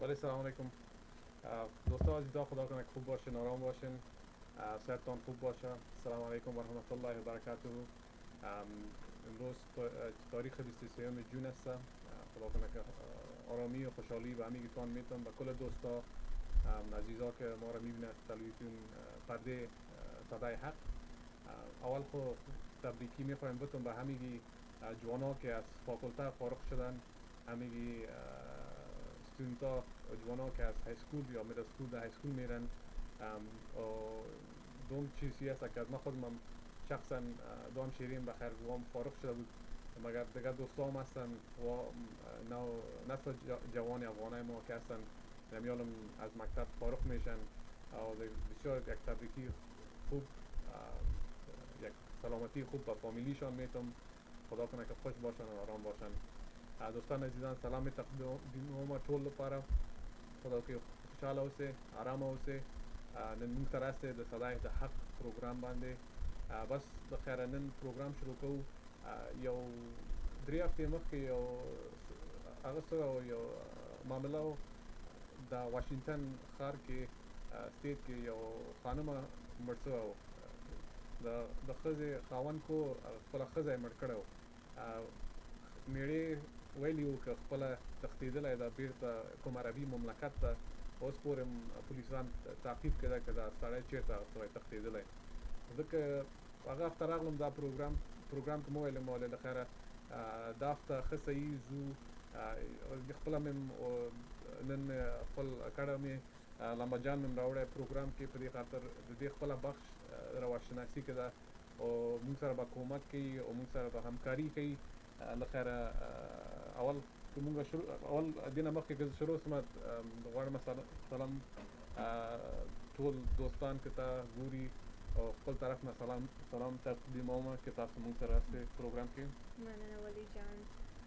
بله سلام علیکم. دوستان عزیزا، خدا کنه خوب باشین، آرام باشین، صحتتان خوب باشه. السلام علیکم و رحمت الله و برکاته. امروز تاریخ 23 جون است. خدا کنه که آرامی و خوشحالی و همگیتان میتونم و کل دوستا عزیزا که ما را میبینند تلویزیون پرده صدای حق. اول خو تبریکی میخوایم بتون به همگی جوانا که از فاکولته فارغ شدن، همگی استودنتا و جوانا که از های سکول یا میدل سکول به های سکول میرن. دوم چیزی است که از من خودم شخصا دوام شیرین بخیر دوام فارغ شده بود، مگر دیگر دوستام هستن و نسل جوان افغانای ما که هستن نمیالم از مکتب فارغ میشن و بسیار یک تبریکی خوب، یک سلامتی خوب با فامیلیشان میتونم. خدا کنه که خوش باشن و آرام باشن. دوستان عزیزان سلام تقدیم ما ټول لپاره. خدا که خوشحاله اوسه، آرام اوسه. نن موږ ته راسته د صدای د حق پروګرام باندې. بس د خیر نن پروګرام شروع کوو. یو درې هفتې مخکې هغه څه یو معامله د واشنگټن ښار کې سټیټ کې یو خانمه مړ شوې وه. د ښځې خاوند کو خپله ښځه یې مړ کړی و. میړې ویلي وو که خپله تښتېدلی ده بیرته کوم عربي مملکت ته. اوس پورې پولیسان تعقیب کړی که دا سړی چېرته سړی تښتېدلی. ځکه هغه هفته راغلم دا پروګرام کې مو ویلم ولې له خیره دا هفته ښه صحیح ځو. خپله مې نن خپل کډه مې لمبه جان مې راوړی پروګرام کې په دې خاطر د دې خپله بخش رواشناسي کې ده او موږ سره به کومک کوي او موږ سره به همکاري کوي. له خیره اول که موږ اول دې نه مخکې که زه شروع شم غواړم سلام ټول دوستان که تا ګوري او خپل طرف نه سلام تقدیموم که تاسو موږ سره هستئ پروګرام کې. مننه ولی جان.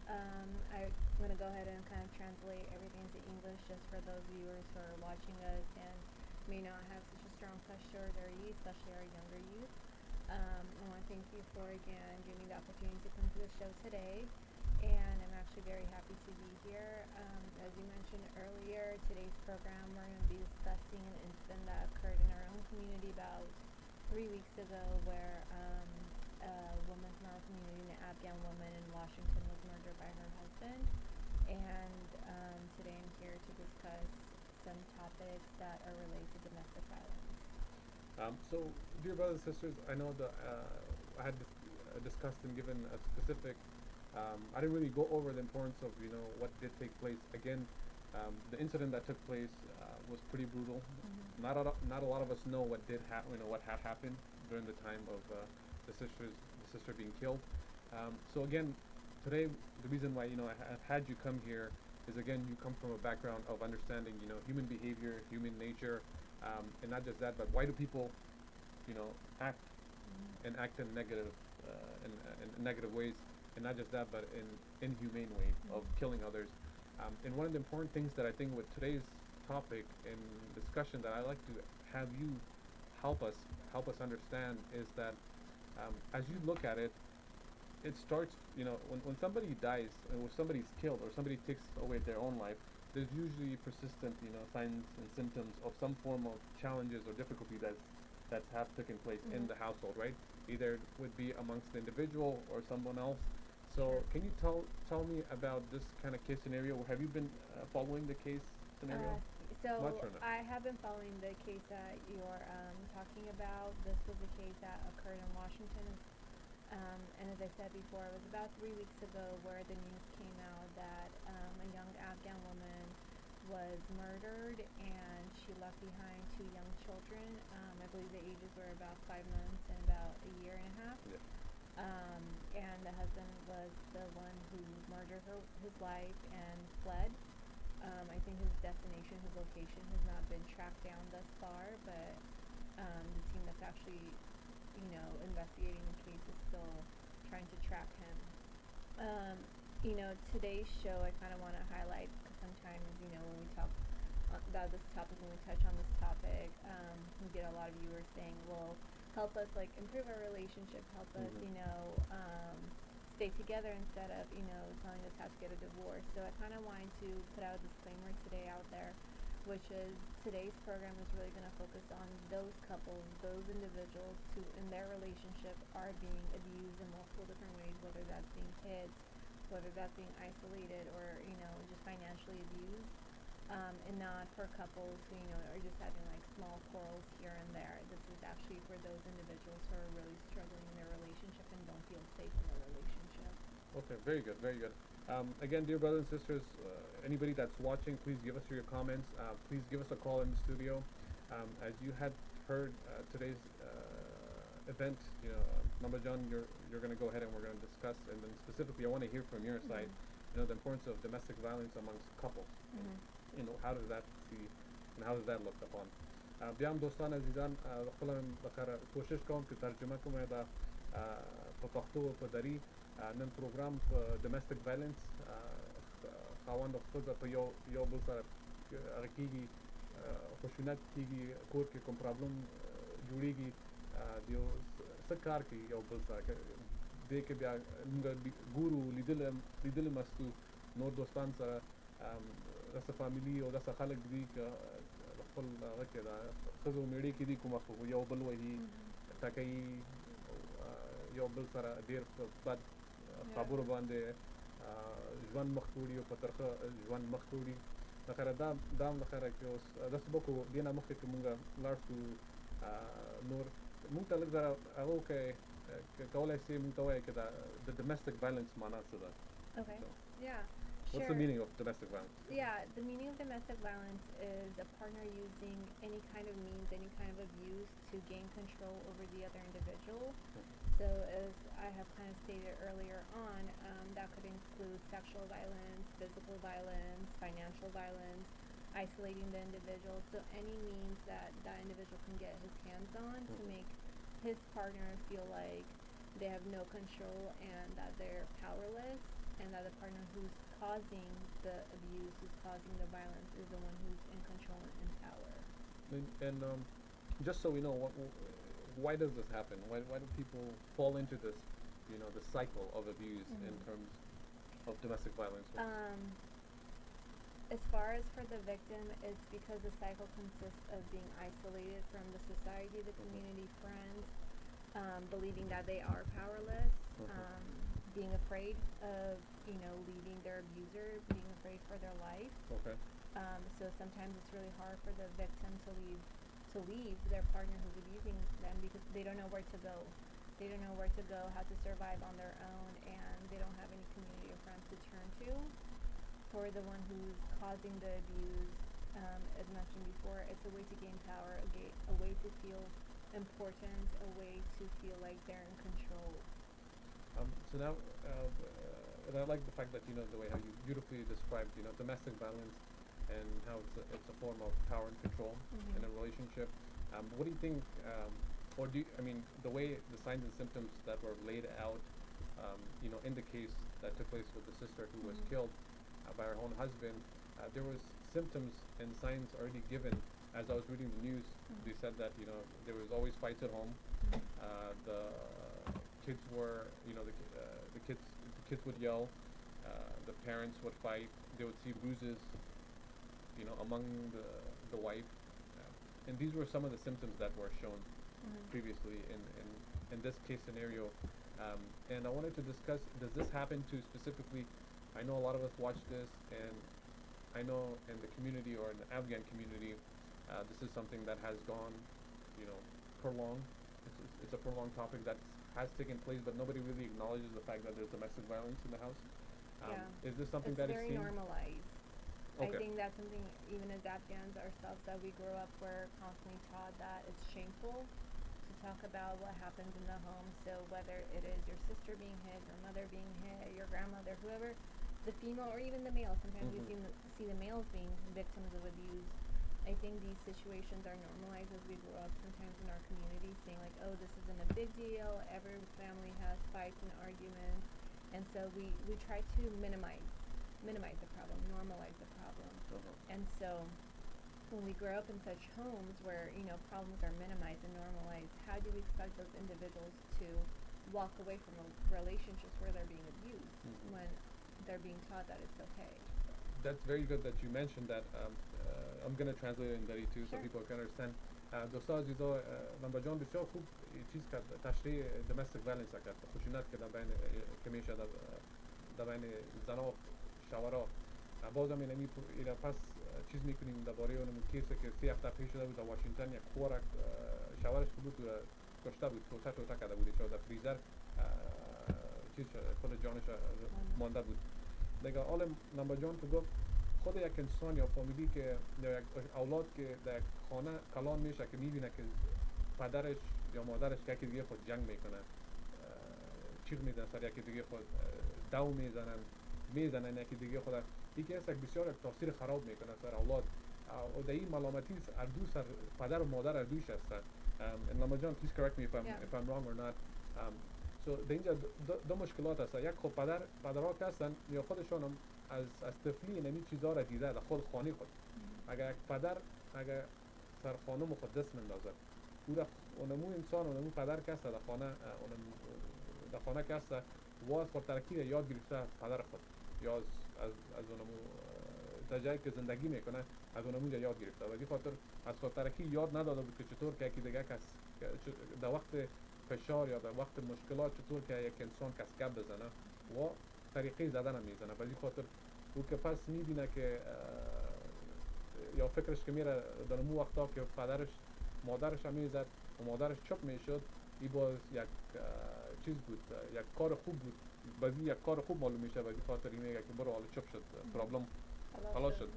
I'm going to go ahead and kind of translate everything into English just for those viewers who are watching us and may not have such a strong Pashto or Dari, especially our younger youth. I want to thank you for again giving me the opportunity to come to the show today, and I'm actually very happy to be here. As you mentioned earlier, today's program we're going to be discussing an incident that occurred in our own community about 3 weeks ago where a woman from our community, an Afghan woman in Washington, was murdered by her husband. And today I'm here to discuss some topics that are related to domestic violence. So, dear brothers and sisters, I know that I had discussed and given a specific. I didn't really go over the importance of what did take place. Again, the incident that took place was pretty brutal. Mm-hmm. Not a lot of us know what did what had happened during the time of the sister being killed. So again, today the reason why I've had you come here is again you come from a background of understanding human behavior, human nature, and not just that, but why do people act and act in negative in negative ways, and not just that, but in inhumane way of killing others. And one of the important things that I think with today's topic and discussion that I like to have you help us understand is that as you look at it, it starts, when somebody dies or somebody's killed or somebody takes away their own life, there's usually persistent, signs and symptoms of some form of challenges or difficulty that's have taken place in the household, right? Either it would be amongst the individual or someone else. So can you tell me about this kind of case scenario? Have you been following the case scenario? So Much or not? I have been following the case that you're talking about. This was a case that occurred in Washington. And as I said before, it was about 3 weeks ago where the news came out that a young Afghan woman was murdered and she left behind 2 young children. I believe the ages were about 5 months and about a year and a half. Yeah. And the husband was the one who murdered his wife and fled. I think his destination, his location has not been tracked down thus far, but the team that's actually investigating the case is still trying to track him. Today's show I kind of want to highlight because sometimes, when we talk about this topic, when we touch on this topic, we get a lot of viewers saying, well, help us improve our relationship, help us, stay together instead of, telling us how to get a divorce. So I kind of wanted to put out a disclaimer today out there, which is today's program is really going to focus on those couples, those individuals who in their relationship are being abused in multiple different ways, whether that's being kids, whether that's being isolated, or, just financially abused. And not for couples who, are just having like small quarrels here and there. This is actually for those individuals who are really struggling in their relationship and don't feel safe in their relationship. Okay, very good, very good. Again, dear brothers and sisters, anybody that's watching, please give us your comments. Please give us a call in the studio. As you had heard today's event, Mama John, you're going to go ahead and we're going to discuss, and then specifically, I want to hear from your side, the importance of domestic violence amongst couples. How does that see and how does that look upon? بیا هم دوستان عزیزان خپل بخره کوشش کوم چې ترجمه کوم دا په پښتو او په دری نن پروګرام په domestic violence خاوند او ښځه په یو بل سره هغه کېږي خشونت کېږي کور کې کوم پرابلم جوړېږي د یو څه کار کوي یو بل سره دې کې بیا موږ ګورو لیدلی مستو نور دوستان سره داسې فامیلي او داسې خلک دي که خپل هغه کې دا ښځو مېړې کې دي کومه یو بل وهي ټکوي یو بل سره ډېر بد خبرو باندې ژوند مخ ته وړي او په ترخه ژوند مخ ته وړي لخره دا هم لخره کې اوس داسې به کوو دې نه مخکې که مونږ لاړ شو نور مونږ ته لږ ذره هغه وکړئ کولی شئ مونږ ته ووایئ که دا د domestic violence معنا څه ده. Okay. Yeah. What's the meaning of domestic violence? Yeah, the meaning of domestic violence is a partner using any kind of means, any kind of abuse to gain control over the other individual. So as I have kind of stated earlier on, that could include sexual violence, physical violence, financial violence, isolating the individual. So any means that that individual can get his hands on to make his partner feel like they have no control and that they're powerless, and that the partner who's causing the abuse, who's causing the violence, is the one who's in control and in power. And just so we know, why does this happen? Why do people fall into this, the cycle of abuse in terms of domestic violence? As far as for the victim, it's because the cycle consists of being isolated from the society, the community, friends, believing that they are powerless, being afraid of, leaving their abuser, being afraid for their life. Okay. So sometimes it's really hard for the victim to leave their partner who's abusing them because they don't know where to go. They don't know where to go, how to survive on their own, and they don't have any community or friends to turn to. For the one who's causing the abuse, as mentioned before, it's a way to gain power, a way to feel important, a way to feel like they're in control. So now, and I like the fact that the way how you beautifully described domestic violence and how it's a form of power and control in a relationship. What do you think, or the way the signs and symptoms that were laid out, in the case that took place with the sister who was killed by her own husband, there was symptoms and signs already given. As I was reading the news, they said that there was always fights at home. The kids were, the kids would yell. The parents would fight. They would see bruises, among the wife. And these were some of the symptoms that were shown previously in this case scenario. And I wanted to discuss: does this happen to specifically? I know a lot of us watch this, and I know in the community or in the Afghan community, this is something that has gone, prolonged. It's a prolonged topic that has taken place, but nobody really acknowledges the fact that there's domestic violence in the house. Is this something that is seen? It's very normalized. Okay. I think that's something, even as Afghans ourselves, that we grew up, we're constantly taught that it's shameful to talk about what happens in the home. So whether it is your sister being hit, your mother being hit, your grandmother, whoever, the female or even the male, sometimes you see the males being victims of abuse. I think these situations are normalized as we grow up sometimes in our community, saying like, oh, this isn't a big deal, every family has fights and arguments, and so we try to minimize the problem, normalize the problem. And so when we grow up in such homes where, problems are minimized and normalized, how do we expect those individuals to walk away from relationships where they're being abused when they're being taught that it's okay. That's very good that you mentioned that. I'm going to translate it in Dari too so Sure. people can understand. دوستا عزیزا نمبر جان بسیار خوب چیز کرد تشریح domestic violence کرد خشونت که در بین که میشه در بین زن و شوهرها بازم اینا پس چیز میکنیم درباره اون کیسی که 3 هفته پیش شده بود در واشنگتن یک خورک شوهرش که بود کشته بود توته کرده بود در فریزر چیز خود جانش مانده بود دیگه حالا نمبر جان تو گفت خود یک انسان یا فامیلی که یا یک اولاد که در خانه کلان میشه که میبینه که پدرش یا مادرش که یکی دیگه خود جنگ میکنه چیغ میزنن سر یکی دیگه خود دو میزنن یکی دیگه خود یکی است که بسیار تاثیر خراب میکنه سر اولاد و در این ملامتی اردو سر پدر و مادر اردوش هستن لما جان please correct me if I'm wrong or not so در اینجا دو مشکلات هست یک خود پدرها که هستن یا خودشان هم از طفلی نمی چیزها را دیده در خود خانه خود اگر یک پدر اگر سر خانم خود دست مندازه اونمو انسان اونمو پدر که هست در خانه که هست و از خود ترکی یاد گرفته از پدر خود یا از اونمو در جایی که زندگی میکنه از اونمو یاد گرفته و دی خاطر از خود ترکی یاد نداده بود که چطور که یکی دیگه کس در وقت فشار یا در وقت مشکلات چطور که یک انسان کس گپ بزنه و طریقه زدن هم میزنه ولی خاطر او که پس میبینه که یا فکرش که میره در اون وقتا که پدرش مادرش هم میزد و مادرش چپ میشد ای باز یک چیز بود یک کار خوب بود بعضی یک کار خوب معلوم میشه ولی خاطر این میگه که برو حالا چپ شد پرابلم خلاص شد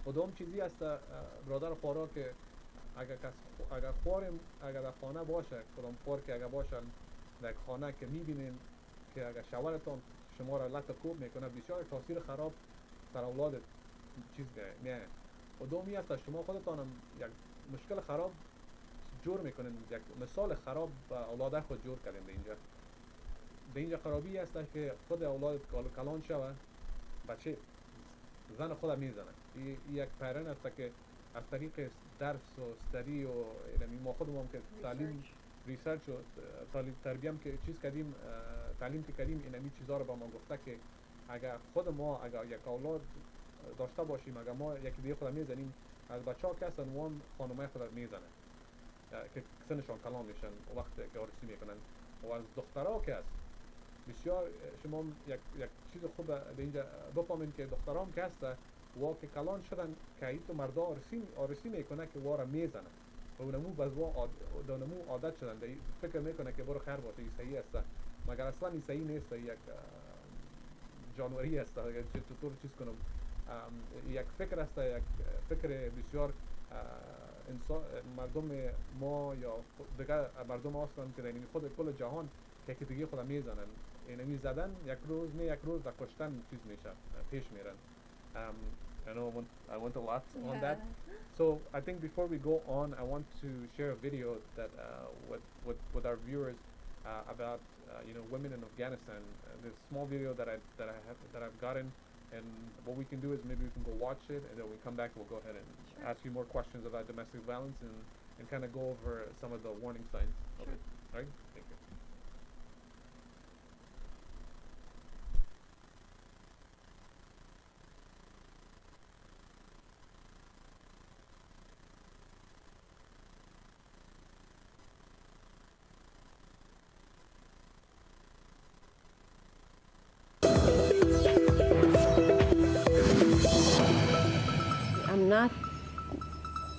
و دوم چیزی است برادر خورا که اگر خورم اگر در خانه باشه کدام خور که اگر باشن در خانه که میبینین که اگر شوهرتون شما را لط کوب میکنه بسیار تاثیر خراب سر اولاد چیز نه و دومی است شما خودتان هم یک مشکل خراب جور میکنین یک مثال خراب اولاد خود جور کردین در اینجا خرابی است که خود اولاد کلان شوه بچه زن خود میزنه یک پیرن است که از طریق درس و استدی و ما خودمون که تعلیم ریسرچ و تربیم که چیز کردیم تعلیم که کردیم اینمی چیزا رو با ما گفته که اگر خود ما اگر یک اولاد داشته باشیم اگر ما یکی دیگه خود میزنیم از بچه‌ها که هستن وان خانمای خود میزنن که سنشان کلان میشن وقتی که آرسی میکنن و از دخترها که هست بسیار شما یک چیز خوب در اینجا بفهمین که دخترام که هست و که کلان شدن که ایتو مردا آرسی میکنه که وارا میزنن و اونمو بزوا دانمو عادت شدن فکر میکنه که برو خیر باشه این صحیح است مگر اصلا این صحیح نیست یک جانوری است چطور چیز کنم یک فکر است یک فکر بسیار انسان مردم ما یا دیگه مردم هستند که در خود کل جهان که یکی دیگه خود میزنن اینمی زدن یک روز در کشتن چیز میشه پیش میرن I know I went a lot on that. So I think before we go on, I want to share a video that with our viewers about women in Afghanistan. This small video that I've gotten, and what we can do is maybe we can go watch it, and then when we come back we'll go ahead and ask you more questions about domestic violence and kind of go over some of the warning signs. Sure. Okay. All right. Thank you.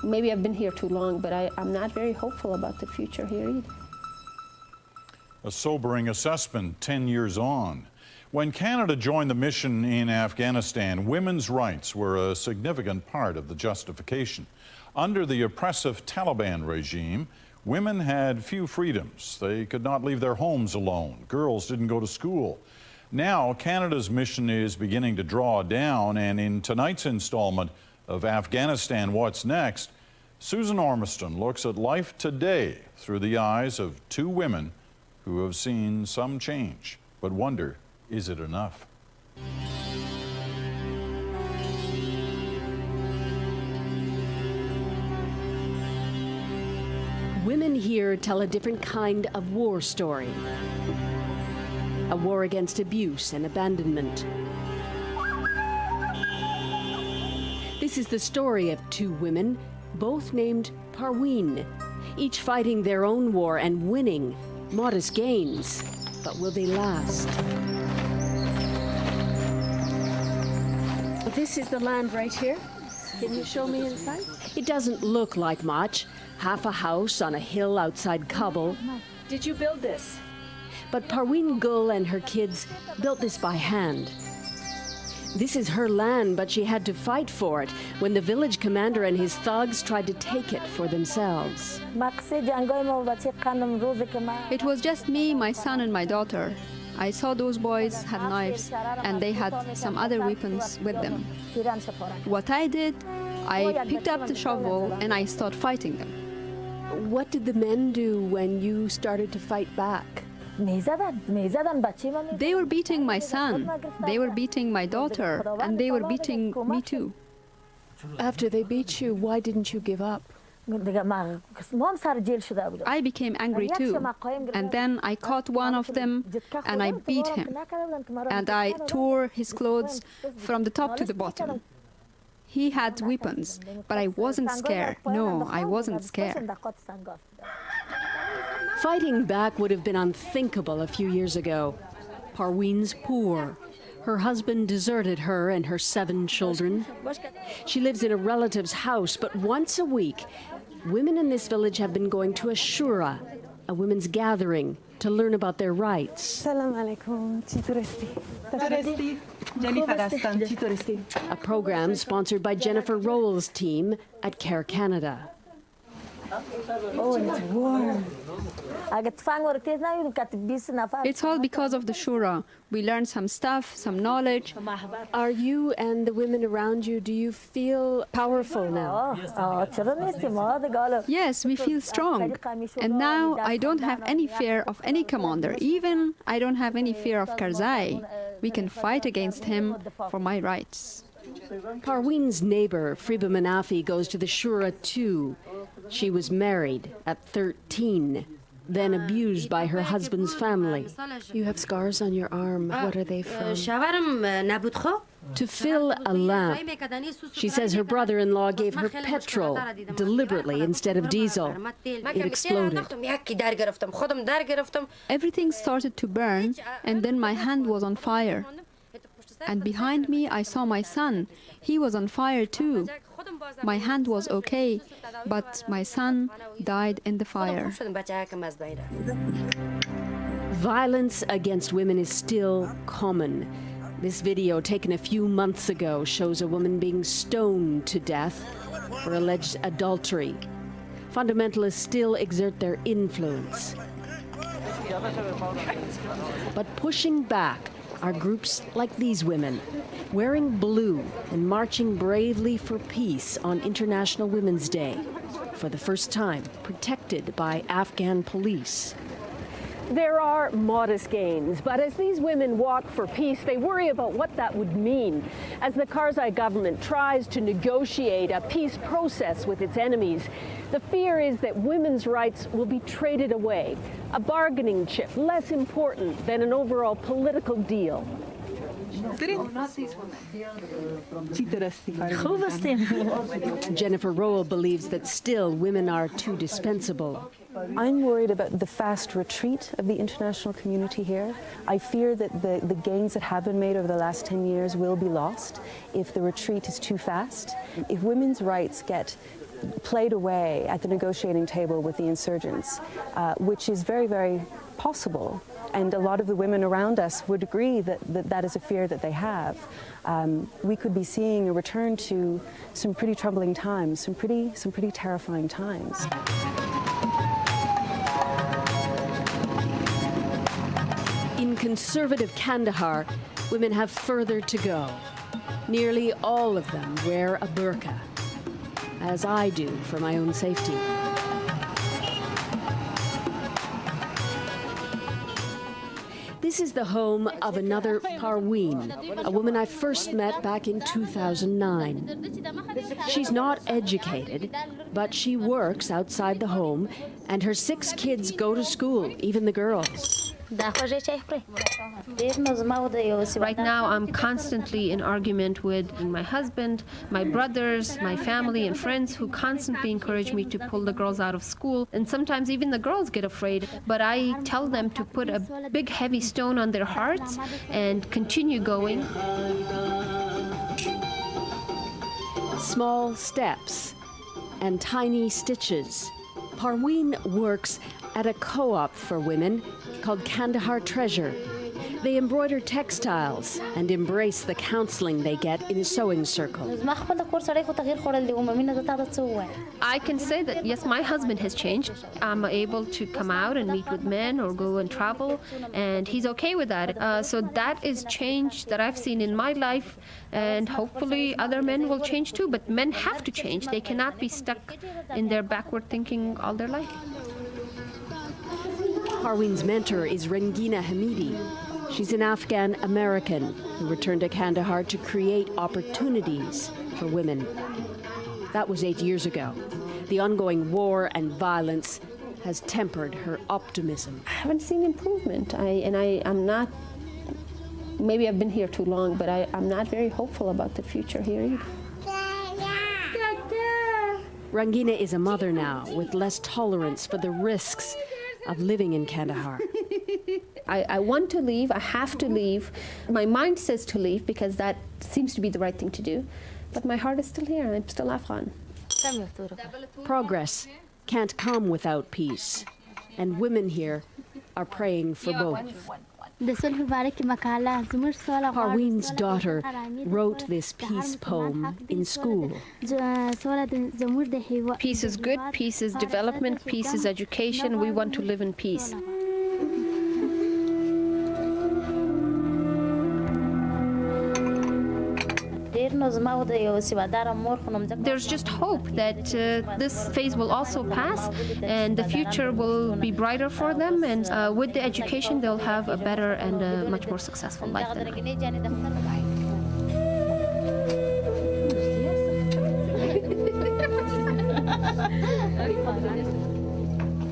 Maybe I've been here too long, but I'm not very hopeful about the future here either. A sobering assessment 10 years on. When Canada joined the mission in Afghanistan, women's rights were a significant part of the justification. Under the oppressive Taliban regime, women had few freedoms. They could not leave their homes alone. Girls didn't go to school. Now, Canada's mission is beginning to draw down, and in tonight's installment of Afghanistan What's Next, Susan Ormiston looks at life today through the eyes of two women who have seen some change, but wonder, is it enough? women here tell a different kind of war story. A war against abuse and abandonment. This is the story of two women, both named Parween, each fighting their own war and winning modest gains. But will they last? This is the land right here. Can you show me inside? It doesn't look like much. Half a house on a hill outside Kabul. Did you build this? But Parween Gul and her kids built this by hand. This is her land, but she had to fight for it when the village commander and his thugs tried to take it for themselves. It was just me, my son, and my daughter. I saw those boys had knives, and they had some other weapons with them. What I did, I picked up the shovel and I started fighting them. What did the men do when you started to fight back? They were beating my son, they were beating my daughter, and they were beating me too. After they beat you, why didn't you give up? I became angry too, and then I caught one of them and I beat him, and I tore his clothes from the top to the bottom. He had weapons, but I wasn't scared. No, I wasn't scared. Fighting back would have been unthinkable a few years ago. Parween's poor. Her husband deserted her and her 7 children. She lives in a relative's house, but once a week, women in this village have been going to a shura, a women's gathering, to learn about their rights. Salam alaikum. A program sponsored by Jennifer Rowell's team at Care Canada. Oh, and it's warm. It's all because of the shura. We learned some stuff, some knowledge. Are you and the women around you, do you feel powerful now? Yes, we feel strong. And now I don't have any fear of any commander. Even I don't have any fear of Karzai. We can fight against him for my rights. Parween's neighbor, Friba Manafi, goes to the shura too. She was married at 13, then abused by her husband's family. You have scars on your arm. What are they from? To fill a lamp. She says her brother-in-law gave her petrol deliberately instead of diesel. It exploded. Everything started to burn, and then my hand was on fire. And behind me, I saw my son. He was on fire too. My hand was okay, but my son died in the fire. Violence against women is still common. This video taken a few months ago shows a woman being stoned to death for alleged adultery. Fundamentalists still exert their influence. But pushing back are groups like these women, wearing blue and marching bravely for peace on International Women's Day, for the first time protected by Afghan police. There are modest gains, but as these women walk for peace, they worry about what that would mean as the Karzai government tries to negotiate a peace process with its enemies. The fear is that women's rights will be traded away, a bargaining chip less important than an overall political deal. Jennifer Rowell believes that still women are too dispensable. I'm worried about the fast retreat of the international community here. I fear that the gains that have been made over the last 10 years will be lost if the retreat is too fast. If women's rights get played away at the negotiating table with the insurgents, which is very, very possible, and a lot of the women around us would agree that that is a fear that they have, we could be seeing a return to some pretty troubling times, some pretty terrifying times. In conservative Kandahar, women have further to go. Nearly all of them wear a burqa, as I do for my own safety. This This is the home of another Parween, a woman I first met back in 2009. She's not educated, but she works outside the home, and her 6 kids go to school, even the girls. Right now, I'm constantly in argument with my husband, my brothers, my family, and friends who constantly encourage me to pull the girls out of school. And sometimes even the girls get afraid. But I tell them to put a big, heavy stone on their hearts and continue going. Small steps and tiny stitches. Parween works at a co-op for women called Kandahar Treasure. They embroider textiles and embrace the counseling they get in sewing circles. I can say that, yes, my husband has changed. I'm able to come out and meet with men or go and travel, and he's okay with that. So that is change that I've seen in my life, and hopefully other men will change too. But men have to change. They cannot be stuck in their backward thinking all their life. Parween's mentor is Rangina Hamidi. She's an Afghan American who returned to Kandahar to create opportunities for women. That was 8 years ago. The ongoing war and violence has tempered her optimism. I haven't seen improvement. I'm not, maybe I've been here too long, but I'm not very hopeful about the future here either. Rangina is a mother now with less tolerance for the risks of living in Kandahar. I want to leave, I have to leave. My mind says to leave because that seems to be the right thing to do, but my heart is still here, I'm still Afghan. Progress can't come without peace, and women here are praying for both. Parween's daughter wrote this peace poem in school. Peace is good, peace is development, peace is education. We want to live in peace. There's just hope that this phase will also pass and the future will be brighter for them, and with the education they'll have a better and a much more successful life than now.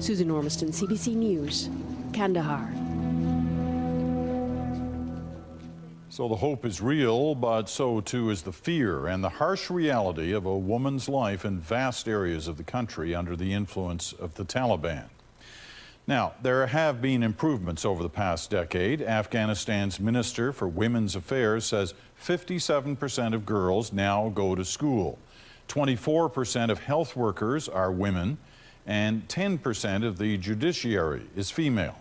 Susan Ormiston, CBC News, Kandahar. So the hope is real, but so too is the fear and the harsh reality of a woman's life in vast areas of the country under the influence of the Taliban. Now, there have been improvements over the past decade. Afghanistan's Minister for Women's Affairs says 57% of girls now go to school. 24% of health workers are women, and 10% of the judiciary is female.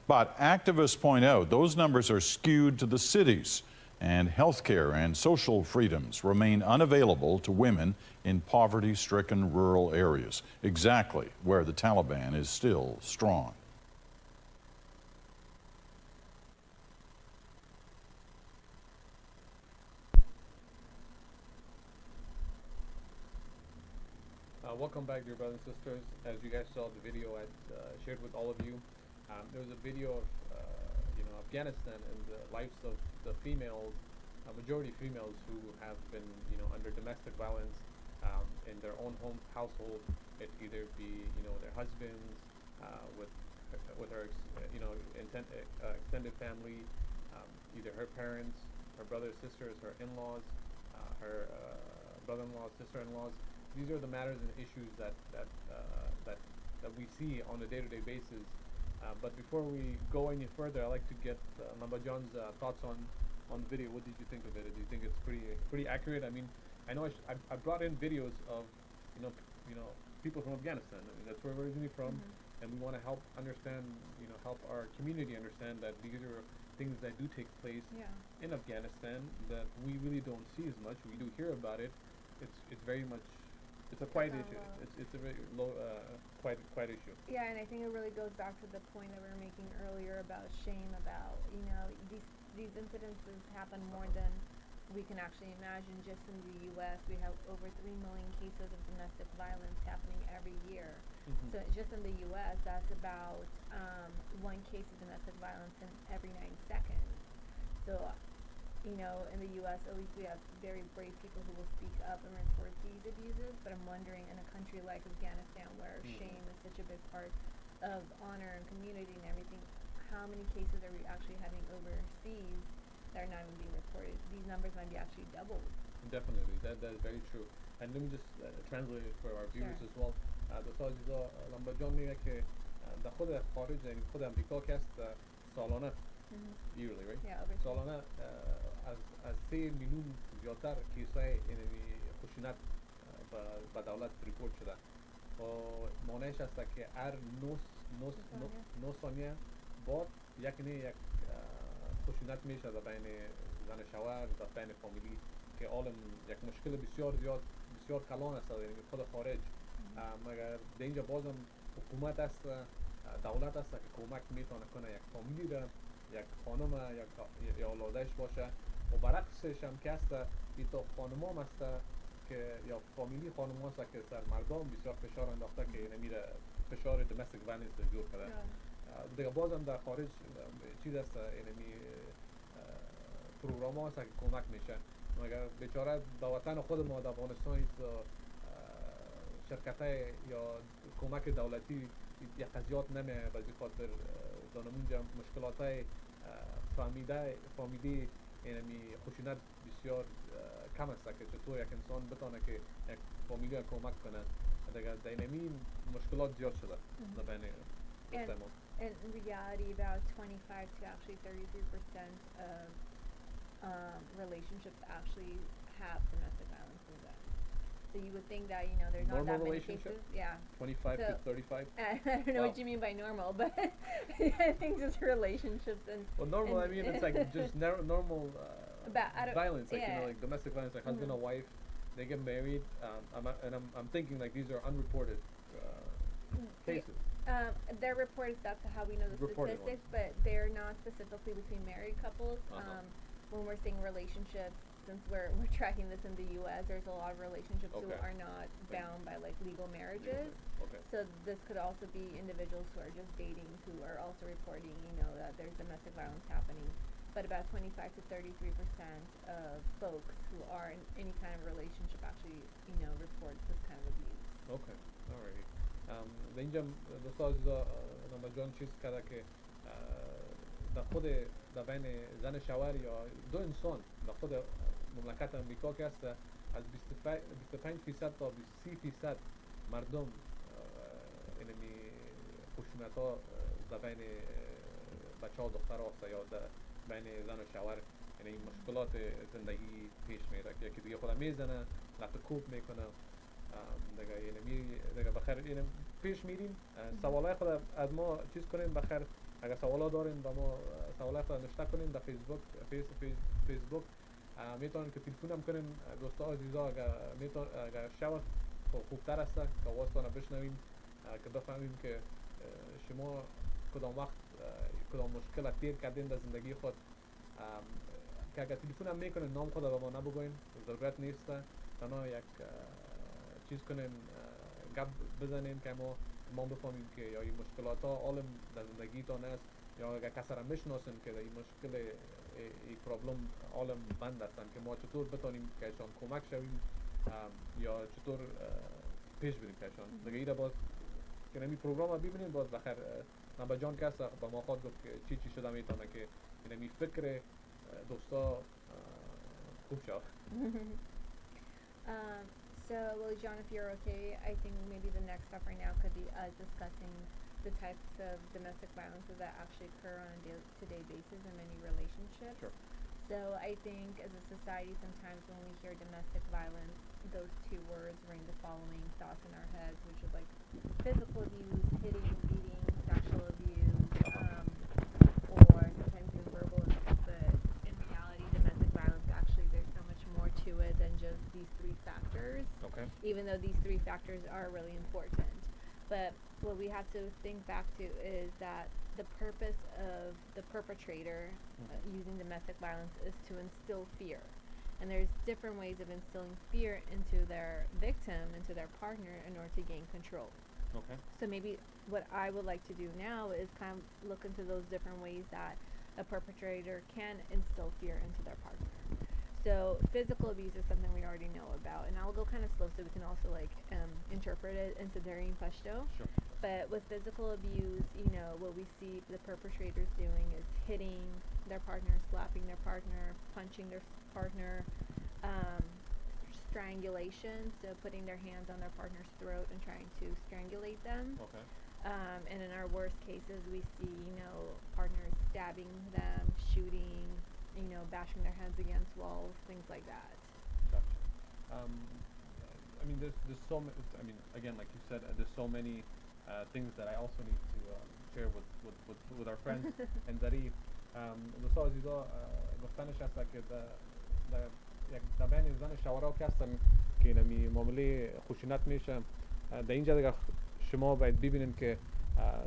But activists point out those numbers are skewed to the cities, and healthcare and social freedoms remain unavailable to women in poverty-stricken rural areas, exactly where the Taliban is still strong. Welcome back, dear brothers and sisters. As you guys saw the video I shared with all of you, there was a video of Afghanistan and the lives of the females, majority females who have been under domestic violence in their own household. It either be their husbands, with her extended family, either her parents, her brothers, sisters, her in-laws, her brother-in-laws, sister-in-laws. These are the matters and issues that we see on a day-to-day basis. But before we go any further, I'd like to get Mamba John's thoughts on the video. What did you think of it? Do you think it's pretty accurate? I mean, I know I brought in videos of people from Afghanistan. I mean, that's where we're originally from, and we want to help understand, help our community understand that these are things that do take place in Afghanistan that we really don't see as much. We do hear about it. It's very much. It's a quiet issue. It's a very low, quiet issue. Yeah, and I think it really goes back to the point that we were making earlier about shame, about these incidences happen more than we can actually imagine just in the U.S. we have over 3 million cases of domestic violence happening every year. Mm-hmm. So just in the U.S., that's about one case of domestic violence in every 9 seconds. So, you know, in the U.S., at least we have very brave people who will speak up and report these abuses. But I'm wondering, in a country like Afghanistan, where shame is such a big part of honor and community and everything, how many cases are we actually having overseas that are not even being reported? These numbers might be actually doubled. Definitely, that is very true. And let me just translate it for our viewers as well. دوستان عزیزا لامبا جان میگه که در خود خارج یعنی خود امریکا که است سالانه yearly, right? Yeah, سالانه از 3 میلیون زیادتر کیسای یعنی خشونت به دولت ریپورت شده و مانعش است که هر 9 ثانیه بعد یک خشونت میشه در بین زن شوهر در بین فامیلی که عالم یک مشکل بسیار زیاد بسیار کلان است یعنی خود خارج مگر در اینجا بازم حکومت است دولت است که کمک میتونه کنه یک فامیلی را یک خانم یا اولادش باشه و برعکسش هم که است ایتا خانم هم است که یا فامیلی خانم هست که سر مردم بسیار فشار انداخته که نمیره فشار domestic violence جور کرده دیگه بازم در خارج چیز است یعنی پروگرام هست که کمک میشه مگر بیچاره در وطن خود ما در افغانستان شرکت های یا کمک دولتی یک قضیات نمیه بازی خاطر دانمونجا مشکلات های فامیلی یعنی خشونت بسیار کم است که چطور یک انسان بتونه که یک فامیلی را کمک کنه دیگه دینامی مشکلات زیاد شده در بین دوستان. And in reality, about 25 to actually 33% of relationships actually have domestic violence in them. So you would think that, you know, there's not that many cases. Yeah. 25 to 35? I don't know what you mean by normal, but I think just relationships and... Well, normal, I mean, it's like just normal violence, like, you know, like domestic violence, like husband and wife, they get married, I'm thinking like these are unreported cases. They're reported, that's how we know the statistics, but they're not specifically between married couples. When we're saying relationships, since we're tracking this in the U.S., there's a lot of relationships who are not bound by like legal marriages. Okay. So this could also be individuals who are just dating who are also reporting, you know, that there's domestic violence happening. But about 25 to 33% of folks who are in any kind of relationship actually, you know, report this kind of abuse. Okay, alrighty. در اینجا دوستان عزیزا نام جان چیز کرده که در خود در بین زن شوهر یا دو انسان در خود مملکت امریکا که است از 25% تا 30% مردم اینمی خشونت ها در بین بچه ها دختر ها یا در بین زن و شوهر یعنی مشکلات زندگی پیش میره که یکی دیگه خودم میزنه لفت کوب میکنه دیگه بخیر اینم پیش میریم سوالای خود از ما چیز کنین بخیر اگر سوالا دارین با ما سوالای خود نشته کنین در فیسبوک میتونین که تلفن هم کنین دوستا عزیزا اگر شب خوبتر است که آوازتان بشنویم که بفهمیم که شما کدام وقت کدام مشکل تیر کردین در زندگی خود که اگر تلفن هم میکنین نام خود به ما نبگوین ضرورت نیست تنها یک چیز کنین گپ بزنین که ما بفهمیم که یا این مشکلات ها عالم در زندگیتان است یا اگر کسی را میشناسین که این مشکل این پرابلم عالم بند هستن که ما چطور بتونیم که ایشان کمک شویم یا چطور پیش بریم که ایشان دیگه ایره باز که نمی پروگرام ها ببینیم باز بخیر نبا جان کسی با ما خود گفت که چی شده میتونه که نمی فکر دوستا خوب شد. So, well, John, if you're okay, I think maybe the next step right now could be discussing the types of domestic violences that actually occur on a day-to-day basis in many relationships. Sure. So I think as a society, sometimes when we hear domestic violence, those two words ring the following thoughts in our heads, which is like physical abuse, hitting, beating, sexual abuse, or sometimes even verbal abuse. But in reality, domestic violence, actually, there's so much more to it than just these three factors. Okay. Even though these three factors are really important. But what we have to think back to is that the purpose of the perpetrator using domestic violence is to instill fear. And there's different ways of instilling fear into their victim, into their partner, in order to gain control. Okay. So maybe what I would like to do now is kind of look into those different ways that a perpetrator can instill fear into their partner. So physical abuse is something we already know about, and I'll go kind of slow so we can also interpret it into Dari and Pashto. Sure. But with physical abuse, what we see the perpetrators doing is hitting their partner, slapping their partner, punching their partner, strangulation, so putting their hands on their partner's throat and trying to strangulate them. Okay. And in our worst cases, we see, partners stabbing them, shooting, bashing their heads against walls, things like that. Gotcha. I mean, there's so many. I mean, again, like you said, there's so many things that I also need to share with our friends. And Dari, دوستا عزیزا گفتنش هست که یک دبین زن شوارا که هستن که نمی معامله خشونت میشه. در اینجا دیگه شما باید ببینین که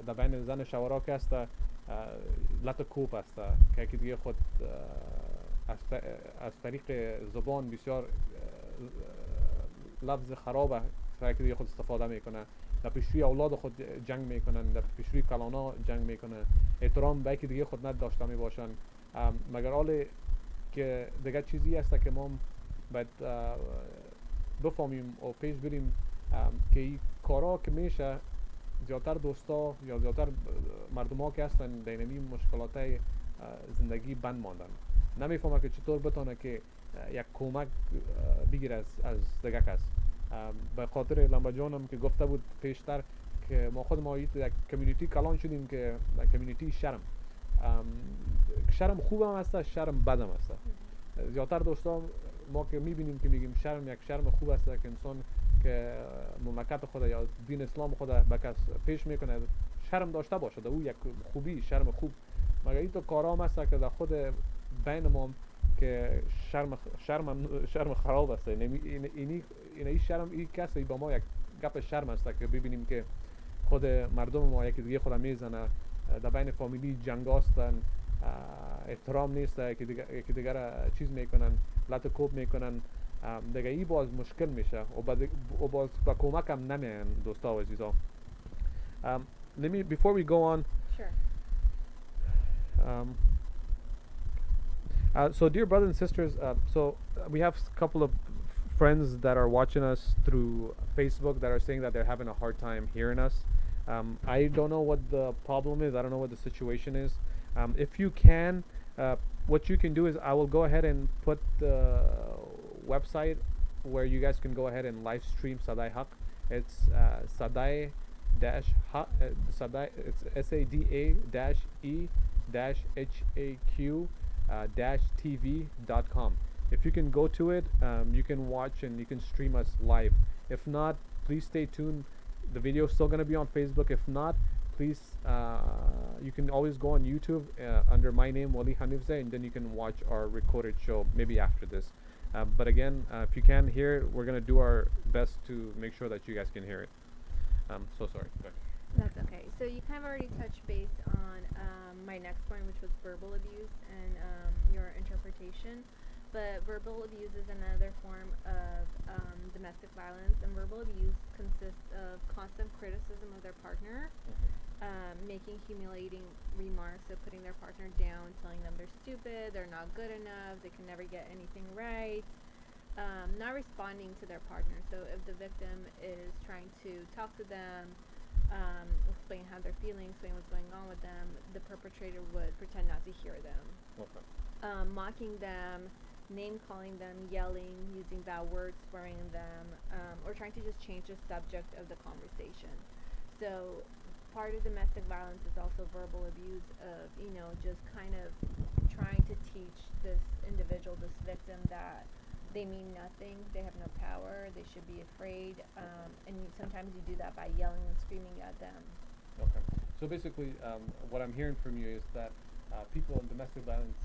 دبین زن شوارا که هست لط کوپ هست که دیگه خود از طریق زبان بسیار لفظ خرابه که دیگه خود استفاده میکنه، در پیشروی اولاد خود جنگ میکنن، در پیشروی کلانا جنگ میکنه، احترام به که دیگه خود نداشته میباشن. مگر حال که دیگه چیزی هست که ما باید بفهمیم و پیش بریم که این کارا که میشه زیادتر دوستا یا زیادتر مردم ها که هستن در این مشکلات زندگی بند ماندن، نمیفهمه که چطور بتونه که یک کمک بگیره از دیگه کس. به خاطر لمبا جانم که گفته بود پیشتر که ما خود ما یک کمیونیتی کلان شدیم که کمیونیتی شرم خوب هم هست، شرم بد هم هست. زیادتر دوستا ما که میبینیم که میگیم شرم یک شرم خوب است که انسان که مملکت خود یا دین اسلام خود به کس پیش میکنه شرم داشته باشه، او یک خوبی شرم خوب. مگر این تو کارام هست که در خود بین ما که شرم خراب است. این شرم این کسی با ما یک گپ شرم است که ببینیم که خود مردم ما یکی دیگه خود میزنه، در بین فامیلی جنگ هستن، احترام نیست، یکی دیگر چیز میکنن، لط کوب میکنن، دیگه ای باز مشکل میشه و باز با کمک هم نمیان دوستا و عزیزا. Before we go on. Sure. So dear brothers and sisters, so we have a couple of friends that are watching us through Facebook that are saying that they're having a hard time hearing us. I don't know what the problem is. I don't know what the situation is. If you can, what you can do is I will go ahead and put the website where you guys can go ahead and live stream Sadai Haq. It's Sadai dash Haq. Sadai. It's SADA-E-HAQ -TV.com. If you can go to it, you can watch and you can stream us live. If not, please stay tuned. The video is still going to be on Facebook. If not, please, you can always go on YouTube under my name, Wali Hanifzeh, and then you can watch our recorded show maybe after this. But again, if you can hear it, we're going to do our best to make sure that you guys can hear it. So sorry. That's okay. So you kind of already touched base on my next point, which was verbal abuse and your interpretation. But verbal abuse is another form of domestic violence, and verbal abuse consists of constant criticism of their partner, making humiliating remarks, of putting their partner down, telling them they're stupid, they're not good enough, they can never get anything right, not responding to their partner. So if the victim is trying to talk to them, explain how they're feeling, explain what's going on with them, the perpetrator would pretend not to hear them. Okay. Mocking them, name calling them, yelling, using bad words, swearing at them, or trying to just change the subject of the conversation. So part of domestic violence is also verbal abuse of, just kind of trying to teach this individual, this victim, that they mean nothing, they have no power, they should be afraid, and sometimes you do that by yelling and screaming at them. Okay. So basically, what I'm hearing from you is that people in domestic violence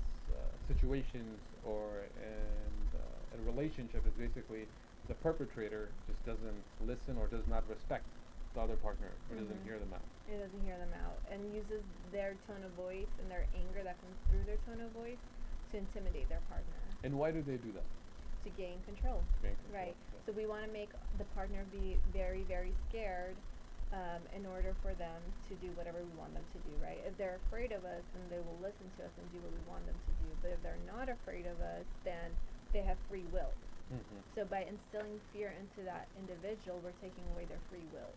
situations or in a relationship is basically the perpetrator just doesn't listen or does not respect the other partner or doesn't hear them out. It doesn't hear them out and uses their tone of voice and their anger that comes through their tone of voice to intimidate their partner. And why do they do that? to gain control. Right. So we want to make the partner be very, very scared in order for them to do whatever we want them to do, right? If they're afraid of us, then they will listen to us and do what we want them to do. But if they're not afraid of us, then they have free will. So by instilling fear into that individual, we're taking away their free will.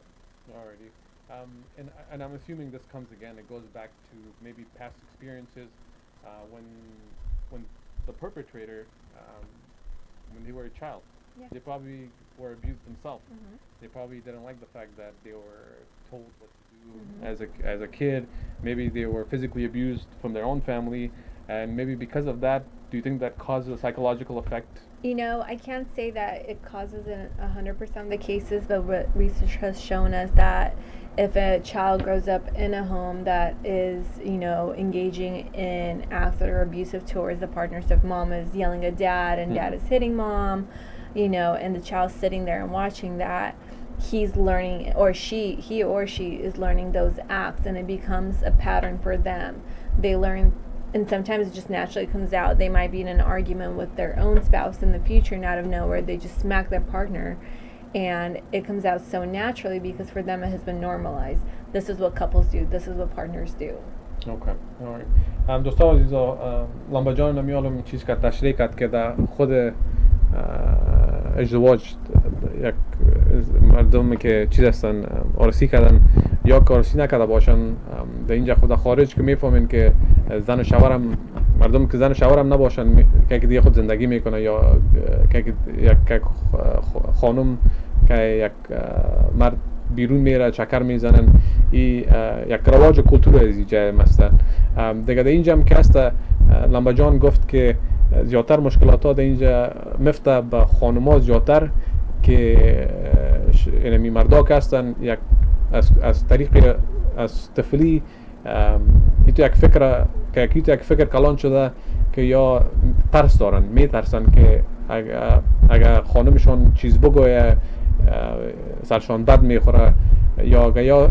Alrighty. And I'm assuming this comes again, it goes back to maybe past experiences when the perpetrator, when they were a child, they probably were abused themselves. They probably didn't like the fact that they were told what to do as a kid. Maybe they were physically abused from their own family, and maybe because of that, do you think that causes a psychological effect? You know, I can't say that it causes in 100% of the cases, but what research has shown us that if a child grows up in a home that is, you know, engaging in acts that are abusive towards the partners, if mom is yelling at dad and dad is hitting mom, you know, and the child's sitting there and watching that, he's learning, or he or she is learning those acts, and it becomes a pattern for them. They learn, and sometimes it just naturally comes out. They might be in an argument with their own spouse in the future, and out of nowhere they just smack their partner, and it comes out so naturally because for them it has been normalized. This is what couples do. This is what partners do. Okay, all right. دوستان عزیزا، لامباجان نمیالم چیز که تشریح کرد که در خود ازدواج یک مردمی که چیز هستن عروسی کردن یا که عروسی نکرده باشن، در اینجا خود خارج که میفهمین که زن و شوهرم، مردم که زن و شوهرم نباشن که دیگه خود زندگی میکنه، یا که یک خانم که یک مرد بیرون میره چکر میزنن، این یک رواج کلتور از اینجا مثلا دیگه. در اینجا هم که هست لامبا جان گفت که زیادتر مشکلات ها در اینجا مفته به خانوما زیادتر که اینمی مردا که هستن یک از طریق از طفلی ایتو یک فکر که یک فکر کلان شده که یا ترس دارن، میترسن که اگر خانمشان چیز بگویه سرشان بد میخوره، یا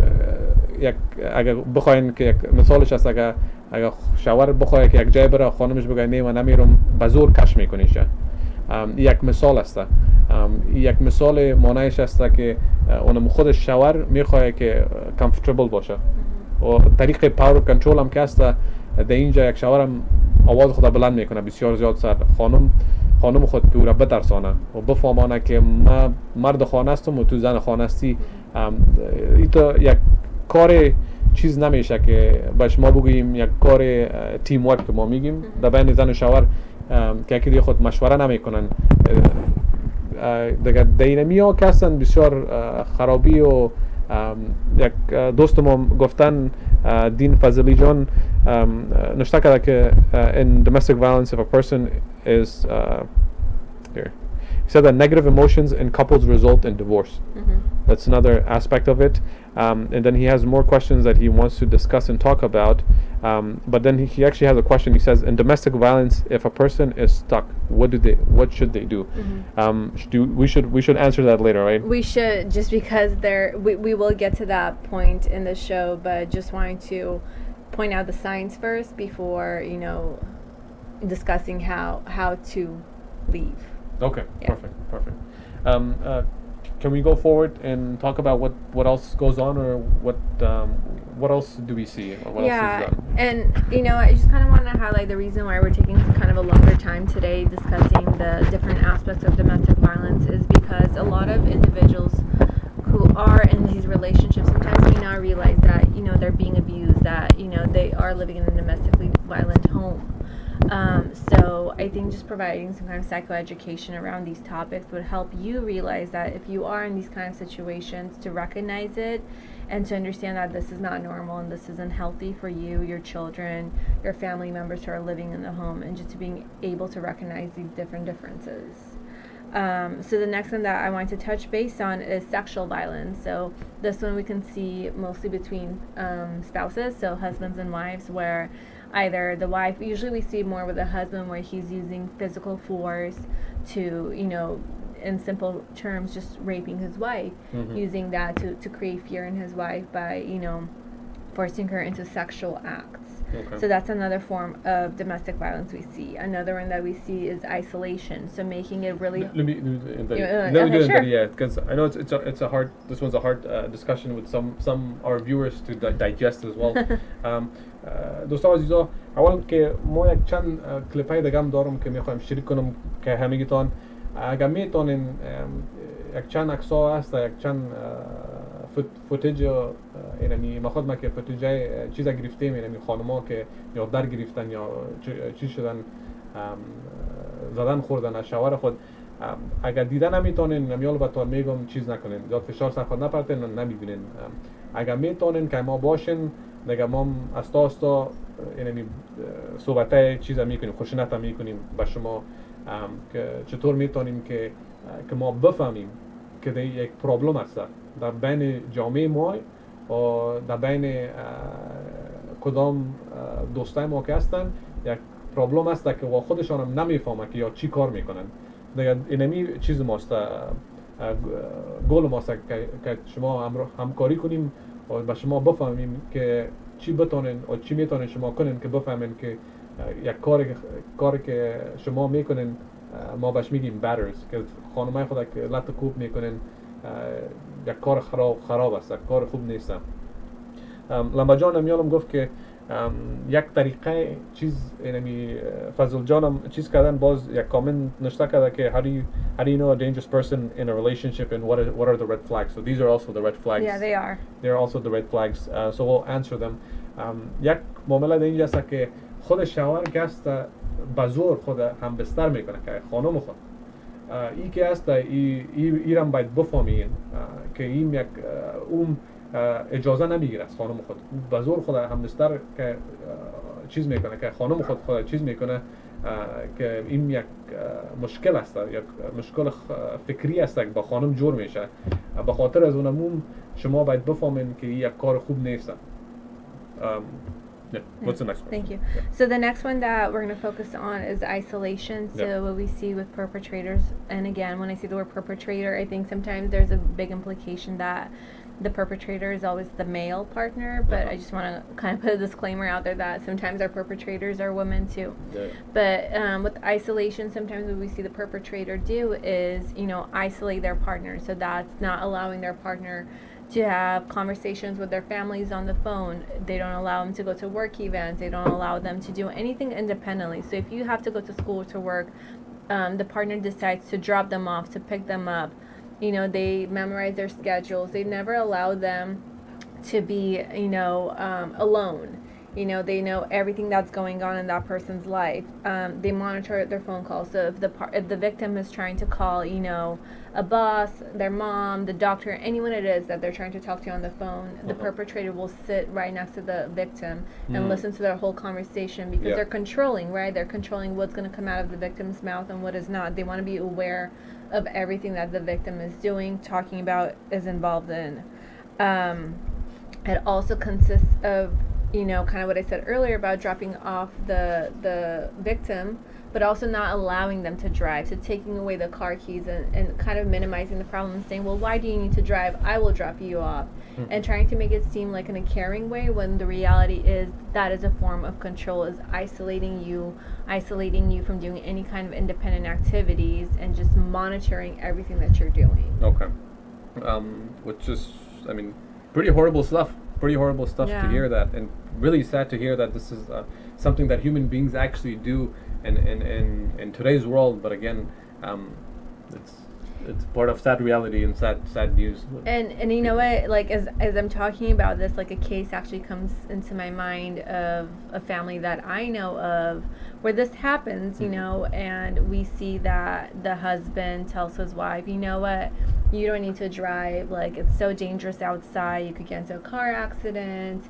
یک اگر بخواین که یک مثالش هست، اگر شوهر بخواه که یک جای بره خانمش بگه نه من نمیرم، به زور کش میکنیشه. یک مثال است. یک مثال مانعش است که اونم خود شوهر میخواه که کامفورتبل باشه و طریق پاور کنترل هم که است. در اینجا یک شوهر هم آواز خود بلند میکنه بسیار زیاد سر خانم خود که او را بترسانه و بفهمانه که ما مرد خانه هستم و تو زن خانه هستی. ایتا یک کار چیز نمیشه که باش ما بگوییم یک کار تیم ورک که ما میگیم در بین زن و شوهر که دیگه خود مشوره نمیکنن. دیگه دینمی ها که هستن بسیار خرابی و یک دوست ما گفتن دین فضلی جان نشته کرده که in domestic violence if a person is here. He said that negative emotions in couples result in divorce. That's another aspect of it. And then he has more questions that he wants to discuss and talk about. But then he actually has a question. He says, in domestic violence, if a person is stuck, what should they do? We should answer that later, right? We should, just because we will get to that point in the show, but just wanting to point out the signs first before, you know, discussing how to leave. Okay, yeah. Perfect. Can we go forward and talk about what else goes on, or what else do we see? Or what else is done? And you know, I just kind of want to highlight the reason why we're taking kind of a longer time today discussing the different aspects of domestic violence is because a lot of individuals who are in these relationships sometimes may not realize that, you know, they're being abused, that, you know, they are living in a domestically violent home. So I think just providing some kind of psychoeducation around these topics would help you realize that if you are in these kind of situations, to recognize it and to understand that this is not normal and this isn't healthy for you, your children, your family members who are living in the home, and just to being able to recognize these different differences. So the next one that I want to touch base on is sexual violence. So this one we can see mostly between spouses, so husbands and wives, where either the wife, usually we see more with the husband where he's using physical force to, you know, in simple terms, just raping his wife, using that to create fear in his wife by, you know, forcing her into sexual acts. Okay. So that's another form of domestic violence we see. Another one that we see is isolation. So making it really. Let me do Yeah, let me do it, sure. yeah, because I know it's a hard. This one's a hard discussion with some our viewers to digest as well. دوستان عزیزا، اول که ما یک چند کلیپ های دیگه هم دارم که میخوایم شریک کنم که همگیتان اگر میتونین یک چند عکس‌ها هست، یک چند فوتیج اینمی مخاطب ما که فوتیج چیزا گرفتیم، اینمی خانما که یا در گرفتن یا چی شدن، زدن خوردن از شوهر خود، اگر دیدن نمیتونین، نمیال بهتون میگم چیز نکنین، زیاد فشار سر خود نپرتین، نمیبینین. اگر میتونین که ما باشین دیگه، ما استا اینمی صحبتای چیزا میکنیم، خوشنطا میکنیم با شما که چطور میتونیم که ما بفهمیم که ده یک پرابلم است در بین جامعه ما و در بین کدام دوستای ما که هستن. یک پرابلم است که خودشان هم نمیفهمن که یا چی کار میکنن. دیگه اینمی چیز ماست، گول ماست که شما همکاری کنیم و با شما بفهمیم که چی بتونین و چی میتونین شما کنین که بفهمین که یک کاری که شما میکنین ما بهش میگیم باترز، که خانمای خود که لط کوب میکنین یک کار خراب است، یک کار خوب نیست. لما جانم یادم گفت که یک طریقه چیز اینمی فضل جانم چیز کردن، باز یک کامنت نشته کرده که how do you know a dangerous person in a relationship and what are the red flags? So these are also the red flags. Yeah, they are. They're also the red flags. So we'll answer them. یک معامله اینجا است که خود شوهر که است به زور خود هم بستر میکنه که خانم خود ای که است ایرم باید بفهمین که این یک اجازه نمیگیره از خانم خود به زور خود هم بستر که چیز میکنه، که خانم خود چیز میکنه که این یک مشکل است، یک مشکل فکری است که با خانم جور میشه. به خاطر از اونمون شما باید بفهمین که یک کار خوب نیست. Yeah. What's the next one? Thank you. So the next one that we're going to focus on is isolation. So what we see with perpetrators, and again, when I see the word perpetrator, I think sometimes there's a big implication that the perpetrator is always the male partner, but I just want to kind of put a disclaimer out there that sometimes our perpetrators are women too. Yeah. But with isolation, sometimes what we see the perpetrator do is, isolate their partner. So that's not allowing their partner to have conversations with their families on the phone. They don't allow them to go to work events. They don't allow them to do anything independently. So if you have to go to school, to work, the partner decides to drop them off, to pick them up. They memorize their schedules. They never allow them to be, alone. They know everything that's going on in that person's life. They monitor their phone calls. So if the victim is trying to call, a boss, their mom, the doctor, anyone it is that they're trying to talk to on the phone, the perpetrator will sit right next to the victim and listen to their whole conversation, because they're controlling, right? They're controlling what's going to come out of the victim's mouth and what is not. They want to be aware of everything that the victim is doing, talking about, is involved in. It also consists of, kind of what I said earlier about dropping off the victim, but also not allowing them to drive. So taking away the car keys and kind of minimizing the problem and saying, well, why do you need to drive? I will drop you off. And trying to make it seem like in a caring way, when the reality is that is a form of control, is isolating you from doing any kind of independent activities and just monitoring everything that you're doing. Okay. Which is, pretty horrible stuff. Pretty horrible stuff to hear that, and really sad to hear that this is something that human beings actually do in today's world. But again, it's part of sad reality and sad news. And you know what, like as I'm talking about this, like a case actually comes into my mind of a family that I know of where this happens, and we see that the husband tells his wife, you know what, you don't need to drive, like it's so dangerous outside, you could get into a car accident,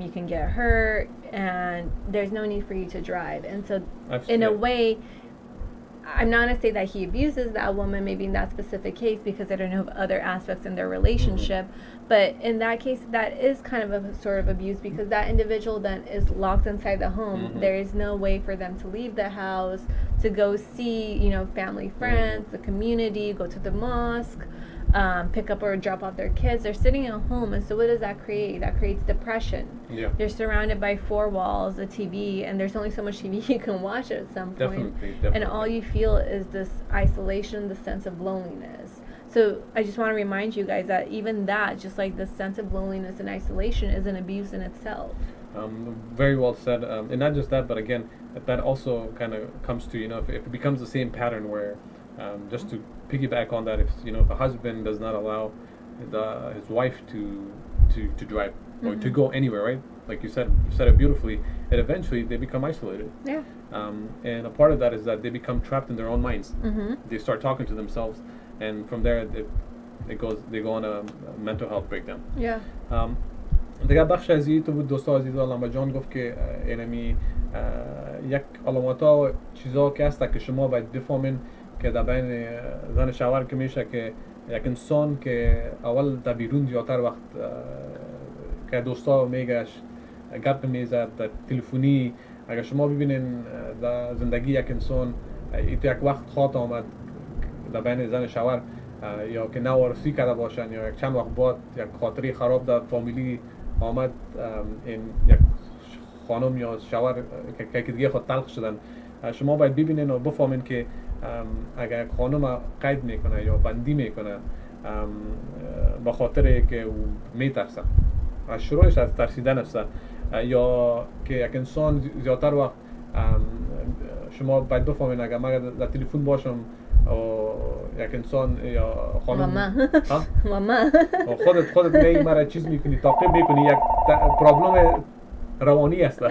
you can get hurt, and there's no need for you to drive. And so in a way, I'm not going to say that he abuses that woman maybe in that specific case, because I don't know of other aspects in their relationship, but in that case that is kind of a sort of abuse, because that individual then is locked inside the home. There is no way for them to leave the house, to go see family, friends, the community, go to the mosque, pick up or drop off their kids. They're sitting at home, and so what does that create? That creates depression. Yeah. You're surrounded by four walls, a TV, and there's only so much TV you can watch at some point. Definitely. And all you feel is this isolation, the sense of loneliness. So I just want to remind you guys that even that, just like the sense of loneliness and isolation, is an abuse in itself. Very well said. And not just that, but again, that also kind of comes to, if it becomes the same pattern where, just to piggyback on that, if a husband does not allow his wife to drive or to go anywhere, right? Like you said it beautifully, and eventually they become isolated. Yeah. And a part of that is that they become trapped in their own minds. Mm-hmm. They start talking to themselves, and from there they go on a mental health breakdown. Yeah. دیگه بخش از تو بود دوستا عزیز علامه جان گفت که اینمی یک علامت‌ها و چیزا که هست که شما باید بفهمین که در بین زن شوهر که میشه که یک انسان که اول در بیرون زیادتر وقت که دوستا میگش گپ میزد در تلفنی، اگر شما ببینین در زندگی یک انسان ایت یک وقت خاط آمد در بین زن شوهر یا که نوارسی کرده باشن یا یک چند وقت بعد یک خاطری خراب در فامیلی آمد، این یک خانم یا شوهر که دیگه خود طلق شدن، شما باید ببینین و بفهمین که اگر خانم قید میکنه یا بندی میکنه با خاطر که او میترسه، از شروعش از ترسیدن است، یا که یک انسان زیادتر وقت شما باید بفهمین اگر من در تلفن باشم و یک انسان یا خانم ماما خودت می مرا چیز میکنی تعقیب میکنی، یک پرابلم روانی است.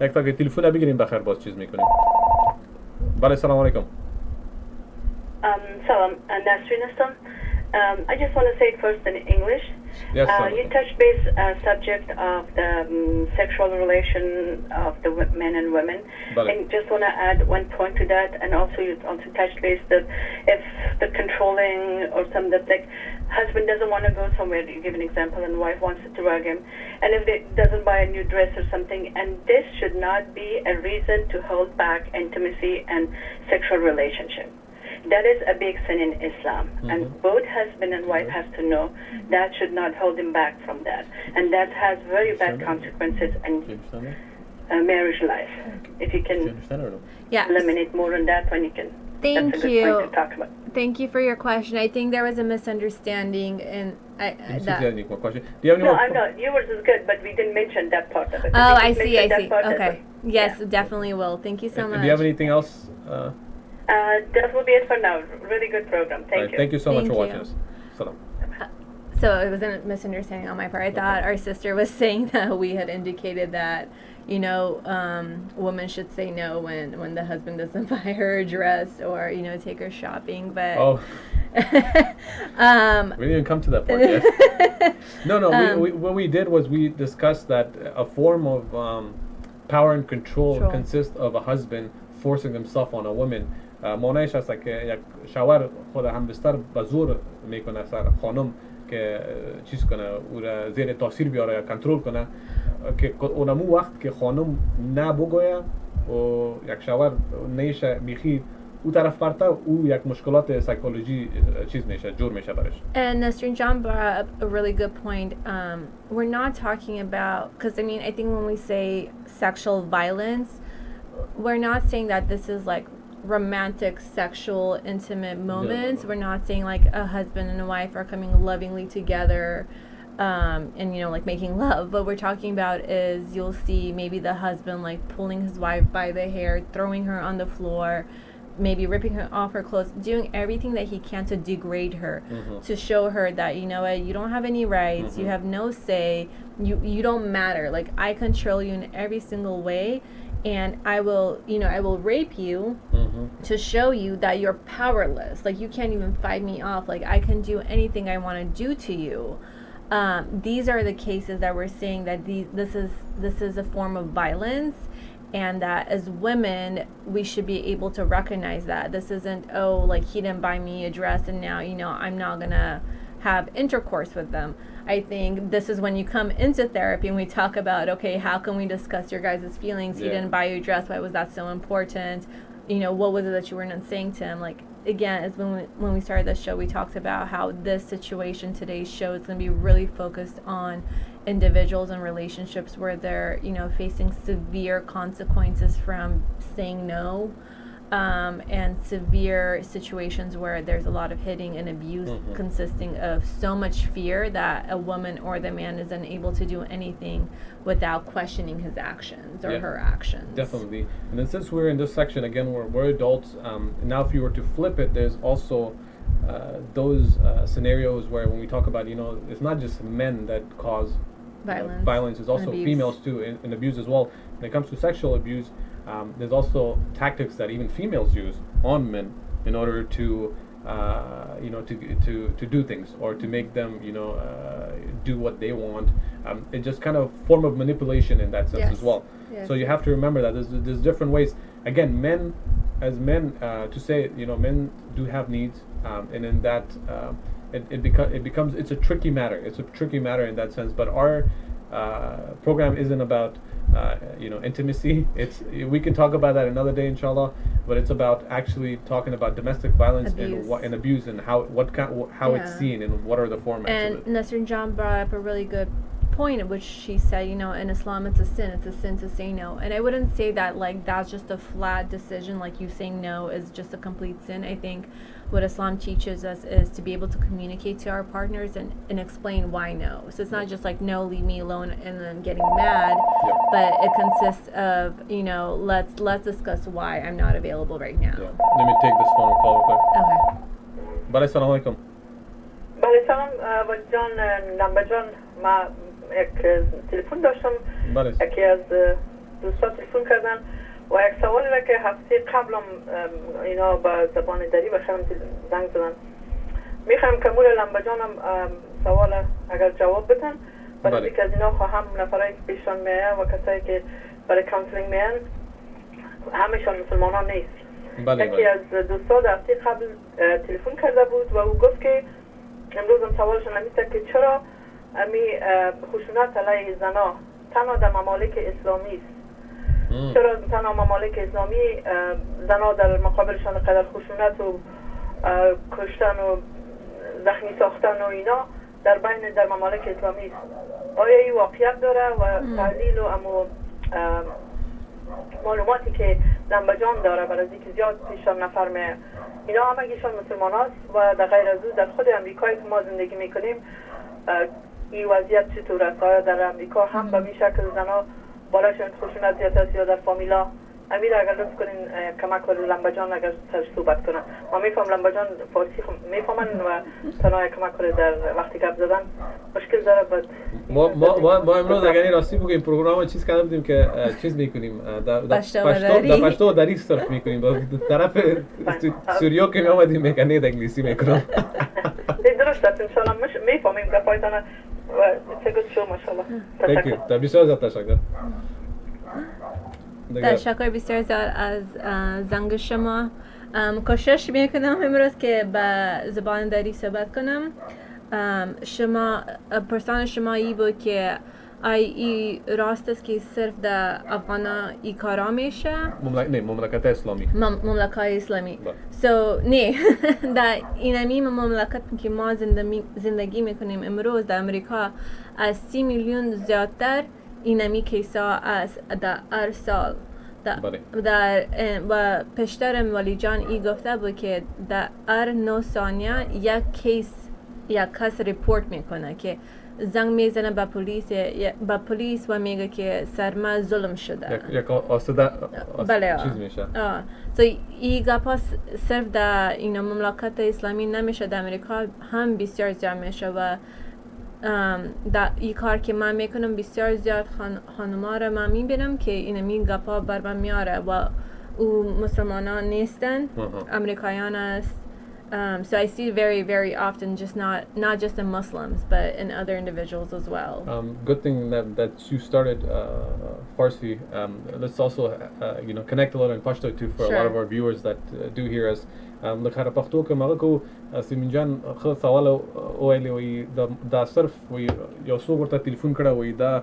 یک تا که تلفن بگیریم بخیر باز چیز میکنیم. بله سلام علیکم. Salam, Nasrin Aslam. I just want to say it first in English. Yes, you touched base subject of the sexual relation of the men and women. And just want to add one point to that, and also you also touched base that if the controlling or some that like husband doesn't want to go somewhere, you give an example, and wife wants to drug him, and if they doesn't buy a new dress or something, and this should not be a reason to hold back intimacy and sexual relationship. That is a big sin in Islam, and both husband and wife have to know that should not hold him back from that, and that has very bad consequences in marriage life. If you can eliminate more on that one, you can. Thank that's a you. good point to talk about. Thank you for your question. I think there was a misunderstanding in that. No, I'm not. Yours is good, but we didn't mention that part of it. Oh, I see. Okay. Yes, definitely will. Thank you so much. Do you have anything else? That will be it for now. Really good program. Thank you. Thank you so much for watching us. Salam. So it was a misunderstanding on my part. I thought our sister was saying that we had indicated that, women should say no when the husband doesn't buy her a dress or, take her shopping. But we didn't come to that part yet. No. What we did was we discussed that a form of power and control consists of a husband forcing himself on a woman. مانعش هست که یک شوهر خود همبستر به زور میکنه سر خانم که چیز کنه او را زیر تاثیر بیاره یا کنترل کنه، که اونمو وقت که خانم نه بگویه و یک شوهر نیشه بیخی او طرف پرته، او یک مشکلات سایکولوژی چیز میشه، جور میشه برش. And Nasrin John brought up a really good point. We're not talking about, because I think when we say sexual violence, we're not saying that this is like romantic, sexual, intimate moments. We're not saying like a husband and a wife are coming lovingly together and like making love. What we're talking about is you'll see maybe the husband like pulling his wife by the hair, throwing her on the floor, maybe ripping her off her clothes, doing everything that he can to degrade her, to show her that, you don't have any rights, you have no say, you don't matter, like I control you in every single way, and I will rape you to show you that you're powerless, like you can't even fight me off, like I can do anything I want to do to you. These are the cases that we're saying that this is a form of violence, and that as women we should be able to recognize that this isn't, like he didn't buy me a dress and now I'm not gonna have intercourse with them. I think this is when you come into therapy and we talk about, okay, how can we discuss your guys' feelings? He didn't buy you a dress, why was that so important? you know, what was it that you were not saying to him? Like, again, as when we started the show, we talked about how this situation, today's show, is going to be really focused on individuals and relationships where they're, you know, facing severe consequences from saying no, and severe situations where there's a lot of hitting and abuse, consisting of so much fear that a woman or the man is unable to do anything without questioning his actions or her actions. Definitely. And then since we're in this section, again, we're adults, now if you were to flip it, there's also those scenarios where when we talk about, you know, it's not just men that cause violence, it's also females too, and abuse as well. When it comes to sexual abuse, there's also tactics that even females use on men in order to, you know, to do things or to make them, you know, do what they want. It's just kind of form of manipulation in that sense as well. So you have to remember that there's different ways. Again, men, as men, to say, you know, men do have needs, and in that, it becomes it's a tricky matter. It's a tricky matter in that sense. But our program isn't about you know, intimacy. We can talk about that another day, inshallah. But it's about actually talking about domestic violence and abuse and how it's seen and what are the formats. And of it. Nasrin John brought up a really good point in which she said, you know, in Islam it's a sin. It's a sin to say no. And I wouldn't say that like that's just a flat decision, like you saying no is just a complete sin. I think what Islam teaches us is to be able to communicate to our partners and explain why no. So it's not just like, no, leave me alone, and then getting mad, but it consists of, you know, let's discuss why I'm not available right now. Let me take this phone call real quick. Okay. Bale, assalamu alaikum. بله سلام جان نمبر جان ما یک تلفن داشتم یکی از دوستا تلفن کردن و یک سوالی را که هفته قبلم اینا با زبان دری بخیرم زنگ زدن میخوایم که مول لمبه جانم سوال اگر جواب بدن برای که از اینا خواهم نفرایی که پیشان میه و کسایی که برای کانسلینگ میان همشان مسلمان ها نیست. یکی از دوستا در هفته قبل تلفن کرده بود و او گفت که امروز هم سوالشون همیسته که چرا امی خشونت علیه زنا تنها در ممالک اسلامی است. چرا تنها ممالک اسلامی زنا در مقابلشان قدر خشونت و کشتن و زخمی ساختن و اینا در ممالک اسلامی است. آیا این واقعیت داره و تحلیل و امو معلوماتی که لمبجان داره برای اینکه زیاد پیشان نفر میه اینا همگیشان مسلمان هست و در غیر از او در خود امریکایی که ما زندگی میکنیم این وضعیت چطور است؟ آیا در امریکا هم به این شکل زنا بالاشون خشونت زیاد است یا در فامیلا؟ امیر اگر لطف کنین کمک کنین لمبجان اگر سرش صحبت کنن. ما میفهم لمبجان فارسی میفهمن و تنها کمک کنه در وقتی گپ زدن مشکل داره. بعد ما امروز اگر راستی بگیم پروگرام چیز کرده بودیم که چیز میکنیم در پشتو و دری صرف میکنیم با طرف سوریو که میامدیم میکنه انگلیسی میکنم. درست است انشالله میفهمیم گپایتان و چه شو ماشاءالله. تشکر. بسیار زیاد تشکر. تشکر بسیار زیاد از زنگ شما. کوشش میکنم امروز که با زبان دری صحبت کنم. پرسان شما ای بود که ای راست است که صرف در افغانا ای کارا میشه؟ مملکت اسلامی. مملکت اسلامی. نه در اینمی مملکت که ما زندگی میکنیم امروز در امریکا از 30 میلیون زیادتر اینمی کیسا از در هر سال و پیشتر مولی جان ای گفته بود که در هر 9 ثانیه یک کس ریپورت میکنه که زنگ میزنه با پلیس و میگه که سرما ظلم شده. یک آسده چیز میشه. so ای گپا صرف در این مملکت اسلامی نمیشه، در امریکا هم بسیار زیاد میشه و در این کار که من میکنم بسیار زیاد خانوما را من میبینم که این گپا بر من میاره و او مسلمانان نیستن، امریکایان است. So I see very, very often just not just in Muslims, but in other individuals as well. Good thing that you started Farsi. Let's also you know, connect a lot in Pashto too for a lot of our viewers that do hear us. لخر پختو که مگه کو سیمین جان خود سوال اوایلی وی دا صرف وی یو سو ورته تلیفون کړه وی دا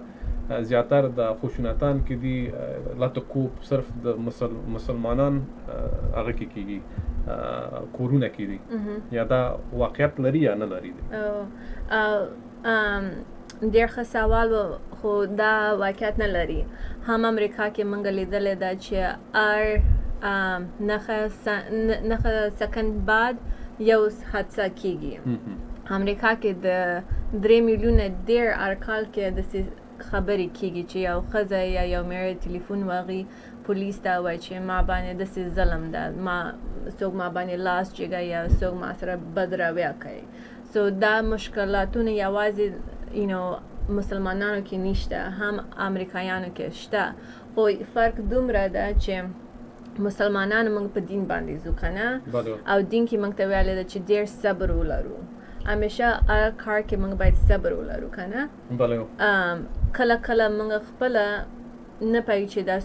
زیاتر د خشونتان کې دي لاتوکوب صرف د مسلمانان هغه کې کیږي کورونه کې دي یا دا واقعیت لري یا نه لري ډېر ښه سوال خو دا واقعیت نه لري هم امریکا کې موږ لیدلی ده چې نهه سکند بعد یو حادثه کیږي امریکا کې د 3 میلیونه ډېر ارکال کې داسې خبرې کیږي چې یو ښځه یا یو میړه تلیفون واغي پولیس ته وایي چې ما باندې داسې ظلم ده څوک ما باندې لاس جګوي یا څوک ما سره بد رویه کوي سو دا مشکلاتونه یوازې مسلمانانو کې نشته هم امریکایانو کې شته خو فرق دومره ده چې مسلمانان موږ په دین باندې ځو که نه او دین کې موږ ته ویلی ده چې ډېر صبر ولرو همیشه هر کار کې موږ باید صبر ولرو که نه کله کله موږ خپله نه پوهیږو چې دا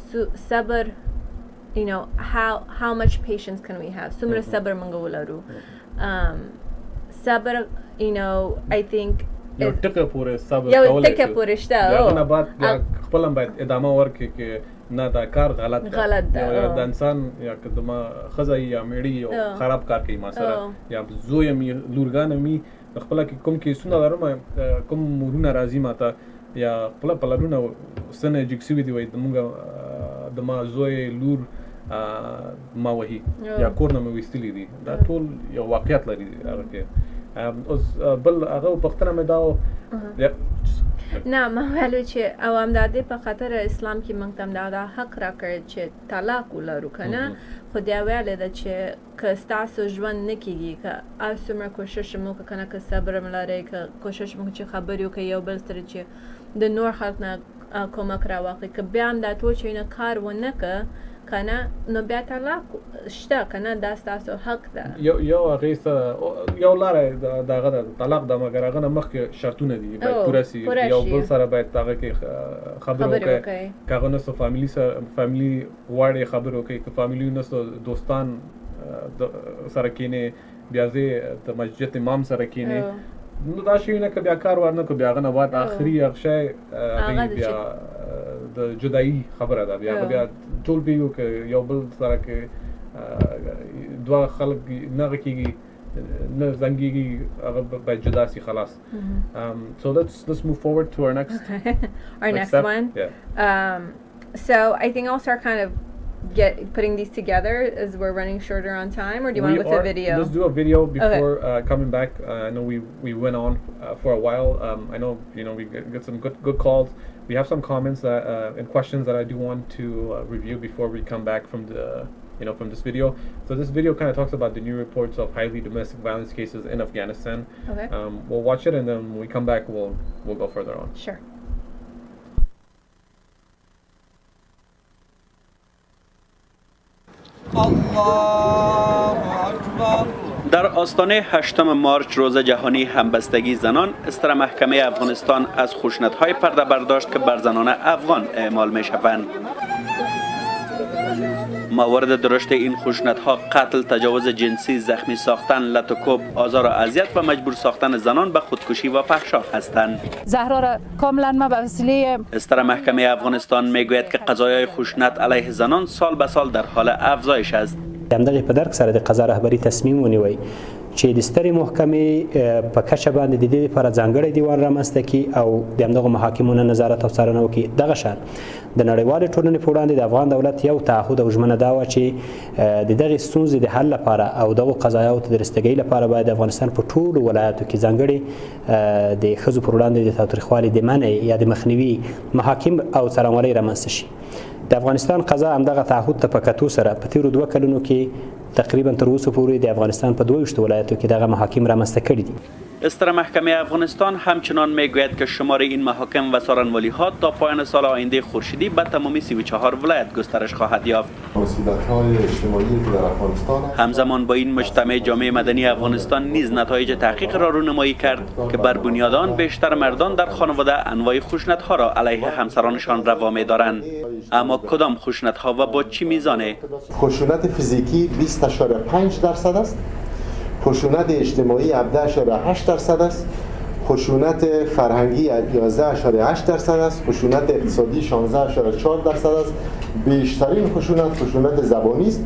صبر how much patience can we have څومره صبر موږ ولرو صبر I think یو ټکه پورې صبر یو کولی ټکه پورې شته هغه نه بعد خپل هم باید ادامه ورکړي چې نه دا کار غلط ده د انسان یا که زما ښځه یا میړه یو خراب کار کوي ما سره یا زوی یم لورګانه مي خپله کې کوم کیسونه لرم کوم مورونه راځي ما ته یا خپله پلرونه څه نه جګ سوي دي وایي زمونږ د ما زوی لور ما وهي یا کور نه مې ویستلي دي دا ټول یو واقعیت لري هغه کې اوس بل هغه پوښتنه مې دا نه ما ویلو چې او همدادې په خاطر اسلام کې موږ ته همدا حق راکړی چې طلاق ولرو که نه خو دا ویلی ده چې که ستاسو ژوند نه کېږي که هر څومره کوشش هم وکړه که نه که صبر هم لرئ که کوشش هم وکړو چې خبرې وکړئ یو بل سره چې د نور خلق نه کمک راواخلئ که بیا هم دا ټول شیونه کار ونه که کنه نو بیا طلاق شته کنه دا ستاسو حق ده یو هغې سره یو لاره دغه ده طلاق ده مګر هغه نه مخکې شرطونه دي باید پوره سي یو بل سره باید هغه کې خبرې وکړئ که هغه نه څه فامیلي غواړي خبرې وکړئ که فامیلي نه څه دوستان سره کښېنې بیا ځې د مسجد امام سره کښېنې نو دا شیونه که بیا کار ورنه کړو بیا هغه نه بعد آخري هغه شی هغې بیا د جدایي خبره ده بیا ټول پیږو که یو بل سره کې دوه خلک نه غږېږي نه زنګېږي هغه باید جدا سي خلاص so let's move forward to our next one so I think I'll start kind of putting these together as we're running shorter on time or do you want to go to a video? Let's do a video before coming back. I know we went on for a while. I know we get some good calls. We have some comments that and questions that I do want to review before we come back from the from this video. So this video kind of talks about the new reports of highly domestic violence cases in Afghanistan. Okay. We'll watch it and then when we come back we'll go further on. Sure. در آستانه 8 مارچ روز جهانی همبستگی زنان استر محکمه افغانستان از خشونت‌های پرده برداشت که بر زنان افغان اعمال می‌شوند. موارد درشت این خشونت‌ها قتل، تجاوز جنسی، زخمی ساختن، لط و کوب، آزار و اذیت و مجبور ساختن زنان به خودکشی و فحشا هستند. زهرا را کاملا ما به وسیله استر محکمه افغانستان میگوید که قضایای خشونت علیه زنان سال به سال در حال افزایش است. همدغه په درک سره د قضا رهبری تصمیم ونیوي چې د سترې محکمې په کچه باندې د دې لپاره ځانګړی دیوان رامنځته کړي او د همدغو محاکمو نه نظارت او څارنه وکړي. دغه شان د نړیوالې ټولنې په وړاندې د افغان دولت یو تعهد او ژمنه دا وه چې د دغې ستونزې د حل لپاره او دغو قضایاو ته د رسیدګۍ لپاره باید د افغانستان په ټولو ولایاتو کې ځانګړي د ښځو پر وړاندې د تاوتریخوالي د منع یا د مخنیوي محاکم او څارنوالۍ رامنځته شي. د افغانستان قضا همدغه تعهد ته په کتو سره په تیرو 2 کلونو کې تقریبا تر اوسه پورې د افغانستان په 22 ولایتو کې دغه محاکم رامنځته کړي دي. استر محکمه افغانستان همچنان میگوید که شمار این محاکم و څارنوالی ها تا پایان سال آینده خورشیدی به تمامی 34 ولایت گسترش خواهد یافت. همزمان با این مجتمع جامعه مدنی افغانستان نیز نتایج تحقیق را رونمایی کرد که بر بنیاد آن بیشتر مردان در خانواده انواع خشونت ها را علیه همسرانشان روا می‌دارند. اما کدام خشونت ها و با چی میزانه؟ خشونت فیزیکی 20.5% است. خشونت اجتماعی 17.8% است. خشونت فرهنگی 11.8% است، خشونت اقتصادی 16.4% است. بیشترین خشونت زبانی است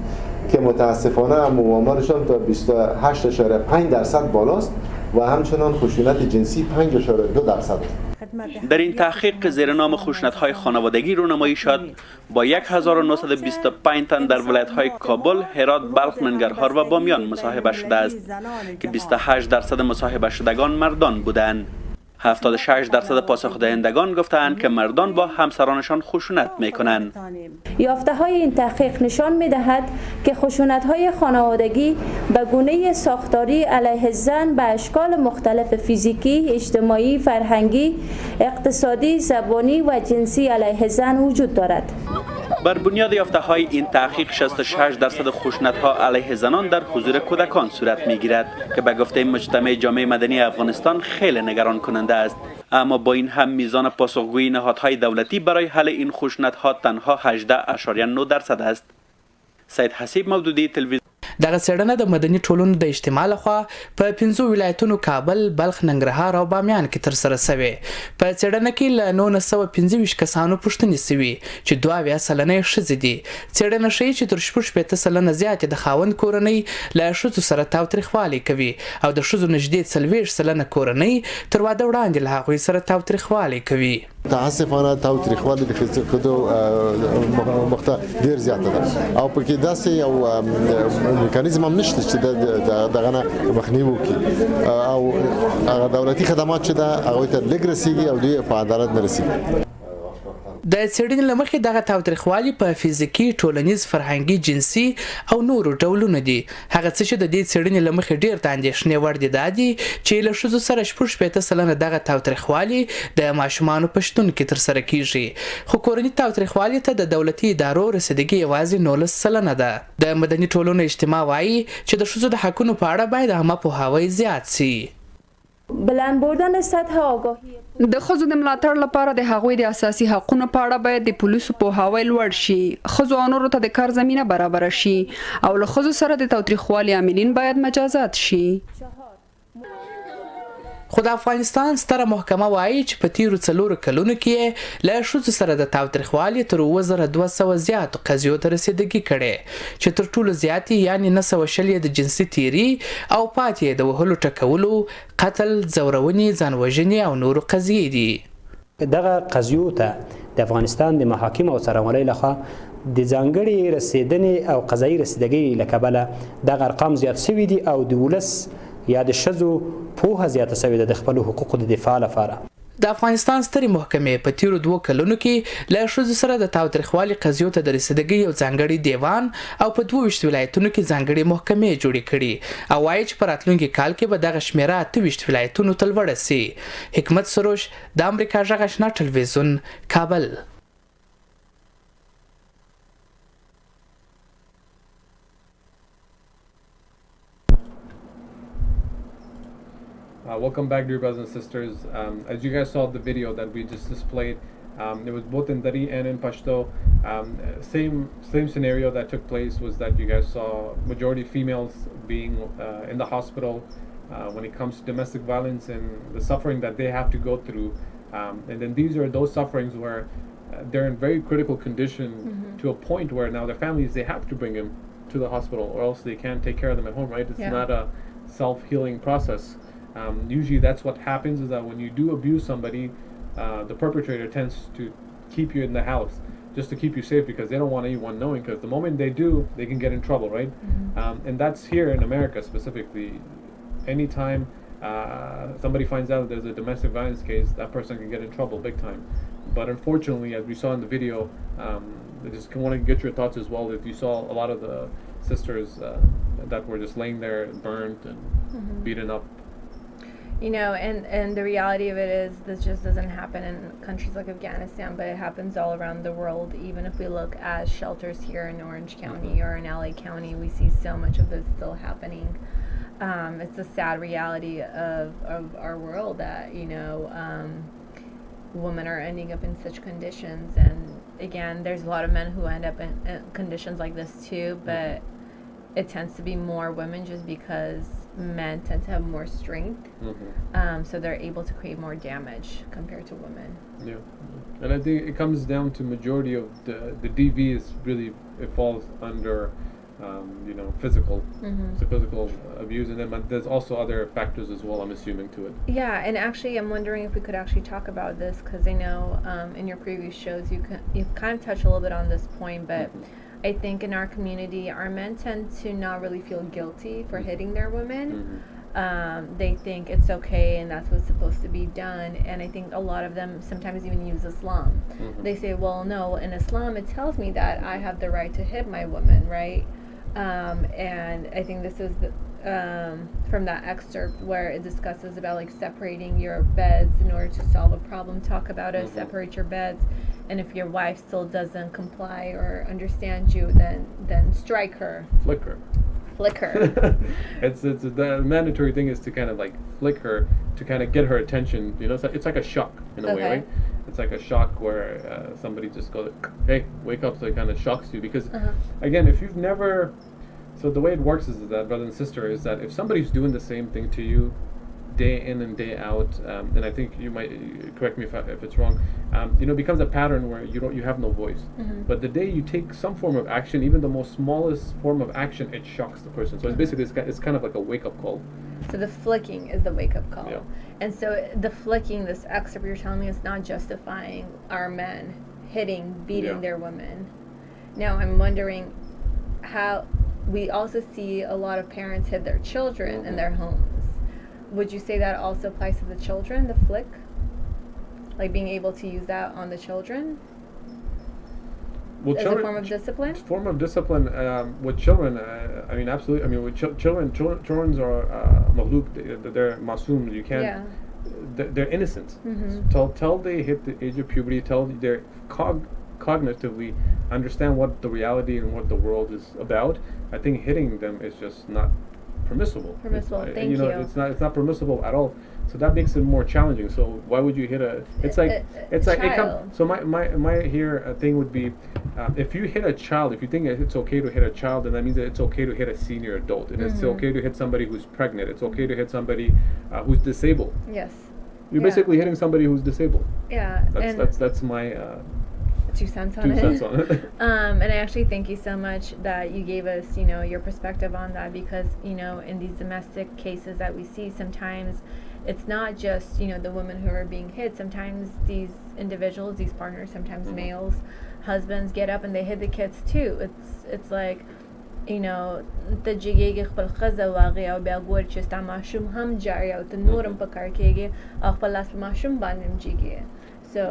که متاسفانه معاملشان تا 28.5% بالاست و همچنان خشونت جنسی 5.2% است. در این تحقیق زیر نام خشونت‌های خانوادگی رونمایی شد با 1925 تن در ولایت‌های کابل، هرات، بلخ، ننگرهار و بامیان مصاحبه شده است که 28% مصاحبه شدگان مردان بودند. 76% پاسخ دهندگان گفتند که مردان با همسرانشان خشونت می‌کنند. یافته‌های این تحقیق نشان می‌دهد که خشونت‌های خانوادگی به گونه ساختاری علیه زن به اشکال مختلف فیزیکی، اجتماعی، فرهنگی، اقتصادی، زبانی و جنسی علیه زن وجود دارد. بر بنیاد یافته‌های این تحقیق 66% خشونت‌ها علیه زنان در حضور کودکان صورت می‌گیرد که به گفته مجتمع جامعه مدنی افغانستان خیلی نگران کننده است. اما با این هم میزان پاسخگویی نهادهای دولتی برای حل این خشونت‌ها تنها 18.9% است. سید حسیب مودودی، تلویزیون. دغه څېړنه د مدني ټولنو د اجتماع لخوا په 5 ولایتونو کابل، بلخ، ننګرهار او بامیان کې ترسره شوې. په څېړنه کې له 925 کسانو پوښتنې شوې چې 22 سلنه ښځې دي. څېړنه ښیي چې تر 60 سلنه زیاتې د خاوند کورنۍ له ښځو سره تاوتریخوالی کوي او د ښځو نږدې 40 سلنه کورنۍ تر واده وړاندې له هغوی سره تاوتریخوالی کوي. متاسفانه تاوتریخوالی د ښځو مخته ډیر زیاته ده او پکې داسې یو میکانیزم هم نشته چې دغه نه مخنیوي وکړي او هغه دولتي خدمات چې ده هغوی ته لږ رسیږي او دوی په عدالت نه رسیږي. د څېړنې له مخې دغه تاوتریخوالي په فزیکي، ټولنیز، فرهنګي، جنسي او نورو ډولونه دي. هغه څه چې د دې څېړنې له مخې ډېر د اندېښنې وړ دي دا دي چې له ښځو سره 60 سلنه دغه تاوتریخوالي د ماشومانو په شتون کې ترسره کیږي، خو کورني تاوتریخوالي ته د دولتي ادارو رسیدګي یوازې 19 سلنه ده. د مدني ټولنو اجتماع وایي چې د ښځو د حقونو په اړه باید عامه پوهاوی زیات سي. بلند بردن سطح آگاهی د ښځو د ملاتړ لپاره د هغوی د اساسي حقونو په اړه باید د پولیسو پوهاوی لوړ شي، ښځو او نورو ته د کار زمینه برابره شي او له ښځو سره د تاوتریخوالي عاملین باید مجازات شي. خو د افغانستان ستره محکمه وایي چې په تیرو 4 کلونو کې له ښځو سره د تاوتریخوالي تر 2200 زیاتو قضیو ته رسیدګي کړې چې تر ټولو زیاتې یعنې 920 د جنسي تیري او پاتې د وهلو ټکولو، قتل، ځورونې، ځانوژنې او نورو قضیې دي. دغه قضیو ته د افغانستان د محاکم او څارنوالۍ لخوا د ځانګړې رسیدنې او قضایي رسیدګۍ له کبله دغه ارقام زیات شوي دي او د ولس یا د ښځو پوهه زیاته شوې ده د خپلو حقوقو د دفاع لپاره. د افغانستان سترې محکمې په تیرو 2 کلونو کې له ښځو سره د تاوتریخوالي قضیو ته د رسیدګۍ یو ځانګړی دیوان او په 22 ولایتونو کې ځانګړې محکمې جوړې کړي او وایي چې په راتلونکي کال کې به دغه شمیره 28 ولایتونو ته لوړه سي. حکمت سروش، د امریکا غږ آشنا ټلویزیون، کابل. Welcome back, dear brothers and sisters. As you guys saw the video that we just displayed, it was both in Dari and in Pashto. Same scenario that took place was that you guys saw majority females being in the hospital when it comes to domestic violence and the suffering that they have to go through. And then these are those sufferings where they're in very critical condition to a point where now their families, they have to bring them to the hospital or else they can't take care of them at home, right? It's not a self-healing process. Usually that's what happens is that when you do abuse somebody, the perpetrator tends to keep you in the house just to keep you safe because they don't want anyone knowing, because the moment they do, they can get in trouble, right? And that's here in America specifically. Anytime somebody finds out there's a domestic violence case, that person can get in trouble big time. But unfortunately, as we saw in the video, I just want to get your thoughts as well. If you saw a lot of the sisters that were just laying there burnt and beaten up. You know, and the reality of it is this just doesn't happen in countries like Afghanistan, but it happens all around the world. Even if we look at shelters here in Orange County or in LA County, we see so much of this still happening. It's a sad reality of our world that, you know, women are ending up in such conditions. And again, there's a lot of men who end up in conditions like this too, but it tends to be more women just because men tend to have more strength. So they're able to create more damage compared to women. Yeah. And I think it comes down to majority of the DV is really, it falls under physical abuse, and then there's also other factors as well, I'm assuming, to it. Yeah, and actually I'm wondering if we could actually talk about this, because I know in your previous shows you've kind of touched a little bit on this point, but I think in our community our men tend to not really feel guilty for hitting their women. They think it's okay and that's what's supposed to be done, and I think a lot of them sometimes even use Islam. They say, well, no, in Islam it tells me that I have the right to hit my woman, right? And I think this is from that excerpt where it discusses about like separating your beds in order to solve a problem. Talk about it, separate your beds, and if your wife still doesn't comply or understand you, then strike her. Flick her. It's the mandatory thing is to kind of like flick her to kind of get her attention. It's like a shock in a way, right? It's like a shock where somebody just goes, hey, wake up, so it kind of shocks you. Because again, if you've never, so the way it works is that, brother and sister, is that if somebody's doing the same thing to you day in and day out, and I think you might correct me if it's wrong, it becomes a pattern where you have no voice. But the day you take some form of action, even the most smallest form of action, it shocks the person. So it's basically it's kind of like a wake up call. So the flicking is the wake up call. Yeah. And so the flicking, this excerpt you're telling me, is not justifying our men beating their women. Now I'm wondering how we also see a lot of parents hit their children in their homes. Would you say that also applies to the children, the flick? Like being able to use that on the children? Well, as a form of discipline? Form of discipline with children, I mean, absolutely. I mean, with children are maghluk, they're masoom. You can't. Yeah. They're innocent. Till they hit the age of puberty, till they're cognitively understand what the reality and what the world is about, I think hitting them is just not permissible. Thank you. It's not permissible at all. So that makes it more challenging. So why would you hit a? It's like so my here thing would be, if you hit a child, if you think it's okay to hit a child, then that means that it's okay to hit a senior adult, and it's okay to hit somebody who's pregnant. It's okay to hit somebody who's disabled. Yes. You're basically hitting somebody who's disabled. Yeah. That's my. 2 cents on it. And I actually thank you so much that you gave us, your perspective on that, because, in these domestic cases that we see, sometimes it's not just, the women who are being hit. Sometimes these individuals, these partners, sometimes males, husbands get up and they hit the kids too. It's like, the jigege خپل خزه واقعي او بیا ګور چې ستا ماشوم هم جاري او ته نورم په کار کېږي او خپل لاس په ماشوم باندې جیږي. So,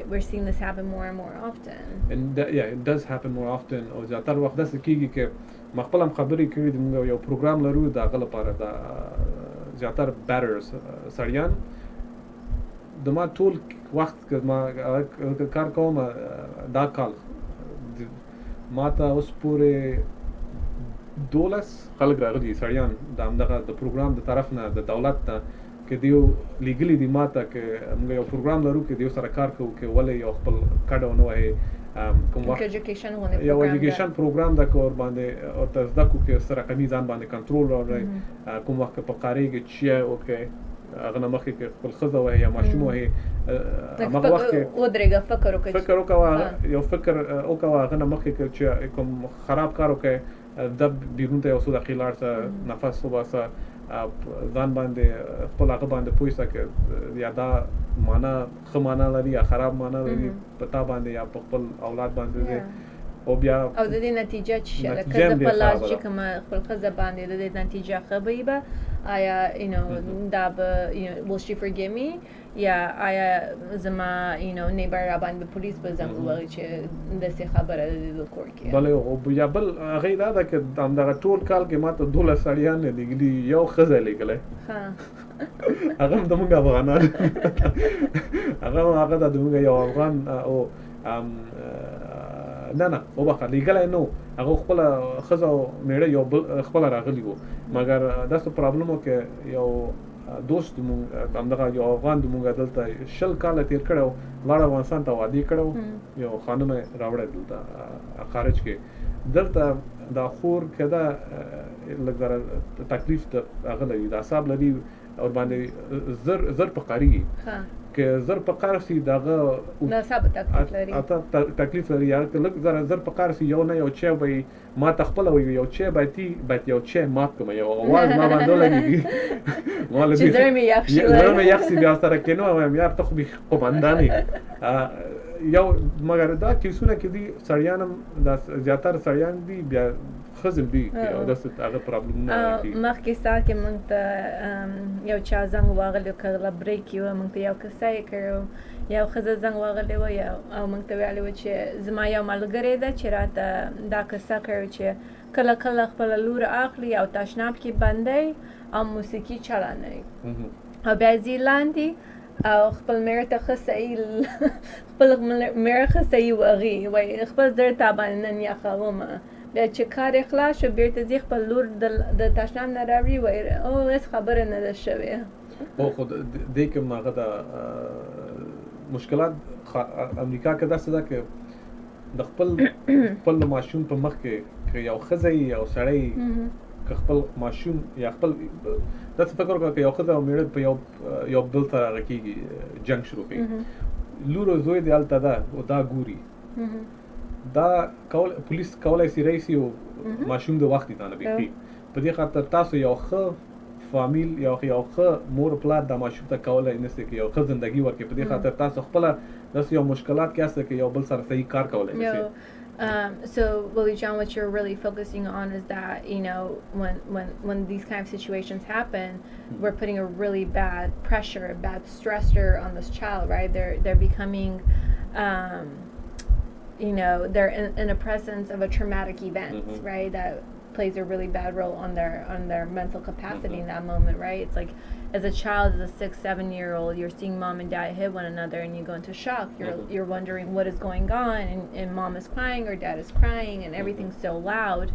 we're seeing this happen more and more often. And it does happen more often. او زیاتره وخت داسې کېږي چې ما خپل هم خبرې کړې دي، موږ یو پروګرام لرو د هغه لپاره د زیاتره بیټرز سړیان. د ما ټول وخت که ما کار کوم دا کال ما ته اوس پورې 12 خلک راغلي سړیان د همدغه د پروګرام د طرف نه د دولت نه که دیو لیګلی دی ماته که موږ یو پروګرام لرو که دیو سره کار کوو که ولې یو خپل کډه ونه وهي کوم وخت یو ایجوکیشن پروګرام دا که ور باندې ورته زده کړو که څه رقمي ځان باندې کنټرول راوړی، کوم وخت که په قاریږي چې وکړي هغه نه مخکې که خپل ښځه وهي یا ماشوم وهي همغه وخت کې ودرېږه فکر وکړه یو فکر وکړه هغه نه مخکې که چې کوم خراب کار وکړي د بیرون ته یو څو دقیقې لاړ شه نفس وباسه ځان باندې خپل هغه باندې پوه شه که یا دا معنا ښه معنا لري یا خراب معنا لري په تا باندې یا په خپل اولاد باندې او بیا او د دې نتیجه چې ښه په لاس چې کومه خپل ښځه باندې د دې نتیجه ښه به آیا دا به will she forgive me یا آیا زما نیبر را باندې پولیس به زنګ ووهي چې داسې خبره د کور کې بله او یا بل هغې دا ده که همدغه ټول کال کې ما ته 12 سړیان لیږلي یو ښځه لیږلی هغه هم زموږ افغانان هغه د زموږ یو افغان او نه وبخښه لیږلی نو هغه خپله ښځه او میړه یو بل خپله راغلي وو، مګر داسې پرابلم و که یو دوست مونږ همدغه یو افغان زموږ دلته 20 کاله تېر کړی و، لاړ افغانستان ته واده یې کړی و، یو خانم یې راوړی دلته خارج کې. دلته دا خور کدا لږ زره تکلیف د هغه لري د اعصاب لري او باندې زر په قاریږي که زر په قار سي دغه ناصاب تکلیف لري تکلیف لري یا لږ زر په قار سي یو نه یو چې به ما تخپل وي یو چې به یو چې مات کوم یو आवाज ما باندې لګي ما لګي چې زرمي یخ بیا سره کینو مې یار ته خو به قومنداني یو مګر دا کیسونه کې دي سړیانم دا زیاتره سړیان دي بیا خزم دي او دا څه هغه پرابلم نه دي مخکې سات کې موږ ته یو چا زنګ واغلی کله بریک یو موږ ته یو کیسه کړو یو خزه زنګ واغلی و او موږ ته ویلي و چې زما یو ملګری ده چې راته دا کیسه کړو چې کله کله خپل لور اخلي او تشناب کې بندي او موسیقي چلانه او بیا ځي لاندې او خپل مېړه ته ښه صحیح خپل مېړه ښه صحیح وغي وایي خپل زړه تا باندې نن یخومه بیا چې کار یې خلاص شو بېرته ځي خپل لور د تشناب نه راوړي وایي او هېڅ خبره نه ده شوې خو دې کې هغه د مشکلات امریکا کې داسې ده که د خپل ماشوم په مخ کې یو ښځه یو سړی که خپل ماشوم یا خپل داسې فکر وکړه که یو ښځه او مېړه په یو بل سره هغه کېږي جنګ شروع کوي لور او زوی دې هلته ده او دا ګوري دا پولیس کولی شي راشي او ماشوم د وخت نه بیخي په دې خاطر تاسو یو ښه فامیل یو ښه مور پلار د ماشوم ته کولی نه شي یو ښه زندگی ورکړي په دې خاطر تاسو خپله داسې یو مشکلات کې یاست که یو بل سره صحیح کار کولی نه شي So, Willie John, what you're really focusing on is that, you know, when these kind of situations happen, we're putting a really bad pressure, a bad stressor on this child, right? They're becoming, you know, they're in a presence of a traumatic event, right? That plays a really bad role on their mental capacity in that moment, right? It's like, as a child, as a 6-7-year-old, you're seeing mom and dad hit one another and you go into shock. You're wondering what is going on, and mom is crying or dad is crying and everything's so loud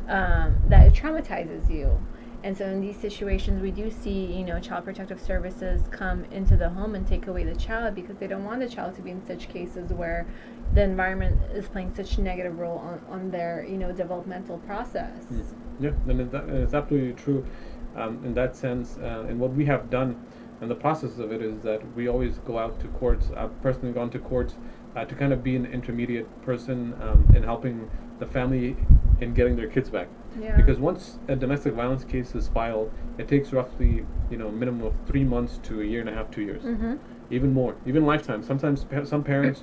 that it traumatizes you. And so in these situations, we do see, you know, Child Protective Services come into the home and take away the child because they don't want the child to be in such cases where the environment is playing such a negative role on their, you know, developmental process. Yeah, and it's absolutely true. In that sense, and what we have done and the process of it is that we always go out to courts. I've personally gone to courts to kind of be an intermediate person in helping the family in getting their kids back. Yeah. Because once a domestic violence case is filed, it takes roughly, you know, a minimum of 3 months to a year and a half, 2 years, even more, even lifetime. Sometimes some parents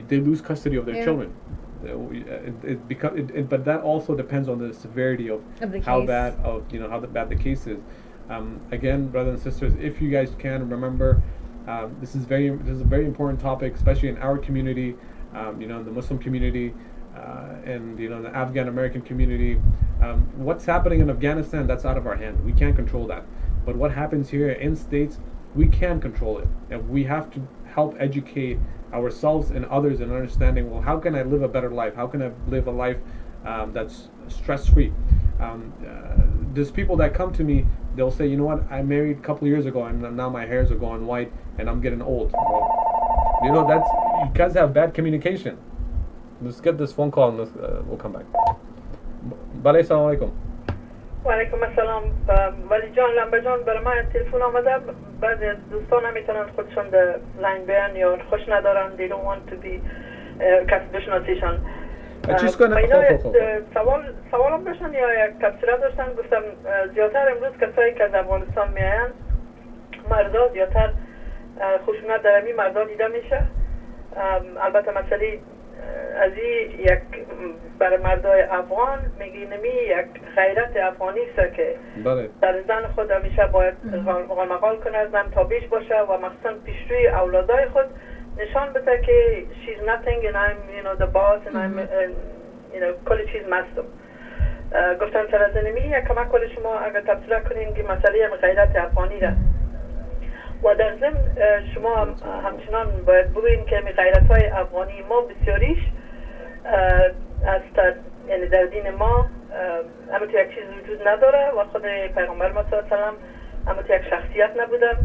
they lose custody of their children. But that also depends on the severity of how bad bad the case is. Again, brothers and sisters, if you guys can remember, this is a very important topic, especially in our community, you know, the Muslim community, and you know, the Afghan American community. What's happening in Afghanistan, that's out of our hand. We can't control that. But what happens here in states, we can control it, and we have to help educate ourselves and others in understanding, well, how can I live a better life? How can I live a life that's stress-free? There's people that come to me, they'll say, you know what, I married a couple years ago and now my hairs are going white and I'm getting old. Well, you know, that's, you guys have bad communication. Let's get this phone call and we'll come back. Bale, assalamu alaikum. وعلیکم السلام. ولی جان لمبه جان برای من تلفن آمده. بعضی از دوستان نمیتونن خودشون در لاین بیان یا خوش ندارن. They don't want to be کسی بشناسیشان. سوالم داشتن یا یک تبصره داشتن. گفتم زیادتر امروز کسایی که از افغانستان میاین مردا زیادتر خشونت در امی مردا دیده میشه. البته مسئله از یک برای مردای افغان میگی نمی یک غیرت افغانی است که در زن خود همیشه باید غالمغال کنه، زن تابیش باشه و مخصوصا پیشروی اولادای خود نشان بده که she's nothing and I'm, you know, the boss and I'm, you know, کل چیز مستم. گفتم سر از نمی یک کمک کل شما اگر تبصره کنین که مسئله هم غیرت افغانی ده و در ضمن شما همچنان باید بگوین که غیرت‌های افغانی ما بسیاریش یعنی در دین ما همونطور یک چیز وجود نداره و خود پیغمبر ما صلی الله علیه و سلم همونطور یک شخصیت نبودن.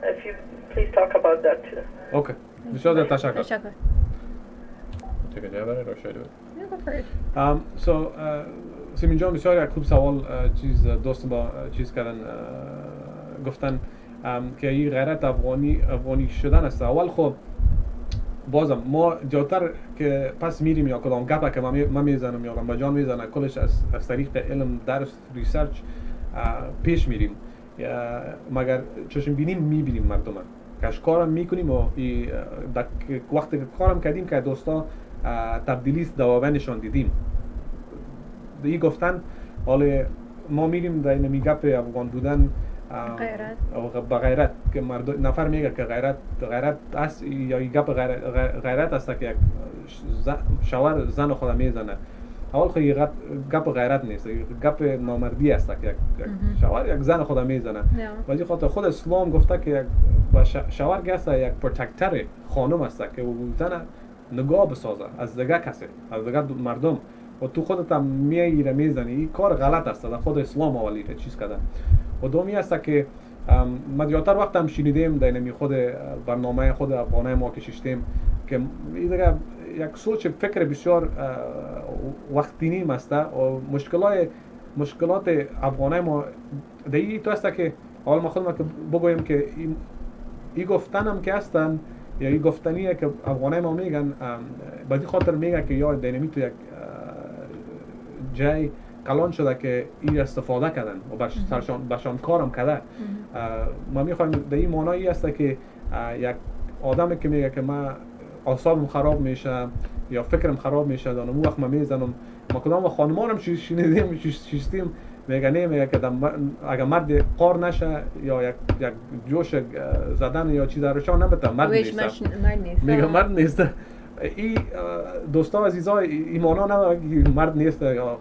If you please talk about that too. Okay. بسیار تشکر. تشکر. Take a jab at it or should I do it? Yeah, go for it. So سیمین جان بسیار یک خوب سوال چیز دوست با چیز کردن گفتن که این غیرت افغانی شدن است. اول خب بازم ما جاتر که پس میریم یا کدام گپه که ما میزنم یا با جان میزنه کلش از طریق علم درس ریسرچ پیش میریم مگر چشم بینیم میبینیم مردم کاش کارم میکنیم و وقتی که کارم کردیم که دوستا تبدیلی دواوندشان دیدیم این گفتن حالا ما میریم در این گپ افغان بودن با غیرت که نفر میگه که غیرت است یا این گپ غیرت است که یک شوهر زن خود میزنه. اول خود این گپ غیرت نیست، گپ نامردی است که یک شوهر یک زن خود میزنه. ولی خود اسلام گفته که یک شوهر گسته یک پروتکتر خانم است که او زن نگاه بسازه از دیگه کسی، از دیگه مردم و تو خودت هم میایره میزنی. این کار غلط است. در خود اسلام اولی چیز کرده. و دومی است که ما زیادتر وقت هم شنیدیم در نمی خود برنامه خود افغانای ما که ششتیم که این دیگه یک سوچ فکر بسیار وقتینی است و مشکلات افغانای ما در این تو است که حالا ما خودم که بگویم که این گفتنم که هستن یا این گفتنیه که افغانای ما میگن بعضی خاطر میگن که یا دینامیت تو یک جای کلان شده که این استفاده کردن و برشان کارم کرده. ما میخوایم در این معنی است که یک آدمی که میگه که ما اعصابم خراب میشه یا فکرم خراب میشه دانم وقت ما میزنم ما کدام خانمانم شنیدیم شیستیم میگه که اگر مرد قار نشه یا یک جوش زدن یا چیز درشان نبته مرد نیست میگه مرد نیست. این دوستا عزیزا ایمانا نداره که مرد نیست یا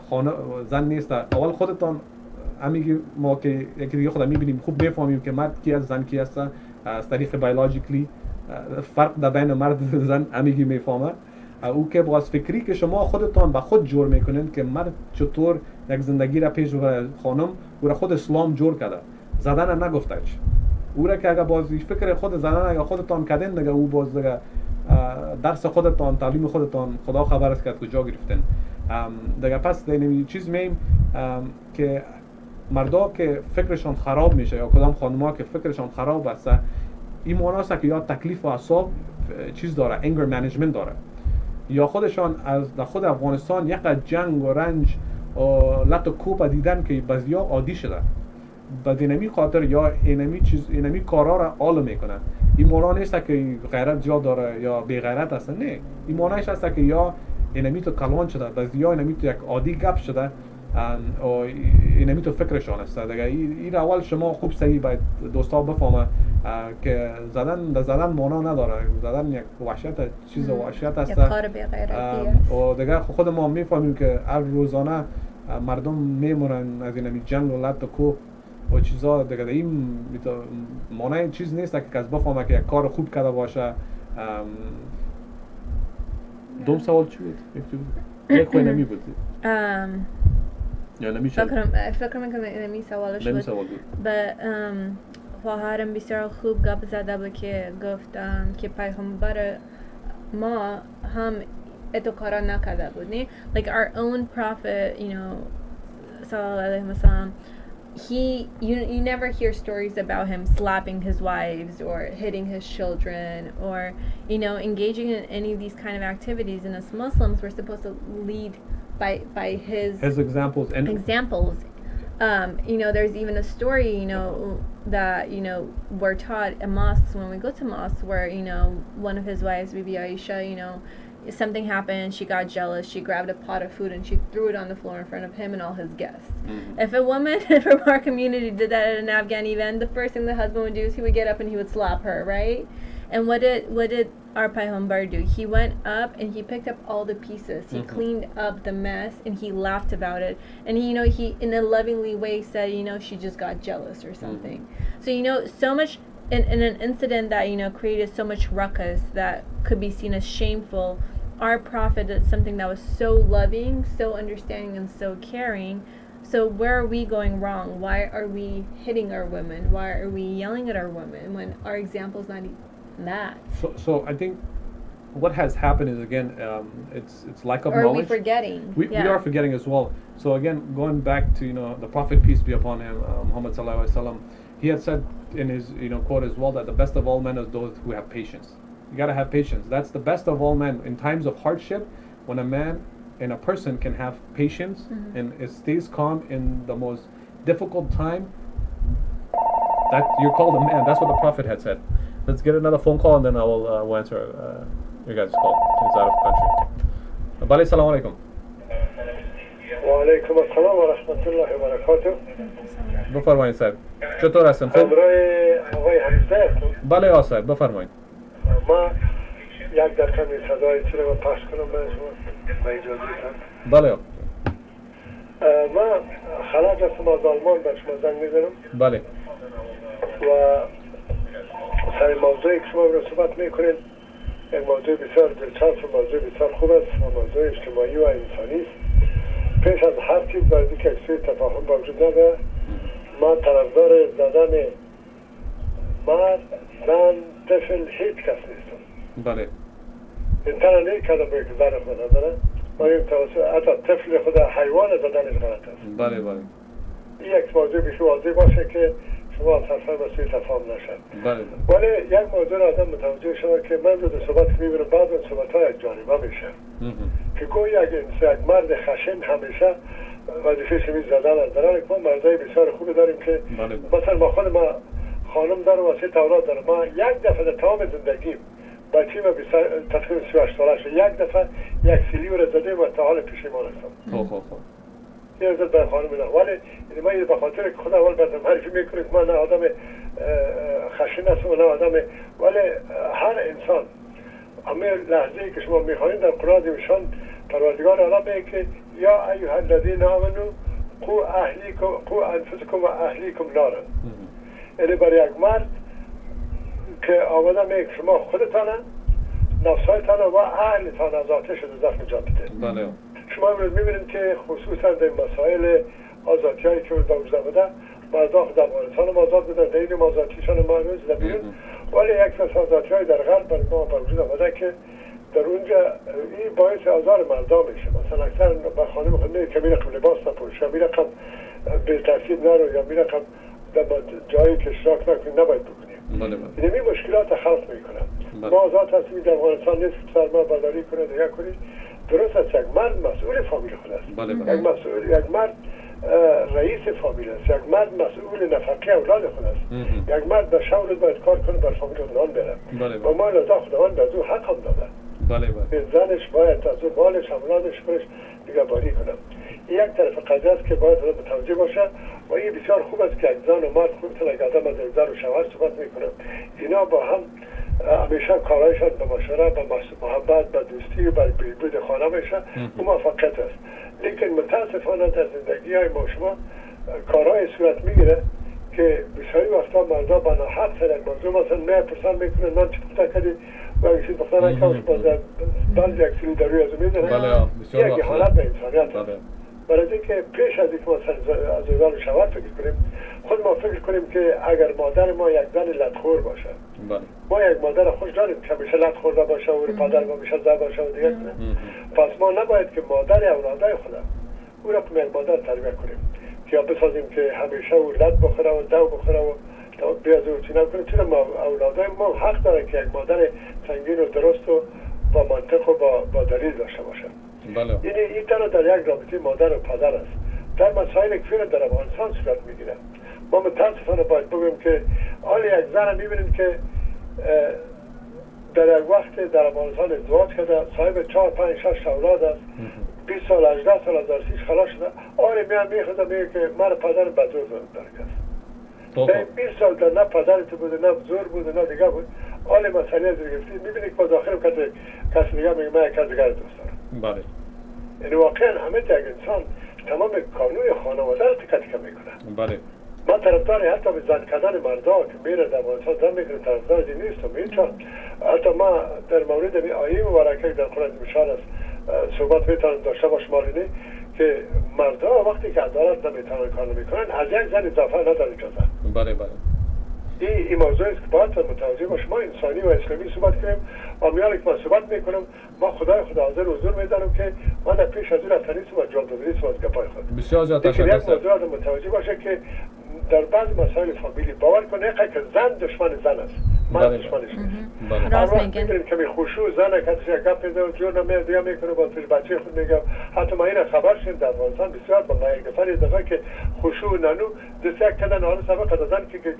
زن نیست. اول خودتان همیگی ما که یکی دیگه خودم میبینیم خوب میفهمیم که مرد کی است زن کی است از طریق بیولوژیکلی فرق در بین مرد و زن همیگی میفهمه. او که باز فکری که شما خودتان به خود جور میکنین که مرد چطور یک زندگی را پیش ببره خانم او را خود اسلام جور کرده زدن نگفته او را که اگر باز فکر خود زدن اگر خودتان کردین دیگه او باز دیگه درس خودتان تعلیم خودتان خدا خبر است که کجا گرفتن دیگه. پس این چیز میم که مردا که فکرشان خراب میشه یا کدام خانم‌ها که فکرشان خراب است این معنی است که یا تکلیف و اعصاب چیز داره انگر منیجمنت داره یا خودشان از در خود افغانستان یک جنگ و رنج و لط و کوب دیدن که بعضیا عادی شده بعد اینمی خاطر یا اینمی کارا را آل میکنن. این معنی نیست که غیرت زیاد داره یا بی غیرت است، نه. این معنیش است که یا اینمی تو کلان شده بعضیا اینمی تو یک عادی گپ شده و اینمی تو فکرشان است دیگه. این اول شما خوب صحیح باید دوستا بفهمه که زدن معنی نداره. زدن یک وحشت چیز وحشت است. یک کار بی غیرتی است. و دیگه خود ما میفهمیم که هر روزانه مردم میمونن از اینمی جنگ و لط و کوب و چیزا دیگه. این معنی چیز نیست که کس بفهمه که یک کار خوب کرده باشه. دوم سوال چی بود؟ یک خوی نمی بود یا نمیشه؟ فکر میکنم نمی سوالش بود. به خواهرم بسیار خوب گپ زده بود که گفت که پیغمبر ما هم اتو کارا نکرده بود نه. Like our own prophet, you know, sallallahu alaihi wasallam, you never hear stories about him slapping his wives or hitting his children or, you know, engaging in any of these kind of activities. And as Muslims, we're supposed to lead by his examples. You know, there's even a story, you know, that, you know, we're taught in mosques when we go to mosques where, you know, one of his wives, Bibi Aisha, you know, something happened, she got jealous, she grabbed a pot of food and she threw it on the floor in front of him and all his guests. If a woman from our community did that at an Afghan event, the first thing the husband would do is he would get up and he would slap her, right? And what did our Payghambar do? He went up and he picked up all the pieces. He cleaned up the mess and he laughed about it. And he, you know, he in a lovingly way said, you know, she just got jealous or something. So, you know, so much in an incident that, you know, created so much ruckus that could be seen as shameful, our Prophet did something that was so loving, so understanding, and so caring. So where are we going wrong? Why are we hitting our women? Why are we yelling at our women when our example is not that? So I think what has happened is again, it's lack of or knowledge. Are we forgetting? We are forgetting as well. So again, going back to the Prophet, peace be upon him, Muhammad sallallahu alaihi wasallam, he had said in his quote as well that the best of all men is those who have patience. You gotta have patience. That's the best of all men in times of hardship. When a man and a person can have patience and it stays calm in the most difficult time, that you're called a man. That's what the Prophet had said. Let's get another phone call and then I will answer your guys' call. He's out of country. Bali, salam alaikum. Wa alaikum assalam wa rahmatullahi wa barakatuh. بفرمایید صاحب. چطور هستن؟ خوب؟ آقای حمیده هستم. بله آقا صاحب بفرمایید. ما یک دقیقه می صدای چی رو پخش کنم به شما با اجازه تان. بله آقا. ما خلاص هستم از آلمان به شما زنگ میزنم. بله. و سر موضوعی که شما رو صحبت میکنید یک موضوع بسیار دلچسب و موضوع بسیار خوب است و موضوع اجتماعی و انسانی است. پیش از هر چیز باید که سوی تفاهم وجود نداره. ما طرفدار زدن مرد، زن، طفل هیچ کس نیستم. بله. این تنها که آدم که زن خود نداره ما این توسط حتی طفل خود حیوان زدنش غلط است. بله بله. این یک موضوع بسیار واضح باشه که شما از حرفای ما سوی تفاهم نشد. بله. ولی یک موضوع آدم متوجه شود که من رو صحبت که میبینم بعض از صحبت‌های یک جانبه میشه که گویا یک مرد خشن همیشه وظیفه‌ش می زدن است. در حالی که ما مردای بسیار خوبی داریم که مثلا ما خود ما خانم دارم و 3 اولاد دارم. ما یک دفعه در تمام زندگیم با تیم تقریبا 38 ساله شد یک دفعه یک سیلی رو زدیم و تا حال پشیمان هستم. خب. این از برای خانم نه. ولی من به خاطر که خدا اول بدم معرفی میکنم که من نه آدم خشن هستم و نه آدم، ولی هر انسان همه لحظه‌ای که شما میخواهید در قرآن ایشان پروردگار عالم میگه که یا ایها الذین آمنوا قوا انفسکم و اهلیکم نارا. یعنی برای یک مرد که آمده میگه شما خودتان، نفسایتان و اهلتان از آتش دوزخ نجات بده. بله. شما امروز میبینید که خصوصا در مسائل آزادی‌هایی که وجود آمده مردم در افغانستان هم آزاد بودن، در این آزادیشان ما امروز نمی‌بینیم. ولی یک سری آزادی‌های در غرب برای ما وجود آمده که در اونجا این باعث آزار مردم میشه. مثلا اکثر با خانم خود میگه که میرقم لباس نپوشه، میرقم به ترتیب نرو یا میرقم در جایی که اشتراک نکنیم نباید بکنیم. این مشکلات خلق میکنن. ما آزاد هستیم در افغانستان نیست که سرما برداری کنه دیگه کنی. درست است یک مرد مسئول فامیل خود است. یک مرد رئیس فامیل است. یک مرد مسئول نفقه اولاد خود است. یک مرد به شغل باید کار کنه بر فامیل خود بره. و ما لذا خداوند به او حق هم داده. زنش باید از او مالش اولادش برش نگهداری کنه. یک طرف قضیه است که باید متوجه باشه و این بسیار خوب است که یک زن و مرد خودتون یک آدم از یک زن و شوهر صحبت میکنه. اینا با هم همیشه کارایشان به مشوره، به محبت، به دوستی و به بهبود خانه میشه و موفقیت است. لیکن متاسفانه در زندگی های ما شما کارهای صورت میگیره که بسیاری وقتا مردا با ناحق سر یک موضوع مثلا نه پرسان میکنه نان چی پخته کردی و کسی پخته نکردش باز بعض یک سری در روی از میزنه. یک حالت به انسانیت است. برای اینکه پیش از اینکه مثلا از زن و شوهر فکر کنیم خود ما فکر کنیم که اگر مادر ما یک زن لطخور باشه، ما یک مادر خوش داریم که همیشه لط خورده باشه و پدر ما همیشه زد باشه و دیگه کنه. پس ما نباید که مادر اولادای خودم او را که یک مادر تربیت کنیم که یا بسازیم که همیشه او لط بخوره و دو بخوره و بیاد و چی نکنه. چرا ما اولادای ما حق داره که یک مادر سنگین و درست و با منطق و با دلیل داشته باشه. این تنها در یک رابطه مادر و پدر است. در مسائل کفیر در افغانستان صورت میگیره. ما متاسفانه باید بگویم که حال یک زن میبینید که در یک وقت در افغانستان ازدواج کرده، صاحب 4 5 6 اولاد است، 20 سال 18 سال از درسیش خلاص شده. آره میخواد میگه که من پدر بدزور درک است. 20 سال در نه پدرت بوده نه زور بوده نه دیگه بود. حال مسئله از گرفتی میبینید که داخل کسی دیگه میگه من یک کس دیگه دوست دارم. بله. یعنی واقعا همه یک انسان تمام قانون خانواده رو تکه میکنه. بله. من طرفدار حتی به زن کردن مردا که میره در افغانستان زن میکنه طرفدار دی نیستم. این چون حتی ما در مورد این آیه مبارکه در قرآن مشار است صحبت میتونم داشته باشم اینه که مردا وقتی که عدالت نمیتونن کار نمیکنن از یک زن اضافه نداره اجازه. بله. این موضوع است که باید متوجه باشه. ما انسانی و اسلامی صحبت کنیم و میان که من صحبت میکنم ما خدا حاضر حضور میدارم که من پیش از اون رفتنی و جان دادنی از گپای خود بسیار زیاد تشکر. یک موضوع آدم متوجه باشه که در بعض مسائل فامیلی باور کنه که زن دشمن زن است، مرد دشمنش نیست. راست میگن. میگیم که خشوع زن کسی یک گپ میزنه جور نمیاد بیا میکنه با پیش بچه خود میگم. حتی ما این خبر شد در افغانستان بسیار با یک دفعه که خشوع نانو دست یک کدن حال سبق دادن که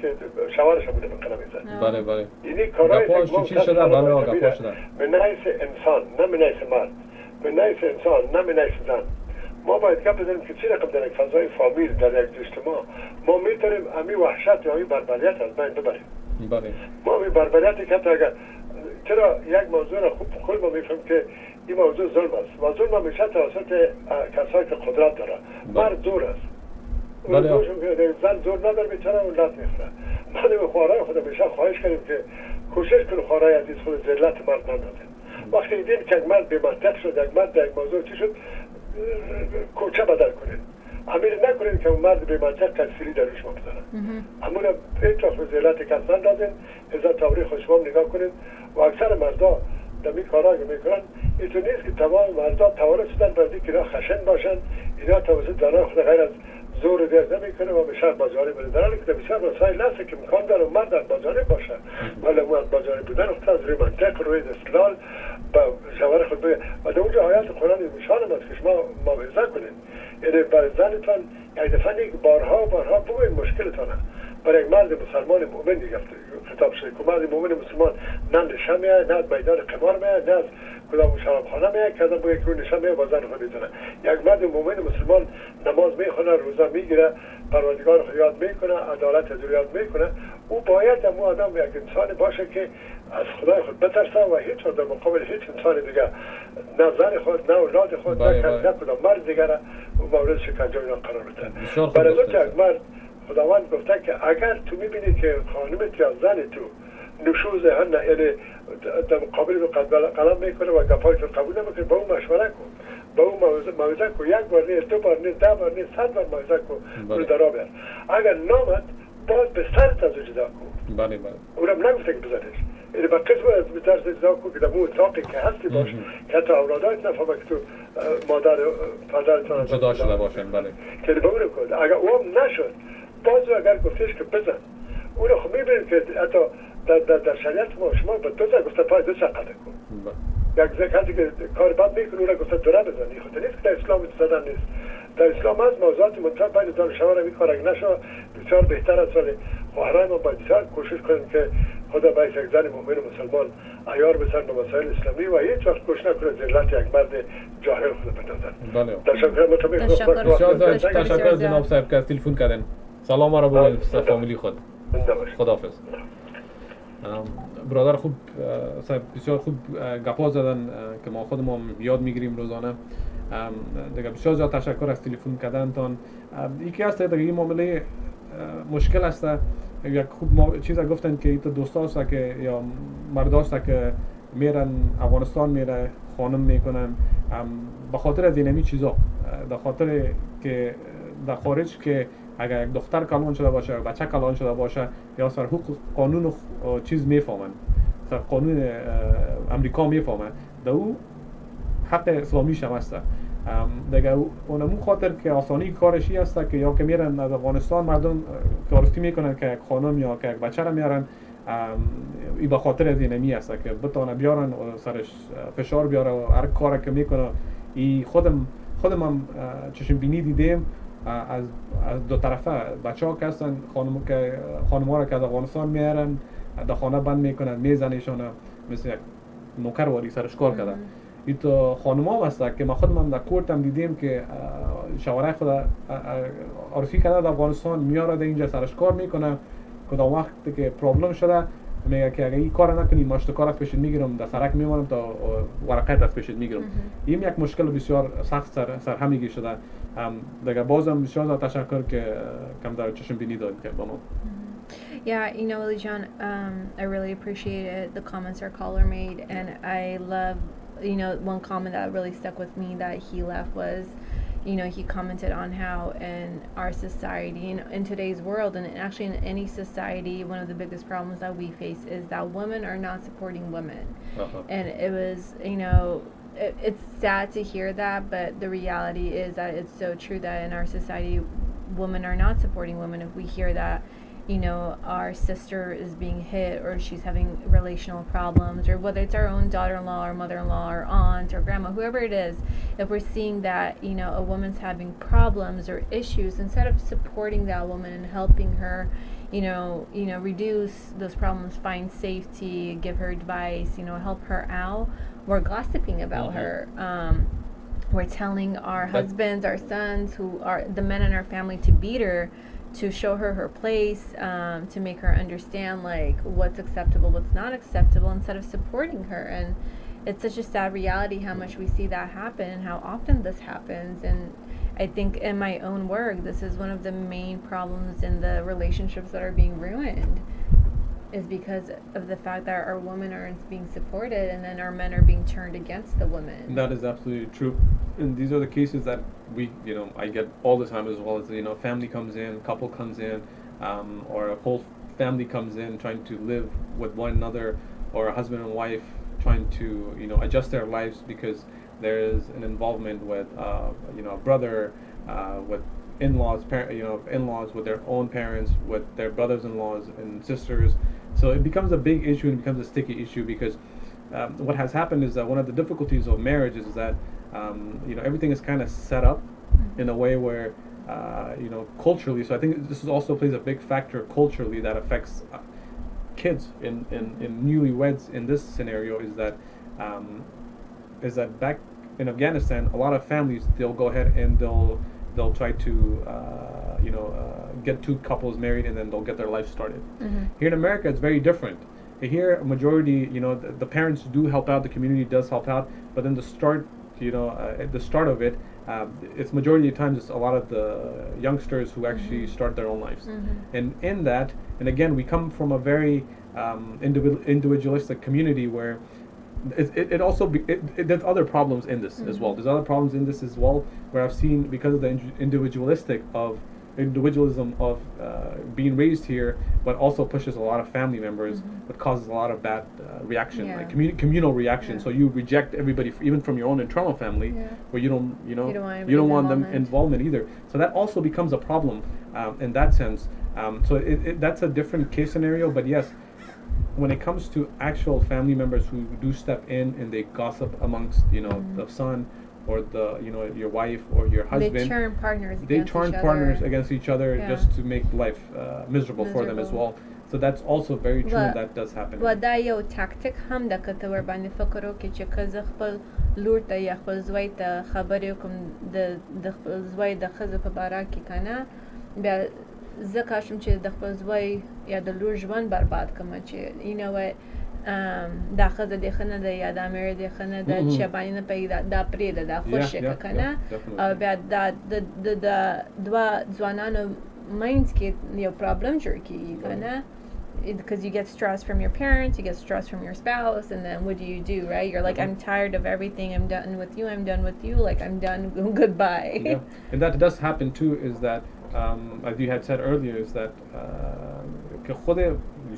شوارش بوده میکنه میزن. بله. اینی کارهای گپاش چی شده؟ بله گپاش شده. من نایس انسان نه من نایس مرد. من نایس انسان نه من نایس زن. ما باید گپ بزنیم که چی رقم در یک فضای فامیل در یک اجتماع ما میتونیم امی وحشت یا امی بربریت از بین ببریم. بله. ما امی بربریتی که اگر چرا یک موضوع را خوب خود ما میفهم که این موضوع ظلم است و ظلم همیشه توسط کسایی که قدرت داره. مرد زور است. زن زور نداره بیچاره اون لات میخوره. ما به خوارای خود همیشه خواهش کردیم که کوشش کنیم خوارای عزیز خود ذلت مرد ندادیم. وقتی دیدیم که یک مرد بی منطق شد، یک مرد در یک موضوع چی شد کوچه بدل کنید. امیر نکنید که اون مرد به منطق تکفیری در روش مبتلا. همون هیچ وقت ذلت کس ندادین، عزت تاریخ خودشون نگاه کنید و اکثر مردا در این کارا که میکنن اینطور نیست که تمام مردا توانه شدن بردی که اینا خشن باشن، اینا توسط زنان خود غیر از زور دیگر نمیکنه و به شهر بازاری بره. در حالی که بسیار مسائل هست که امکان داره مرد در بازاری باشه ولی مرد بازاری بودن خود از روی منطق روی استدلال با شوهر خود بگه و در اونجا آیات قرآن نشان است که شما موعظه کنید. یعنی برای زنتان یک دفعه نیک بارها بگوید مشکلتانه. برای یک مرد مسلمان مؤمن دیگه خطاب شده که مرد مؤمن مسلمان نه نشه میاد نه از میدان قمار میاد نه از کدام شرابخانه میاد که آدم بگه که نشه میاد با زن خود میزنه. یک مرد مؤمن مسلمان نماز میخونه، روزه میگیره، پروردگار خود یاد میکنه، عدالت از یاد میکنه. او باید اون آدم یک انسان باشه که از خدای خود بترسه و هیچ در مقابل هیچ انسان دیگه نه زن خود نه اولاد خود نه کدام مرد دیگه او مورد شکنجه اینا قرار بده. برای تو یک مرد خداوند گفته که اگر تو میبینی که خانمت یا زن تو نشوز هن یعنی در مقابل قلم میکنه و گپای تو قبول نمیکنه با اون مشوره کن، با اون موعظه کن. یک بار نیست، دو بار نیست، 10 بار نیست، 100 بار موعظه کن رو درا بیار. اگر نامد باید به سرت از جدا کن. بله. اونم نگفته که بزنش. یعنی با قسم از بترس جدا کن که در اون اتاقی که هستی باش که حتی اولادایت نفهمه که تو مادر پدرتان جدا شده باشن. بله. که به اون کن. اگر اون نشد باز اگر گفتش که بزن. اون خب میبینید که حتی در شریعت ما شما به دو زن گفته پای دو سر قطع کن. یک زکاتی که کار بد میکنه اون گفته دوره بزنی. خود نیست که در اسلام زدن نیست. در اسلام از موضوعات منطقه بین زن و شوهر این کار اگه نشه بسیار بهتر است. ولی خواهرای ما باید بسیار کوشش کنیم که خدا باید یک زن مؤمن و مسلمان عیار بسن به مسائل اسلامی و هیچ وقت کوشش نکنه ذلت یک مرد جاهل خود بدازن. بله. تشکر جناب صاحب که تلفن کردن. سلام را به فامیلی خود. خداحافظ. برادر خوب صاحب بسیار خوب گپا زدن که ما خودمون یاد میگیریم روزانه. دیگه بسیار زیاد تشکر از تلفن کردنتان. یکی هست دیگه این معامله مشکل است. یک خوب چیزا گفتن که ایت دوستا است که یا مرد است که میرن افغانستان میره خانم میکنن به خاطر از اینمی چیزا، به خاطر که در خارج که اگر یک دختر کلان شده باشه و بچه کلان شده باشه یا سر حقوق قانون و چیز میفهمن، سر قانون امریکا میفهمن، در او حق اسلامیش هم هست. دیگه اونمون خاطر که آسانی کارشی هست که یا که میرن از افغانستان مردم کارستی میکنن که یک خانم یا که یک بچه را میارن، ای به خاطر از اینمی هست که بتونه بیارن و سرش فشار بیاره و هر کاری که میکنه. ای خودم هم چشم بینی دیدیم از دو طرفه بچه ها که هستن خانم ها را که از افغانستان میارن در خانه بند میکنن میزنشان مثل یک نوکر واری سرش کار کردن. این تو خانم ها هست که ما خودم در کورت هم دیدیم که شوهر خود عرفی کرده در افغانستان میاره در اینجا سرش کار میکنه که در وقت که پرابلم شده میگه که اگه این کار نکنی ماشت کار از پیشت میگیرم در سرک میمونم تا ورقت از پیشت میگیرم. این یک مشکل بسیار سخت سر همگی شده. دیگه بازم بسیار تشکر که کم در چشم بینی دادید که با ما. Yeah, you know, Willie John, I really appreciated the comments our caller made, and I love, you know, one comment that really stuck with me that he left was, he commented on how in our society, in today's world, and actually in any society, one of the biggest problems that we face is that women are not supporting women. And it was, it's sad to hear that, but the reality is that it's so true that in our society, women are not supporting women. If we hear that, our sister is being hit or she's having relational problems, or whether it's our own daughter-in-law or mother-in-law or aunt or grandma, whoever it is, if we're seeing that, a woman's having problems or issues, instead of supporting that woman and helping her, reduce those problems, find safety, give her advice, help her out, we're gossiping about her. We're telling our husbands, our sons, who are the men in our family, to beat her, to show her place, to make her understand like what's acceptable, what's not acceptable, instead of supporting her. And it's such a sad reality how much we see that happen and how often this happens. And I think in my own work, this is one of the main problems in the relationships that are being ruined, is because of the fact that our women aren't being supported, and then our men are being turned against the women. That is absolutely true. And these are the cases that I get all the time, as well as, family comes in, couple comes in, or a whole family comes in trying to live with one another, or a husband and wife trying to, adjust their lives because there is an involvement with, a brother, with in-laws, in-laws with their own parents, with their brothers-in-laws and sisters. So it becomes a big issue and becomes a sticky issue because what has happened is that one of the difficulties of marriage is that everything is kind of set up in a way where culturally. So I think this also plays a big factor culturally that affects kids in newlyweds in this scenario. Is that back in Afghanistan, a lot of families, they'll go ahead and they'll try to get two couples married, and then they'll get their life started. Here in America, it's very different. Here, a majority, the parents do help out, the community does help out, but then the start of it, it's majority of times it's a lot of the youngsters who actually start their own lives. And in that, and again, we come from a very individualistic community where there's other problems in this as well. There's other problems in this as well, where I've seen, because of the individualism of being raised here, but also pushes a lot of family members, but causes a lot of bad reaction, like communal reaction. So you reject everybody, even from your own internal family, where you don't want them involvement either. So that also becomes a problem in that sense. So that's a different case scenario. But yes, when it comes to actual family members who do step in and they gossip amongst the son, or your wife or your husband, they turn partners against each other just to make life miserable for them as well. So that's also very true. That does happen. و دا یو تاکتیک هم ده که تو ور باندې فکر وکړې چې که زه خپل لور ته یا خپل زوی ته خبرې وکړم د خپل زوی د ښځې په باره کې که نه، بیا زه کاشم چې د خپل زوی یا د لور ژوند برباد کړم، چې دا ښځه دې ښه نه ده یا دا مېړه دې ښه نه ده، چې باندې نه پوهېږي دا پرېږده، دا خوش یې که نه. او بیا دا د دوه ځوانانو منځ کې یو پرابلم جوړ کېږي که نه. Because you get stress from your parents, you get stress from your spouse, and then what do, right? You're like, I'm tired of everything, I'm done with you, like I'm done, goodbye. And that does happen too, is that as you had said earlier, is that you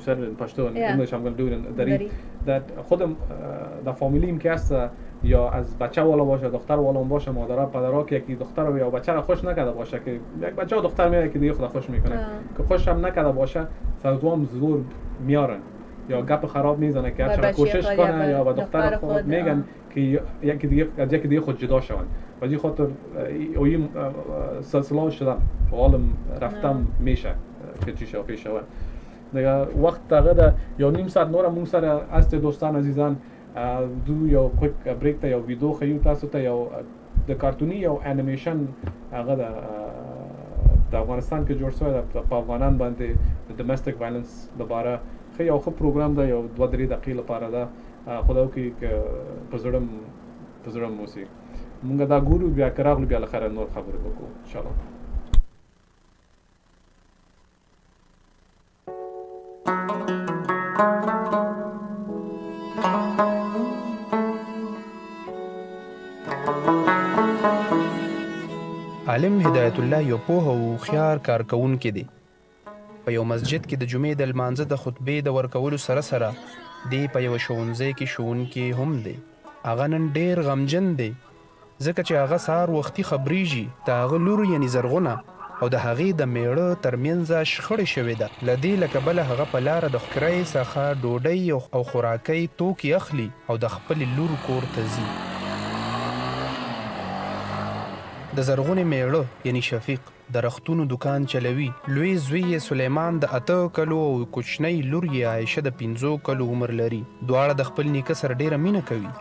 said it in Pashto, in English I'm going to do it in Dari, that خودم در فامیلیم که هست یا از بچه والا باشه، دختر والا باشه، مادرها پدرها که یکی دختر و یا بچه را خوش نکرده باشه، که یک بچه و دختر میاد که دیگه خدا خوش میکنه، که خوش هم نکرده باشه فردوام زور میارن یا گپ خراب میزنه که هرچقدر کوشش کنه یا با دختر خود میگن که یکی دیگه از یکی دیگه خود جدا شون. و این خاطر اویم سلسله شدم حالم رفتم میشه که چی شو پیش شود دیگه وقت دغه یا نیم ساعت نور مون سره است دوستان عزیزان دو یا کویک بریک ته یا ویډیو خیو تاسو ته یا د کارتونی یا انیمیشن هغه د افغانستان کې جوړ شوی د افغانان باندې د ډومېسټک وایلنس لپاره خو یو ښه پروګرام دی، یو 2-3 دقیقې لپاره ده. خدای وکړي په زړه مو سي مونږ دا ګورو، بیا که راغلو بیا له خیره نور خبرې وکړو انشاءالله. عالم هدایت الله یو پوه او هوښیار کارکوونکی دی. په یو مسجد کې د جمعې د لمانځه د خطبې د ورکولو سره سره دی په یوه ښوونځي کې ښوونکی هم دی. هغه نن ډېر غمجن دی ځکه چې هغه سهار وختي خبریږي د هغه لور یعنې زرغونه او د هغې د میړه ترمنځ شخړې شوې ده. له دې له کبله هغه په لاره د خکرۍ څخه ډوډۍ او خوراکۍ توکي اخلي او د خپلې لور کور ته ځي. د زرغونې میړه یعنی شفیق د رختونو دکان چلوي. لوی زوی یې سلیمان د 8 کلو او کوچنۍ لور یې عایشه د 15 کلو عمر لري. دواړه د خپل نیکه سره ډیره مینه کوي.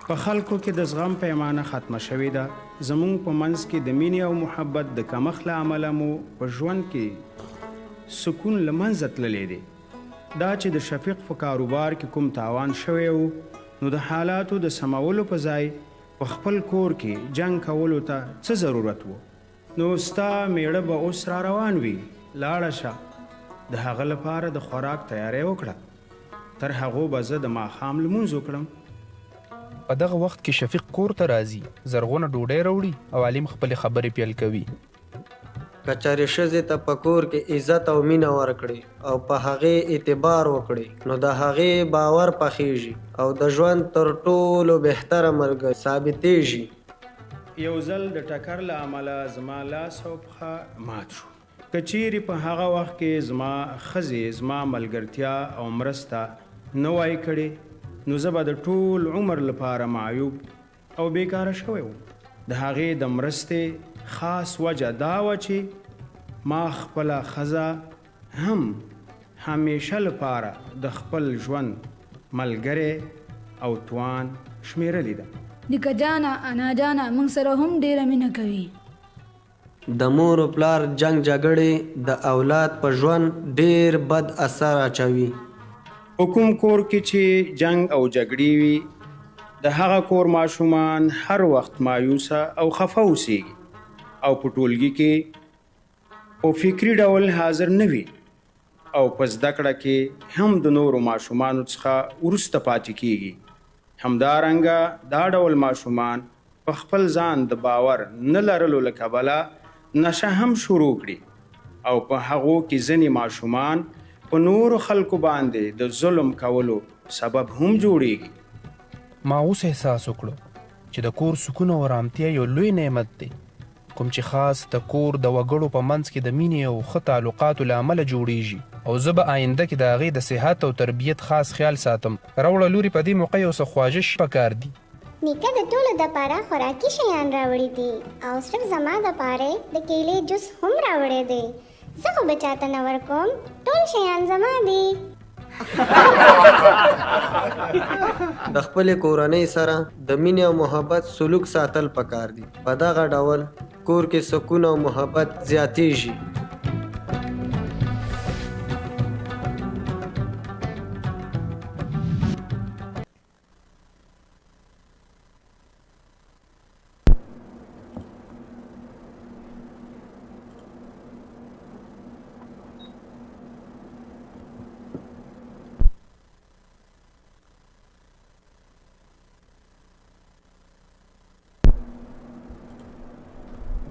په خلکو کې د زغم پیمانه ختمه شوې ده. زمونږ په منځ کې د مینې او محبت د کمښت له امله مو په ژوند کې سکون له منځه تللی دی. دا چې د شفیق په کاروبار کې کوم تاوان شوی و نو د حالاتو د سمولو په ځای په خپل کور کې جنگ کولو ته څه ضرورت و؟ نو ستا میړه به اوس را روان وي، لاړه شه د هغه لپاره د خوراک تیاری وکړه. تر هغو به زه د ماښام لمونځ وکړم. په دغه وخت کې شفیق کور ته راځي. زرغونه ډوډۍ راوړي او علیم خپلې خبرې پیل کوي. که چارې ښځې ته په کور کې عزت او مینه ورکړي او په هغې اعتبار وکړي نو د هغې باور پخیږي او د ژوند تر ټولو بهتره ملګری ثابتېږي. یو ځل د ټکر له امله زما لاس او پښه مات شو. که چیرې په هغه وخت کې زما ښځې زما ملګرتیا او مرسته نه وای کړې نو زه به د ټول عمر لپاره معیوب او بیکاره شوی وم. د هغې د مرستې خاص وجه دا وه چې ما خپله ښځه هم همیشه لپاره د خپل ژوند ملګری او توان شمیرلی ده. نیکه جانه انا جانه موږ سره هم ډیره مینه کوي. د مور و پلار جنگ جګړې د اولاد په ژوند ډیر بد اثر اچوي. په کوم کور کې چې جنگ او جګړې وي د هغه کور ماشومان هر وخت مایوسه او خفه اوسیږي او په ټولګي کې په فکري ډول حاضر نه وي او په زده کړه کې هم د نورو ماشومانو څخه وروسته پاتې کیږي. همدارنګه دا ډول ماشومان په خپل ځان د باور نه لرلو له کبله نشه هم شروع کړي او په هغو کې ځینې ماشومان په نورو خلکو باندې د ظلم کولو سبب هم جوړیږي. ما اوس احساس وکړو چې د کور سکون او ارامتیا یو لوی نعمت دی کوم چې خاص د کور د وګړو په منځ کې د مینې او ښه تعلقاتو له امله جوړیږي او زه به آینده کې د هغې د صحت او تربیت خاص خیال ساتم. راوړه لورې په دې موقع یو څه خواږه پکار دي. نیکه د ټولو دپاره خوراکي شیان راوړي دي او صرف زما دپاره د کیلې جوس هم راوړی دی. زه خو به چاته نه ورکوم، ټول شیان زما دي. د خپلې کورنۍ سره د مینې او محبت سلوک ساتل پکار دي. په دغه ډول کور کې سکون او محبت زیاتیږي.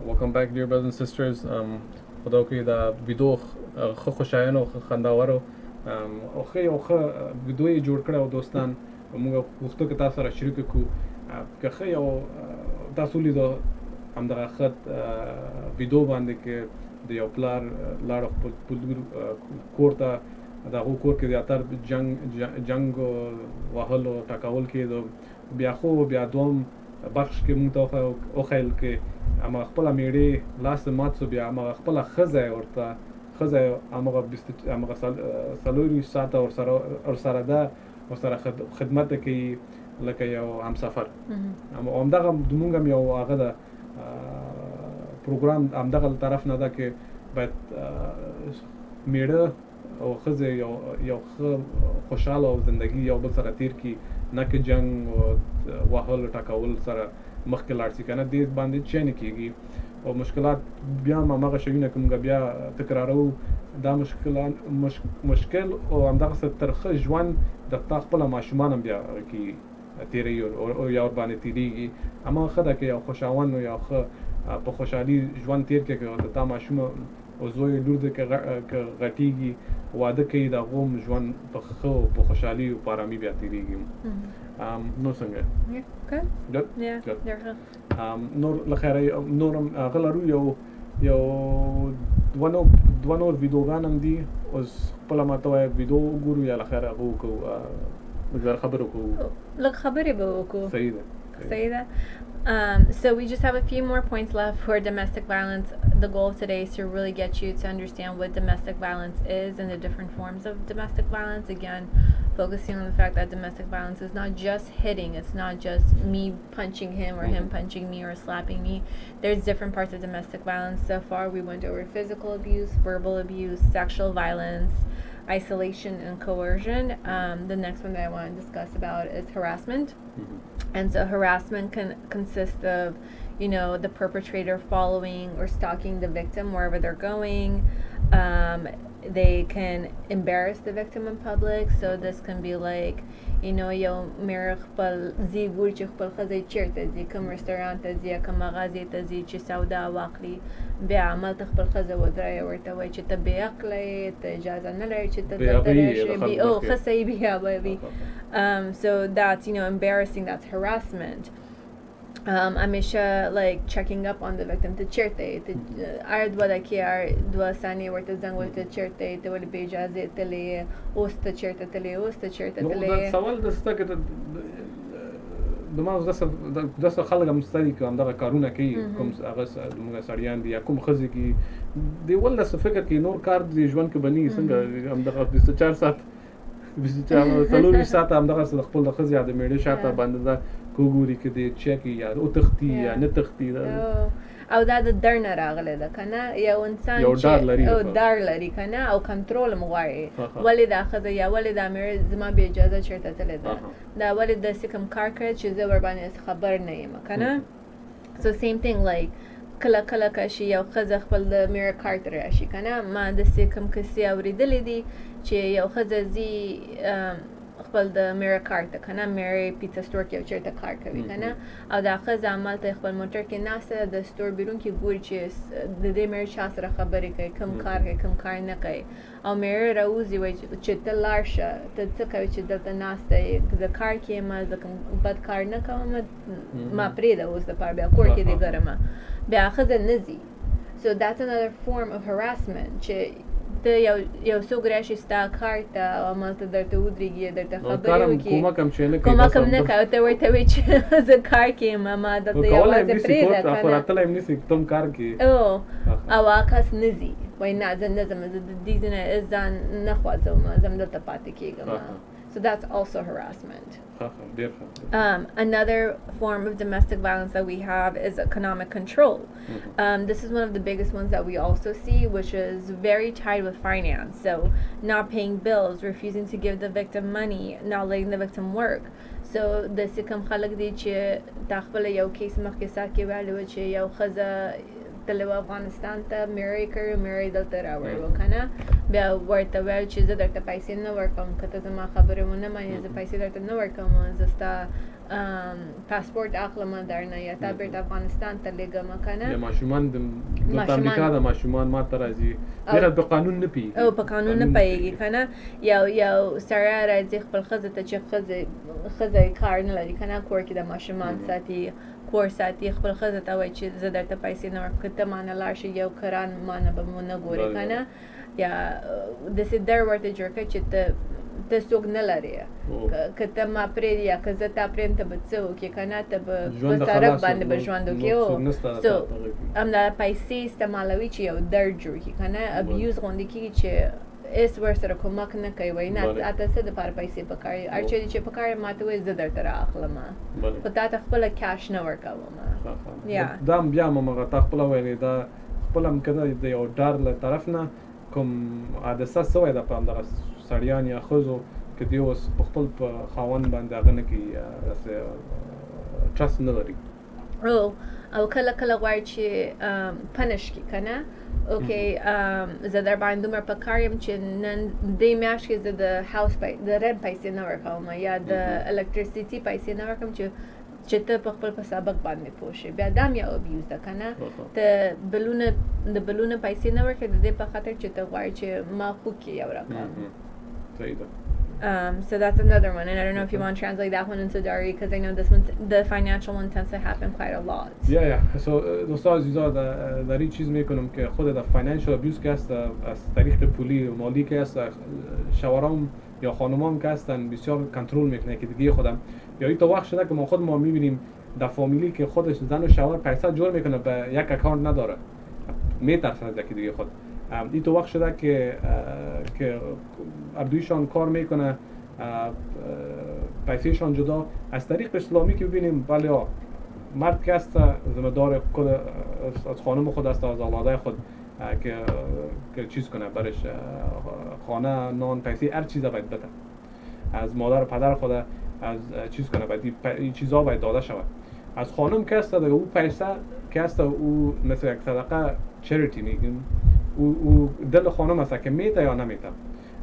Welcome back, dear brothers and sisters. خدا کوي دا ویډیو خو خوشاینه او خنداور او خو ویډیو جوړ کړو دوستان موږ وختو کې تاسو سره شریک کو که خو یو تاسو لیدو همدغه خط ویډیو باندې کې د یو پلار لاړ خپل کور ته دا کور کې زیاتره جنگ وهلو ټاکول کېدو بیا خو بیا دوم بخش کې موږ ته وخیل کې اما خپل میړې لاس مات سو بیا اما خپل خزه ورته خزه اما سالوري ساته ور سره ده ور سره خدمت کوي لکه یو همسفر. اما همدغه موږ یو هغه ده پروګرام همدغه طرف نه ده کې باید میړه او خزه یو خوشاله او زندگی یو بل سره تیر کی نه کې جنگ او وهل ټاکول سره مخکې لاړ شي کنه دې باندې چې نه کېږي او مشکلات بیا هغه شیونه کوم بیا تکرارو دا مشکل او همدغه ترخه ژوند د خپل ماشومان بیا کې تیری او یا باندې تیریږي اما خدای کې یو خوشاوند او یو په خوشحالي ژوند تیر کې که تا ماشوم او زوی لور دې که غټیږي واده کوي د هغو هم ژوند په ښه په خوشحالي او په ارامي بیا تېرېږي نو څنګه نور له خیره نور هم هغه لرو یو دوه نور ویډیوګان هم دي اوس خپله ماته وایه ویډیو وګورو یا له خیره هغه وکړو لږ خبرې وکړو لږ خبرې به وکړو صحیح ده So we just have a few more points left for domestic violence. The goal of today is to really get you to understand what domestic violence is and the different forms of domestic violence. Again, focusing on the fact that domestic violence is not just hitting. It's not just me punching him or him punching me or slapping me. There's different parts of domestic violence. So far, we went over physical abuse, verbal abuse, sexual violence, isolation, and coercion. The next one that I want to discuss about is harassment. And so harassment can consist of, the perpetrator following or stalking the victim wherever they're going. They can embarrass the victim in public. So this can be like, یو مېړه خپل ځي ګوري چې خپل ښځی چېرته ځي، کوم رستورانت ته ځي یا کوم مغازې ته ځي چې سودا واخلي، بیا هملته خپل ښځه ودرایي ورته وایي چې ته بې عقله یې، ته اجازه نه لرې چې ته دلته راشې. ښه صحیح بیابوي. So that's, embarrassing, that's harassment. همیشه like checking up on the victim. ته چېرته یې، ته دوه دقیقې دوه ثانیې ورته زنګ وهي ته چېرته یې، ته ولې بې اجازې تللی یې، اوس ته چېرته تللی یې، اوس ته چېرته تللی یې. سوال دسته که دما داسې خلک هم شته دي که همدغه کارونه کوي، کوم هغه زموږ سړیان دي یا کوم ښځې کوي، دی ول داسې فکر کوي نور کار دې ژوند کې به نه وي، څنګه همدغه 24 ساعت 24 ساعته همدغه خپل د ښځې یا د مېړه شاته باندې ده کوګوري کې دې چیک یا او تختی یا نه تختی او دا د در نه راغلی ده که نه، یو انسان چې ډار لري که نه او کنټرول هم غواړي، ولې دا ښځه یا ولې دا مېړه زما بې اجازه چېرته تللی ده، دا ولې داسې کوم کار کړی چې زه ورباندې خبر نه یم که نه. So same thing like کله کله که شي یو ښځه خپل د مېړه کار ته راشي که نه، ما داسې کوم کیسې اورېدلې دي چې یو ښځه ځي خپل د مېړه کار ته که نه، مېړه پیزا سټور کې یو چېرته کار کوي که نه، او دا ښځه همالته خپل موټر کې ناسته د سټور بیرون کې ګوري چې د دې مېړه چا سره خبرې کوي، کوم کار کوي کوم کار نه کوي، او مېړه راوځي وایي چې ته لاړ شه، ته څه کوې چې دلته ناسته یې، زه کار کې یم، زه کوم بد کار نه کوم، ما پرېږده اوس دپاره، بیا کور کې دې ګرمه، بیا ښځه نه ځي. So that's another form of harassment چې ته یو څوک راشي ستا کار ته او همالته درته ودرېږي، درته خبرې وکړي، کومک هم نه کوي، ته ورته وایي چې زه کار کې یم، ما دلته یوازې پرېږده که نه، او هغه کس نه ځي، وایي نه زه نه ځم، زه د دې ځای نه ځان نه خوځوم، زه هم دلته پاتې کېږم. So that's also harassment. Another form of domestic violence that we have is economic control. This is one of the biggest ones that we also see, which is very tied with finance. So not paying bills, refusing to give the victim money, not letting the victim work. So داسې کوم خلک دي چې تا خپله یو کیس مخکې سات کې ویلی وه چې یو ښځه تللی وه افغانستان ته، مېړه یې کړی و، مېړه یې دلته راوړی و که نه، بیا ورته ویل چې زه درته پیسې نه ورکوم که ته زما خبرې ونه منې، زه پیسې درته نه ورکوم، زه ستا پاسپورټ اخلم درنه یا تا بیرته افغانستان ته لېږم که نه. یا ماشومان دلته امریکا د ماشومان ما ته راځي، ډېره په قانون نه پوهېږي، او په قانون نه پوهېږي که نه. یو سړی راځي خپل ښځې ته چې ښځه یې کار نه لري که نه، کور کې د ماشومان ساتي، کور ساتي، خپل ښځه ته وایي چې زه درته پیسې نه ورکوم، که ته ما نه لاړ شي یو کران ما نه به مو نه ګورې که نه، یا داسې در ورته جوړ کړي چې ته څوک نه لرې، که ته ما پرېږدې یا که زه تا پرېږدم ته به څه وکړې که نه، ته به په سړک باندې به ژوند وکړې. همدا پیسې استعمالوي چې یو درد جوړ کړي که نه، ابیوز غوندې کېږي چې هېڅ ورسره کومک نه کوي، وایي نه اته څه دپاره پیسې پکار دي، هر چېرې چې پکار ما ته وایي زه درته رااخلم، خو تا ته خپله کاش نه ورکوم. دا هم بیا هم همغه تا خپله ویلې، دا خپله هم که نه د یو ډار له طرف نه کوم حادثه سوی ده په همدغه سړیان یا ښځو که دوی اوس په خپل په خاوند باندې هغه نه کوي، داسې ټرست نه لري، او کله کله غواړي چې پنش کړي که نه، اوکې زه در باندې دومره په کار یم چې نن دې میاشت کې زه د هاوس د رنټ پیسې نه ورکوم یا د الکتریسیټي پیسې نه ورکوم چې چې ته په خپل په سبق باندې پوه شې بیا دا هم یو ابیوز ده که نه ته د بلونه پیسې نه ورکړې د دې په خاطر چې ته غواړې چې ما خوږ کړې یو رقم صحیح ده. So that's another one, and I don't know if you want to translate that one into Dari, because I know this one, the financial one tends to happen quite a lot. Yeah. So دوستان عزیزا در این چیز میکنم که خود در financial abuse که است از طریق پولی و مالی که است شوهرام یا خانمام که هستن بسیار کنترل میکنه که دیگه خودم یا این تو وقت شده که ما خود ما میبینیم در فامیلی که خودش زن و شوهر پیسه جور میکنه به یک اکانت نداره میترسن از یکی دیگه خود. این تو وقت شده که اردویشان کار میکنه پیسهشان جدا از طریق اسلامی که ببینیم ولی مرد که است ذمه دار خود از خانم خود است از اولاده خود که چیز کنه برش خانه نان پیسه هر چیزا باید بده از مادر و پدر خود از چیز کنه باید این چیزا باید داده شود. از خانم که است دیگه او پیسه که است او مثل یک صدقه چریتی میگیم او دل خانم است که میده یا نمیده.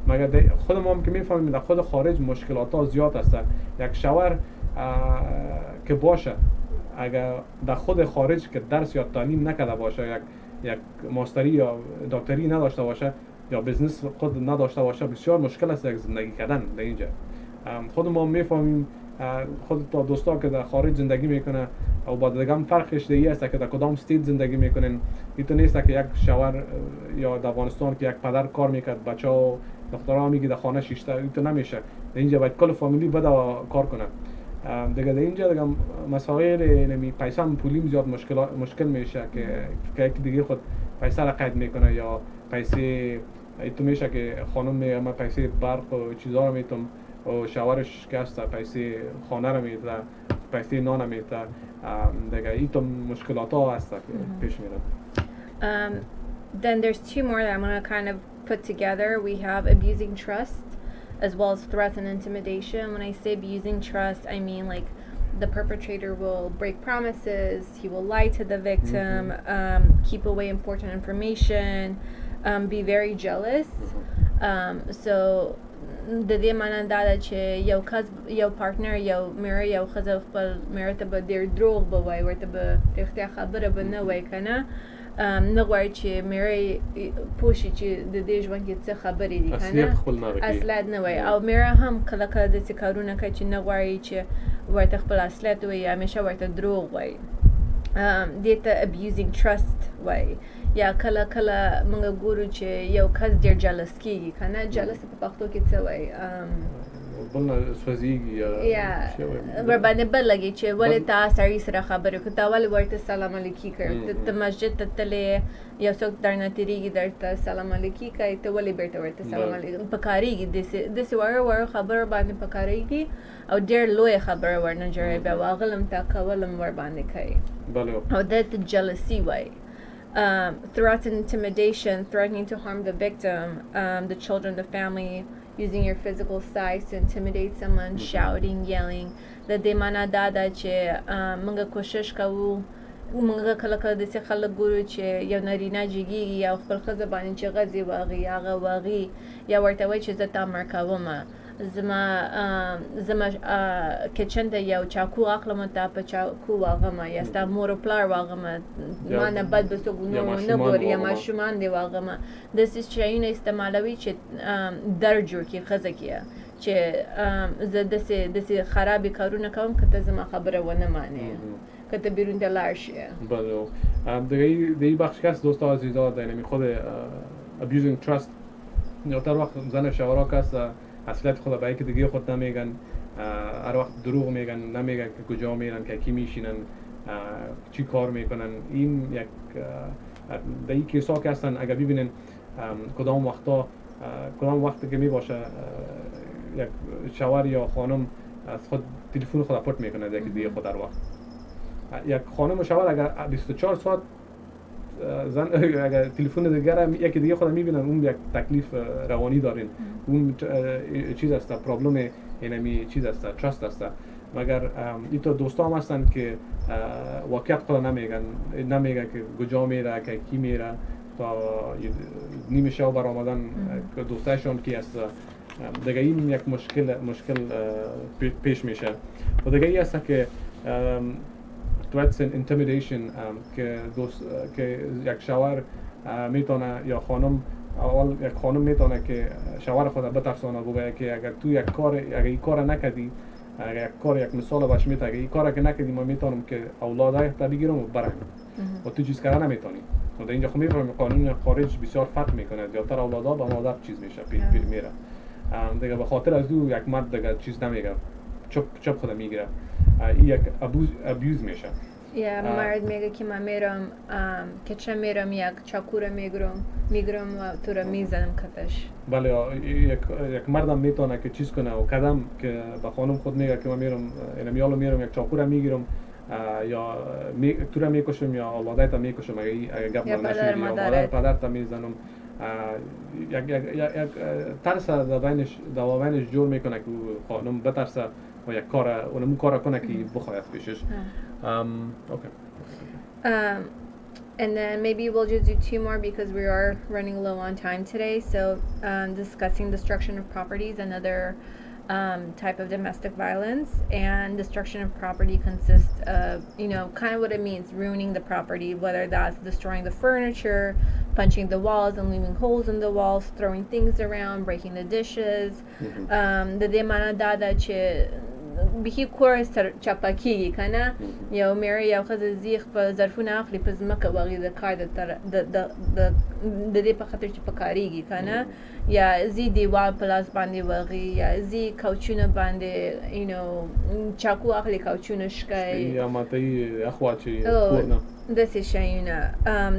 مگر خود ما هم که میفهمیم در خود خارج مشکلات ها زیاد است. یک شوهر که باشه اگر در خود خارج که درس یا تعلیم نکرده باشه یک ماستری یا دکتری نداشته باشه یا بزنس خود نداشته باشه بسیار مشکل است یک زندگی کردن در اینجا. خود ما میفهمیم خود تا دوستا که در خارج زندگی میکنه او با دیگه هم فرقش دیگه است که در کدام استیت زندگی میکنن. اینطور نیست که یک شوهر یا در افغانستان که یک پدر کار میکرد بچه و دخترها میگه در خانه شیشته اینطور نمیشه. در اینجا باید کل فامیلی بده کار کنه. دیگه در اینجا دیگه مسائل نمی پیسه هم پولیم زیاد مشکل میشه که یک دیگه خود پیسه را قید میکنه یا پیسه ایتو میشه که خانم میگه من پیسه برق و چیزا رو میتونم و شوهرش که است پیسه خانه رو میده پیسه نان رو میده دیگه ایتو مشکلات ها هست که پیش میرن. Then there's two more that I'm going to kind of put together. We have abusing trust as well as threats and intimidation. When I say abusing trust, I mean like the perpetrator will break promises, he will lie to the victim, keep away important information, be very jealous. So د دې معنی دا ده چې یو پارتنر یو میره یو ښځه خپل میره ته به ډېر دروغ به وایي ورته به رښتیا خبره به نه وایي که نه نه غواړي چې میره پوه شي چې د دې ژوند کې څه خبرې دي که نه اصلیت نه وایي او میره هم کله کله داسې کارونه کوي چې نه غواړي چې ورته خپل اصلیت وایي همیشه ورته دروغ وایي دې ته abusing trust وایي یا کله کله موږ ګورو چې یو کس ډېر جلس کېږي که نه جلس په پښتو کې څه وایي بل نه سوځېږي یا ورباندې بد لګي چې ولې تا سړي سره خبرې وکړې تا ولې ورته سلام علیکي کړ ته مسجد ته تلې یو څوک درنه تېرېږي درته سلام علیکي کوي ته ولې بېرته ورته سلام علیکي پکارېږي داسې وړو خبرو باندې پکارېږي او ډېر لویه خبره ورنه جوړوي بیا واغلم تا کولم ورباندې کوي او دې ته jealousy وایي. Threats and intimidation, threatening to harm the victim, the children, the family, using your physical size to intimidate someone, shouting, yelling. د دې معنا دا ده چې موږ کوشش کوو موږ کله کله داسې خلک ګورو چې یو نارینه جګېږي یا خپل ښځه باندې چې غځې واغي هغه واغي یا ورته وایي چې زه تا مړ کومه زما کچن ته یو چاقو اخلم تا په چاقو واغمه یا ستا مور و پلار واغمه ما نه بد به څوک نه ګوري یا ماشومان دې واغمه داسې شیونه استعمالوي چې درد جوړ کړي ښځه کې چې زه داسې خرابې کارونه کوم که ته زما خبره ونه مانې که ته بیرون ته لاړ شې دیگه این بخش که است دوستا عزیزا در خود abusing trust زیادتر وقت زن شوهرها که است اصلیت خود به یکی دیگه خود نمیگن هر وقت دروغ میگن نمیگن که کجا میرن که کی میشینن چی کار میکنن. این یک در این کیسا که هستن اگر ببینن کدام وقت که میباشه یک شوهر یا خانم از خود تلفن خود پورت میکنه از یکی دیگه خود هر وقت. یک خانم و شوهر اگر 24 ساعت زن اگر تلفن دیگر یکی دیگه خود میبینن اون یک تکلیف روانی دارین اون چیز است پرابلم اینمی چیز است تراست است. مگر ایتو دوستا هم هستن که واقعیت خود نمیگن که کجا میره که کی میره تا نیمه شب برآمدن که دوستایشون کی است. دیگه این یک مشکل پیش میشه و دیگه ای است که threats and intimidation که که یک شوهر میتونه یا خانم اول یک خانم میتونه که شوهر خود بترسونه بگه که اگر تو اگر این کار نکردی یک مثال باش میتونه اگر این کار که نکردی ما میتونم که اولادای تا بگیرم و برم و تو چیز کردن نمیتونی و در اینجا خب میفهمی قانون خارج بسیار فرق میکنه زیادتر اولادا با مادر چیز میشه میره دیگه به خاطر از او یک مرد دیگه چیز نمیگه چپ خود میگیره این یک ابیوز میشه مرد میگه که من میرم که چه میرم یک چاکو رو میگیرم و تو رو میزنم کتش. بله یک مردم میتونه که چیز کنه و قدم که به خانم خود میگه که من میرم یالو میرم یک چاکو رو میگیرم یا تو رو میکشم یا اولادای تا میکشم اگه گپ نشید یا مادر پدر تا میزنم یک ترس در بینش جور میکنه که خانم بترسه و یک کار اونمون کار کنه که بخواید پیشش. Okay. And then maybe we'll just do two more because we are running low on time today. So discussing destruction of properties, another type of domestic violence, and destruction of property consists of, kind of what it means, ruining the property, whether that's destroying the furniture, punching the walls and leaving holes in the walls, throwing things around, breaking the dishes. The demana dada che بخی کور چپاکی کنه یا میره یا خود زیخ په ظرفونه اخلي په ځمکه وغي د کار د دې په خاطر چې په کاریږي کنه یا زی دیوال په لاس باندې وغي یا زی کوچونه باندې چاکو اخلي کوچونه شکای یا ماته اخواتي کورنه this is shayuna.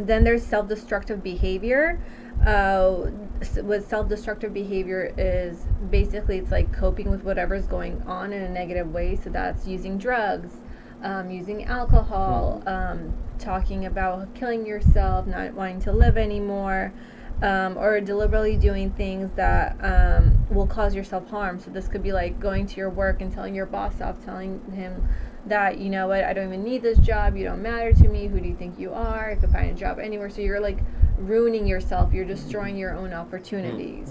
Then there's self-destructive behavior. With self-destructive behavior is basically it's like coping with whatever's going on in a negative way. So that's using drugs, using alcohol, talking about killing yourself, not wanting to live anymore, or deliberately doing things that will cause yourself harm. So this could be like going to your work and telling your boss off, telling him that, you know what, I don't even need this job, you don't matter to me, who do you think you are, I could find a job anywhere. So you're like ruining yourself, you're destroying your own opportunities.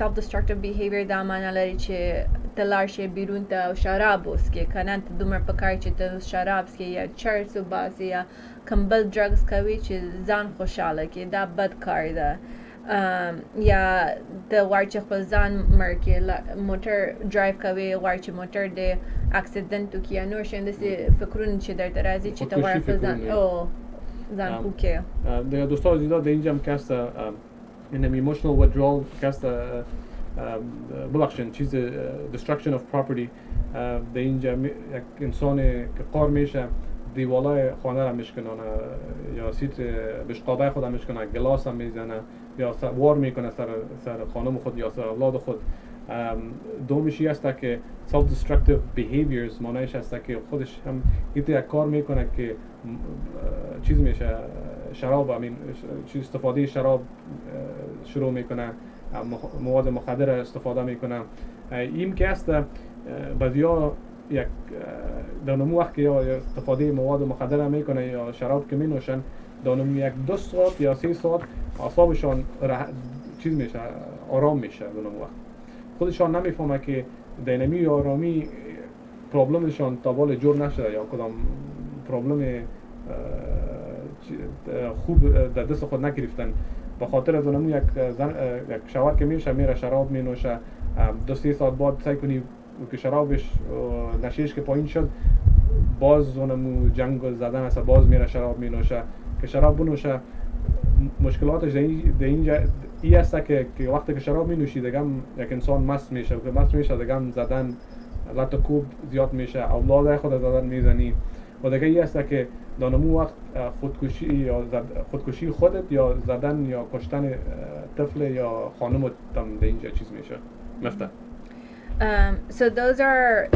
Self-destructive behavior da mana lari che telarche birun ta sharabos ke kanant dumar pakar che ta sharabs ke ya church basi ya kambal drugs kawi che zan khoshale ke da bad kar da یا د ورچ خپل ځان مرکه موټر ډرایو کوي ورچ موټر د اکسیدنت کی یا نور شنده سي فکرونه چې در درازي چې ته ور خپل ځان او ځان کوکه د دوستان زیاده د اینجام کاست ان ایموشنال withdrawal کاست بلخشن چیز destruction of property د اینجا یک انسان که قار میشه دیوالای خانه را میشکنانه یا سیت بشقابه خود میشکنه گلاس هم میزنه یا وار میکنه سر خانم خود یا سر اولاد خود دومشی است که self destructive behaviors معنیش است که خودش هم یک کار میکنه که چیز میشه شراب چیز استفاده شراب شروع میکنه مواد مخدر استفاده میکنه این که است بعضیا یک دانمو وقت یا استفاده مواد مخدر میکنه یا شراب که مینوشن دانمو یک 2 ساعت یا 3 ساعت اعصابشان چیز میشه آرام میشه دانمو وقت خودشان نمیفهمه که دینامی آرامی پرابلمشان تا بال جور نشده یا کدام پرابلم خوب در دست خود نگرفتن به خاطر از دانمو یک شوهر که میره شراب مینوشه 2-3 ساعت بعد سعی کنی که شرابش نشیش که پایین شد باز اونمو جنگ زدن است باز میره شراب مینوشه که شراب بنوشه مشکلاتش در اینجا ای است که وقتی که شراب مینوشی دیگه یک انسان مست میشه که مست میشه دیگه زدن لط کوب زیاد میشه اولاد خود زدن میزنی و دیگه ای است که دانمو وقت خودکشی خودت یا زدن یا کشتن طفل یا خانم تم در اینجا چیز میشه مفته. So those are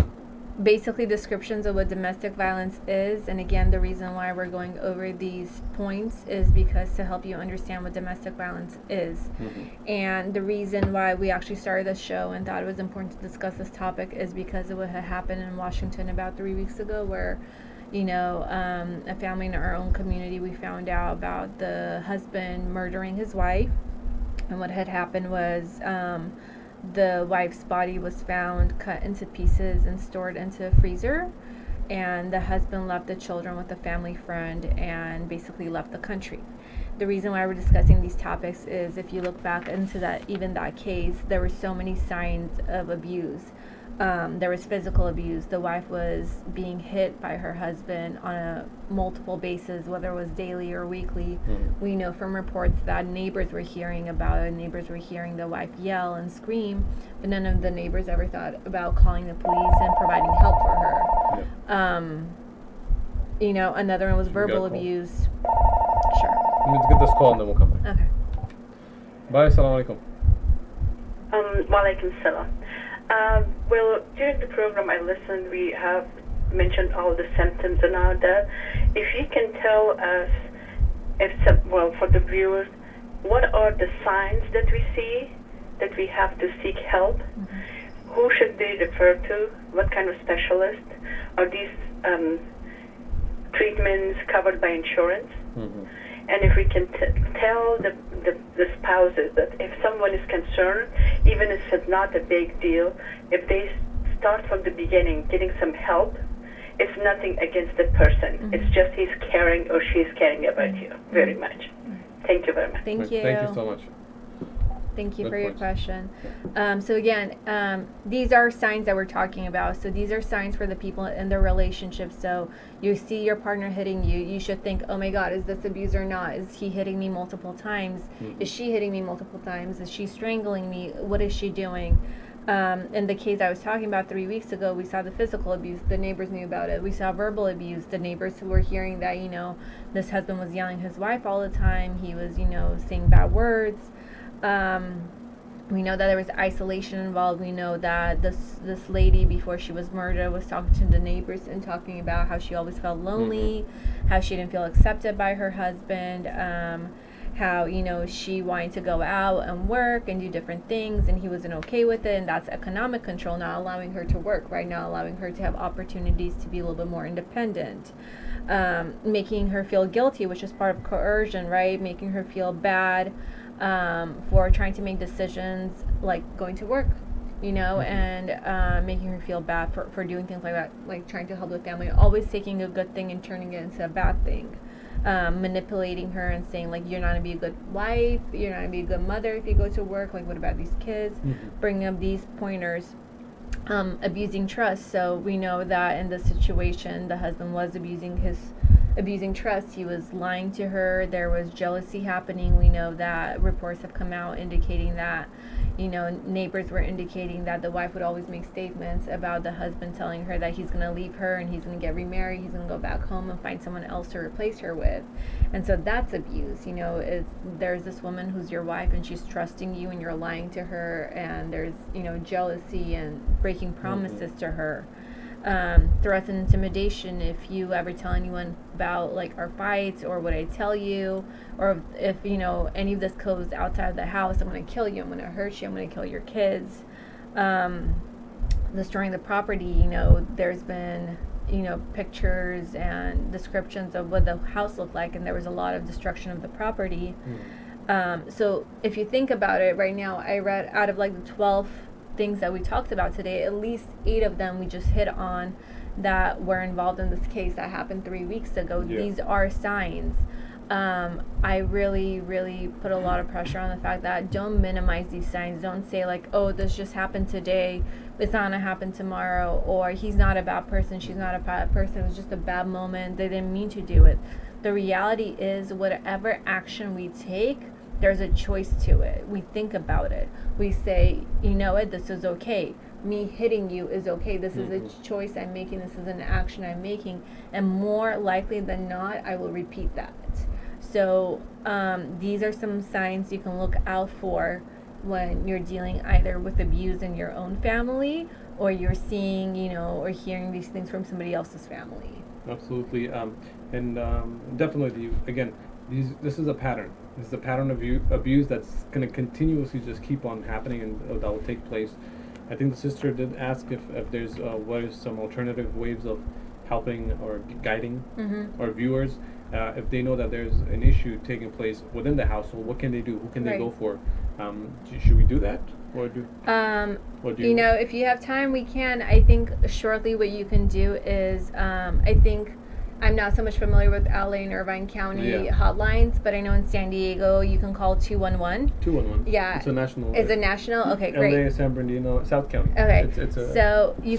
basically descriptions of what domestic violence is, and again the reason why we're going over these points is because to help you understand what domestic violence is. And the reason why we actually started this show and thought it was important to discuss this topic is because of what had happened in Washington about 3 weeks ago where a family in our own community, we found out about the husband murdering his wife, and what had happened was the wife's body was found cut into pieces and stored into a freezer, and the husband left the children with a family friend and basically left the country. The reason why we're discussing these topics is if you look back into that case, there were so many signs of abuse. There was physical abuse. The wife was being hit by her husband on a multiple basis, whether it was daily or weekly. We know from reports that neighbors were hearing about it. Neighbors were hearing the wife yell and scream, but none of the neighbors ever thought about calling the police and providing help for her. Another one was verbal abuse. Sure. Let's get this call and then we'll come back. Okay. Bye. Assalamu alaikum. Walaikum salam. Well, during the program I listened, we have mentioned all the symptoms and all that. If you can tell us, for the viewers, what are the signs that we see that we have to seek help? Who should they refer to? What kind of specialist? Are these treatments covered by insurance? And if we can tell the spouses that if someone is concerned, even if it's not a big deal, if they start from the beginning getting some help, it's nothing against the person. It's just he's caring or she's caring about you very much. Thank you very much. Thank you. Thank you so much. Thank you Good for your points. question. So again, these are signs that we're talking about. So these are signs for the people in the relationship. So you see your partner hitting you, you should think, oh my God, is this abuse or not? Is he hitting me multiple times? Is she hitting me multiple times? Is she strangling me? What is she doing? In the case I was talking about 3 weeks ago, we saw the physical abuse. The neighbors knew about it. We saw verbal abuse. The neighbors who were hearing that, this husband was yelling at his wife all the time. He was, saying bad words. We know that there was isolation involved. We know that this lady, before she was murdered, was talking to the neighbors and talking about how she always felt lonely, how she didn't feel accepted by her husband, how she wanted to go out and work and do different things, and he wasn't okay with it. And that's economic control, not allowing her to work, right? Not allowing her to have opportunities to be a little bit more independent. Making her feel guilty, which is part of coercion, right? Making her feel bad for trying to make decisions like going to work, and making her feel bad for doing things like that, like trying to help the family, always taking a good thing and turning it into a bad thing, manipulating her and saying, like, you're not going to be a good wife, you're not going to be a good mother if you go to work, like, what about these kids? Bringing up these pointers. Abusing trust. So we know that in this situation, the husband was abusing trust. He was lying to her. There was jealousy happening. We know that reports have come out indicating that, neighbors were indicating that the wife would always make statements about the husband telling her that he's going to leave her and he's going to get remarried, he's going to go back home and find someone else to replace her with. And so that's abuse. There's this woman who's your wife and she's trusting you and you're lying to her, and there's, jealousy and breaking promises to her. Threats and intimidation. If you ever tell anyone about like our fights or what I tell you, or if any of this goes outside of the house, I'm going to kill you, I'm going to hurt you, I'm going to kill your kids. Destroying the property. There's been pictures and descriptions of what the house looked like, and there was a lot of destruction of the property. So if you think about it right now, I read out of like the 12 things that we talked about today, at least 8 of them we just hit on that were involved in this case that happened 3 weeks ago. These are signs. I really, really put a lot of pressure on the fact that don't minimize these signs. Don't say like, oh, this just happened today, it's not gonna happen tomorrow, or he's not a bad person, she's not a bad person, it was just a bad moment, they didn't mean to do it. The reality is, whatever action we take, there's a choice to it. We think about it. We say, this is okay. Me hitting you is okay. This is a choice I'm making. This is an action I'm making. And more likely than not, I will repeat that. So these are some signs you can look out for when you're dealing either with abuse in your own family, or you're seeing, or hearing these things from somebody else's family. Absolutely. Definitely, again, this is a pattern. This is a pattern of abuse that's going to continuously just keep on happening, and that will take place. I think the sister did ask if there's what is some alternative ways of helping or guiding our viewers. If they know that there's an issue taking place within the household, what can they do? Who can they go for? Should we do that? Or do you know, if you have time, we can. I think shortly what you can do is, I think I'm not so much familiar with LA and Irvine County hotlines, but I know in San Diego you can call 211. 211. Yeah. It's a national. It's a national. Okay, great. LA, San Bernardino, South County. Okay. It's a so you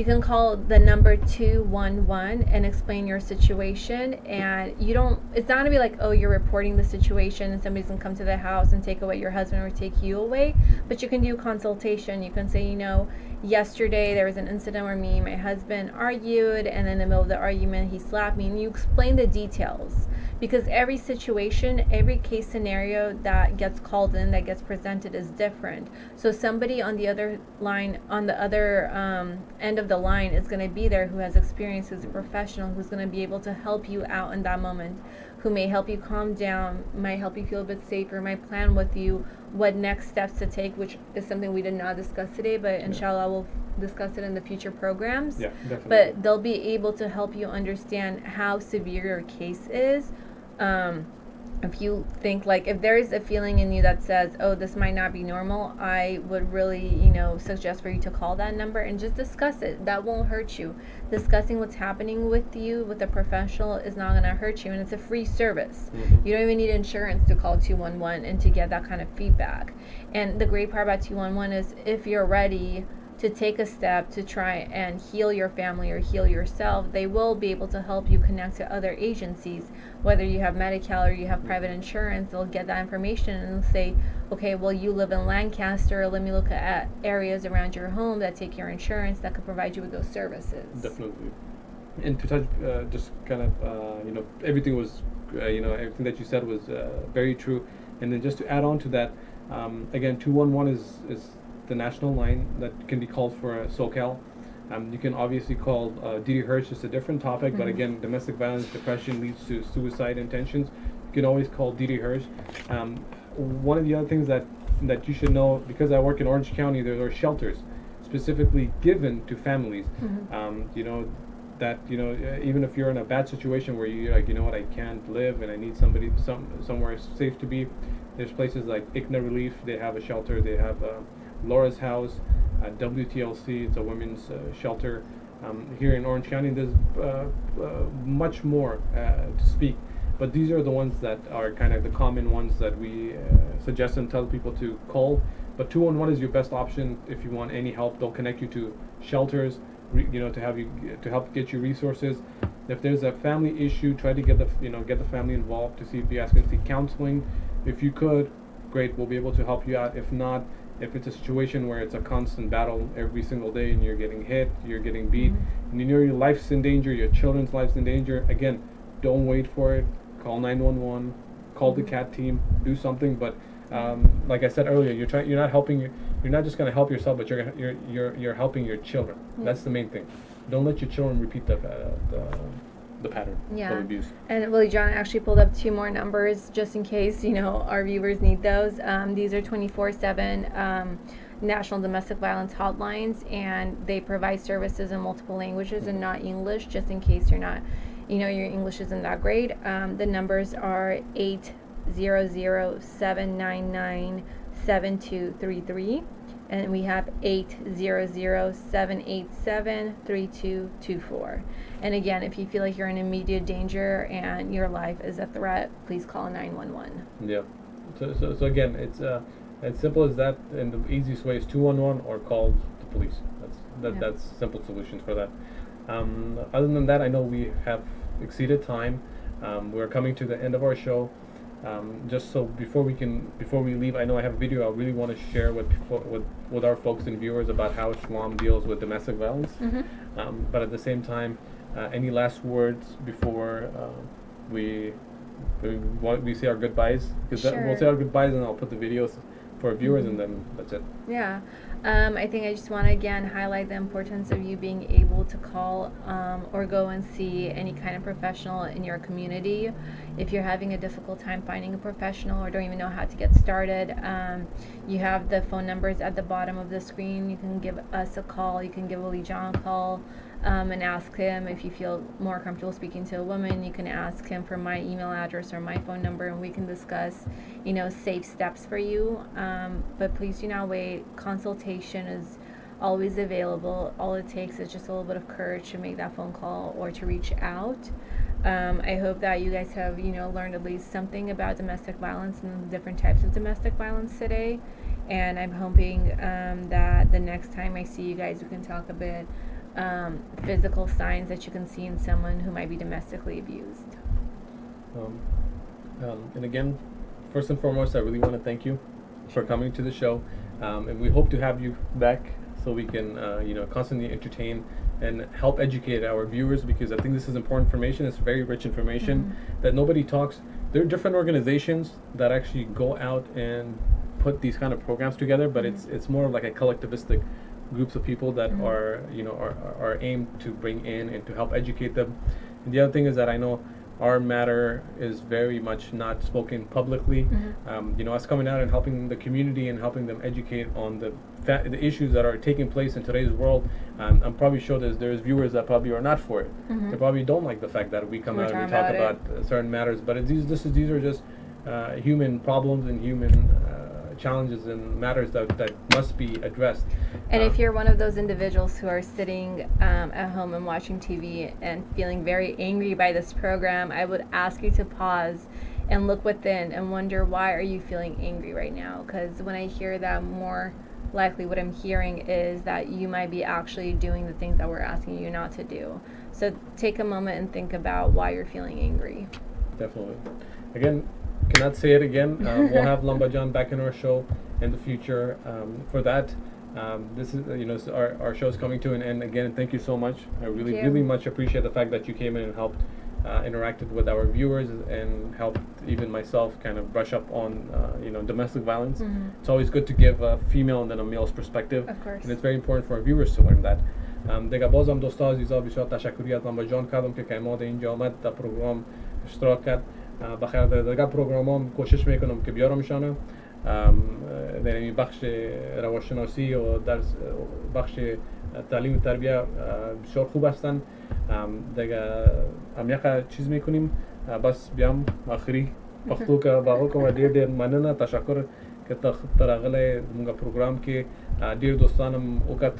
can call the number 211 and explain your situation, and you don't. It's not gonna be like, oh, you're reporting the situation and somebody's gonna come to the house and take away your husband or take you away. But you can do consultation. You can say, you know, yesterday there was an incident where me and my husband argued, and in the middle of the argument he slapped me, and you explain the details, because every situation, every case scenario that gets called in, that gets presented, is different. So somebody on the other line, on the other end of the line, is going to be there who has experience, who's a professional, who's going to be able to help you out in that moment, who may help you calm down, might help you feel a bit safer, might plan with you what next steps to take, which is something we did not discuss today, but inshallah we'll discuss it in the future programs. Yeah, definitely. But they'll be able to help you understand how severe your case is. If you think, like, if there is a feeling in you that says, oh, this might not be normal, I would really, you know, suggest for you to call that number and just discuss it. That won't hurt you. Discussing what's happening with you with a professional is not going to hurt you, and it's a free service. You don't even need insurance to call 211 and to get that kind of feedback. And the great part about 211 is, if you're ready to take a step to try and heal your family or heal yourself, they will be able to help you connect to other agencies. Whether you have Medi-Cal or you have private insurance, they'll get that information and say, okay, well, you live in Lancaster, let me look at areas around your home that take your insurance that could provide you with those services. Definitely. And to touch, just kind of, you know, everything was, you know, everything that you said was very true. And then just to add on to that, again, 211 is the national line that can be called for SoCal. You can obviously call Dari Hirsch, it's a different topic, but again, domestic violence, depression leads to suicide intentions. You can always call Dari Hirsch. One of the other things that you should know, because I work in Orange County, there are shelters specifically given to families. You know, that, you know, even if you're in a bad situation where you're like, you know what, I can't live and I need somebody, somewhere safe to be, there's places like ICNA Relief, they have a shelter, they have Laura's House, WTLC, it's a women's shelter. Here in Orange County, there's much more to speak, but these are the ones that are kind of the common ones that we suggest and tell people to call. But 211 is your best option if you want any help. They'll connect you to shelters, you know, to help get you resources. If there's a family issue, try to get the family involved to see if you guys can seek counseling. If you could, great, we'll be able to help you out. If not, if it's a situation where it's a constant battle every single day and you're getting hit, you're getting beat, and you know your life's in danger, your children's life's in danger, again, don't wait for it. Call 911, call the CAT team, do something. But like I said earlier, you're not helping. You're not just going to help yourself, but you're helping your children. That's the main thing. Don't let your children repeat the pattern of abuse. And Willie John actually pulled up 2 more numbers just in case, you know, our viewers need those. These are 24/7 national domestic violence hotlines, and they provide services in multiple languages and not English, just in case you're not, you know, your English isn't that great. The numbers are 800-799-7233. And we have 800-787-3224. And again, if you feel like you're in immediate danger and your life is a threat, please call 911. Yeah. So again, it's as simple as that, and the easiest way is 211 or call the police. That's simple solutions for that. Other than that, I know we have exceeded time. We're coming to the end of our show. Just so before we leave, I know I have a video I really want to share with our folks and viewers about how Islam deals with domestic violence. But at the same time, any last words before we say our goodbyes? Because we'll say our goodbyes and I'll put the videos for our viewers, and then that's it. Yeah. I think I just want to again highlight the importance of you being able to call or go and see any kind of professional in your community. If you're having a difficult time finding a professional or don't even know how to get started, you have the phone numbers at the bottom of the screen. You can give us a call. You can give Willie John a call. and ask him. If you feel more comfortable speaking to a woman, you can ask him for my email address or my phone number, and we can discuss, safe steps for you. But please do not wait. Consultation is always available. All it takes is just a little bit of courage to make that phone call or to reach out. I hope that you guys have, learned at least something about domestic violence and the different types of domestic violence today. And I'm hoping that the next time I see you guys, we can talk a bit physical signs that you can see in someone who might be domestically abused. And again, first and foremost, I really want to thank you for coming to the show. And we hope to have you back so we can, constantly entertain and help educate our viewers, because I think this is important information. It's very rich information that nobody talks. There are different organizations that actually go out and put these kind of programs together, but it's more like a collectivistic groups of people that are aimed to bring in and to help educate them. And the other thing is that I know our matter is very much not spoken publicly. Us coming out and helping the community and helping them educate on the issues that are taking place in today's world. I'm probably sure there's viewers that probably are not for it. They probably don't like the fact that we come out and we talk about certain matters. But these are just human problems and human challenges and matters that must be addressed. And if you're one of those individuals who are sitting at home and watching TV and feeling very angry by this program, I would ask you to pause and look within and wonder, why are you feeling angry right now? Because when I hear that, more likely what I'm hearing is that you might be actually doing the things that we're asking you not to do. So take a moment and think about why you're feeling angry. Definitely. Again, cannot say it again. We'll have Lambajan back in our show in the future. For that, this is our show's coming to an end. Again, thank you so much. I really much appreciate the fact that you came in and helped interacted with our viewers and helped even myself kind of brush up on domestic violence. It's always good to give a female and then a male's perspective. Of course. And it's very important for our viewers to learn that. دیگه بازم دوستا عزیزا بسیار تشکری از لامباجان کردم که ما اینجا آمد در پروگرام اشتراک کرد. بخیر در دیگه پروگرامام کوشش میکنم که بیارمشانم در این بخش روانشناسی و در بخش تعلیم و تربیت بسیار خوب هستن. دیگه هم یک چیز میکنیم بس بیام آخری پختو که باقی کوم دیر مننه تشکر که تراغله مونږ پروگرام کې ډیر دوستانم وکړه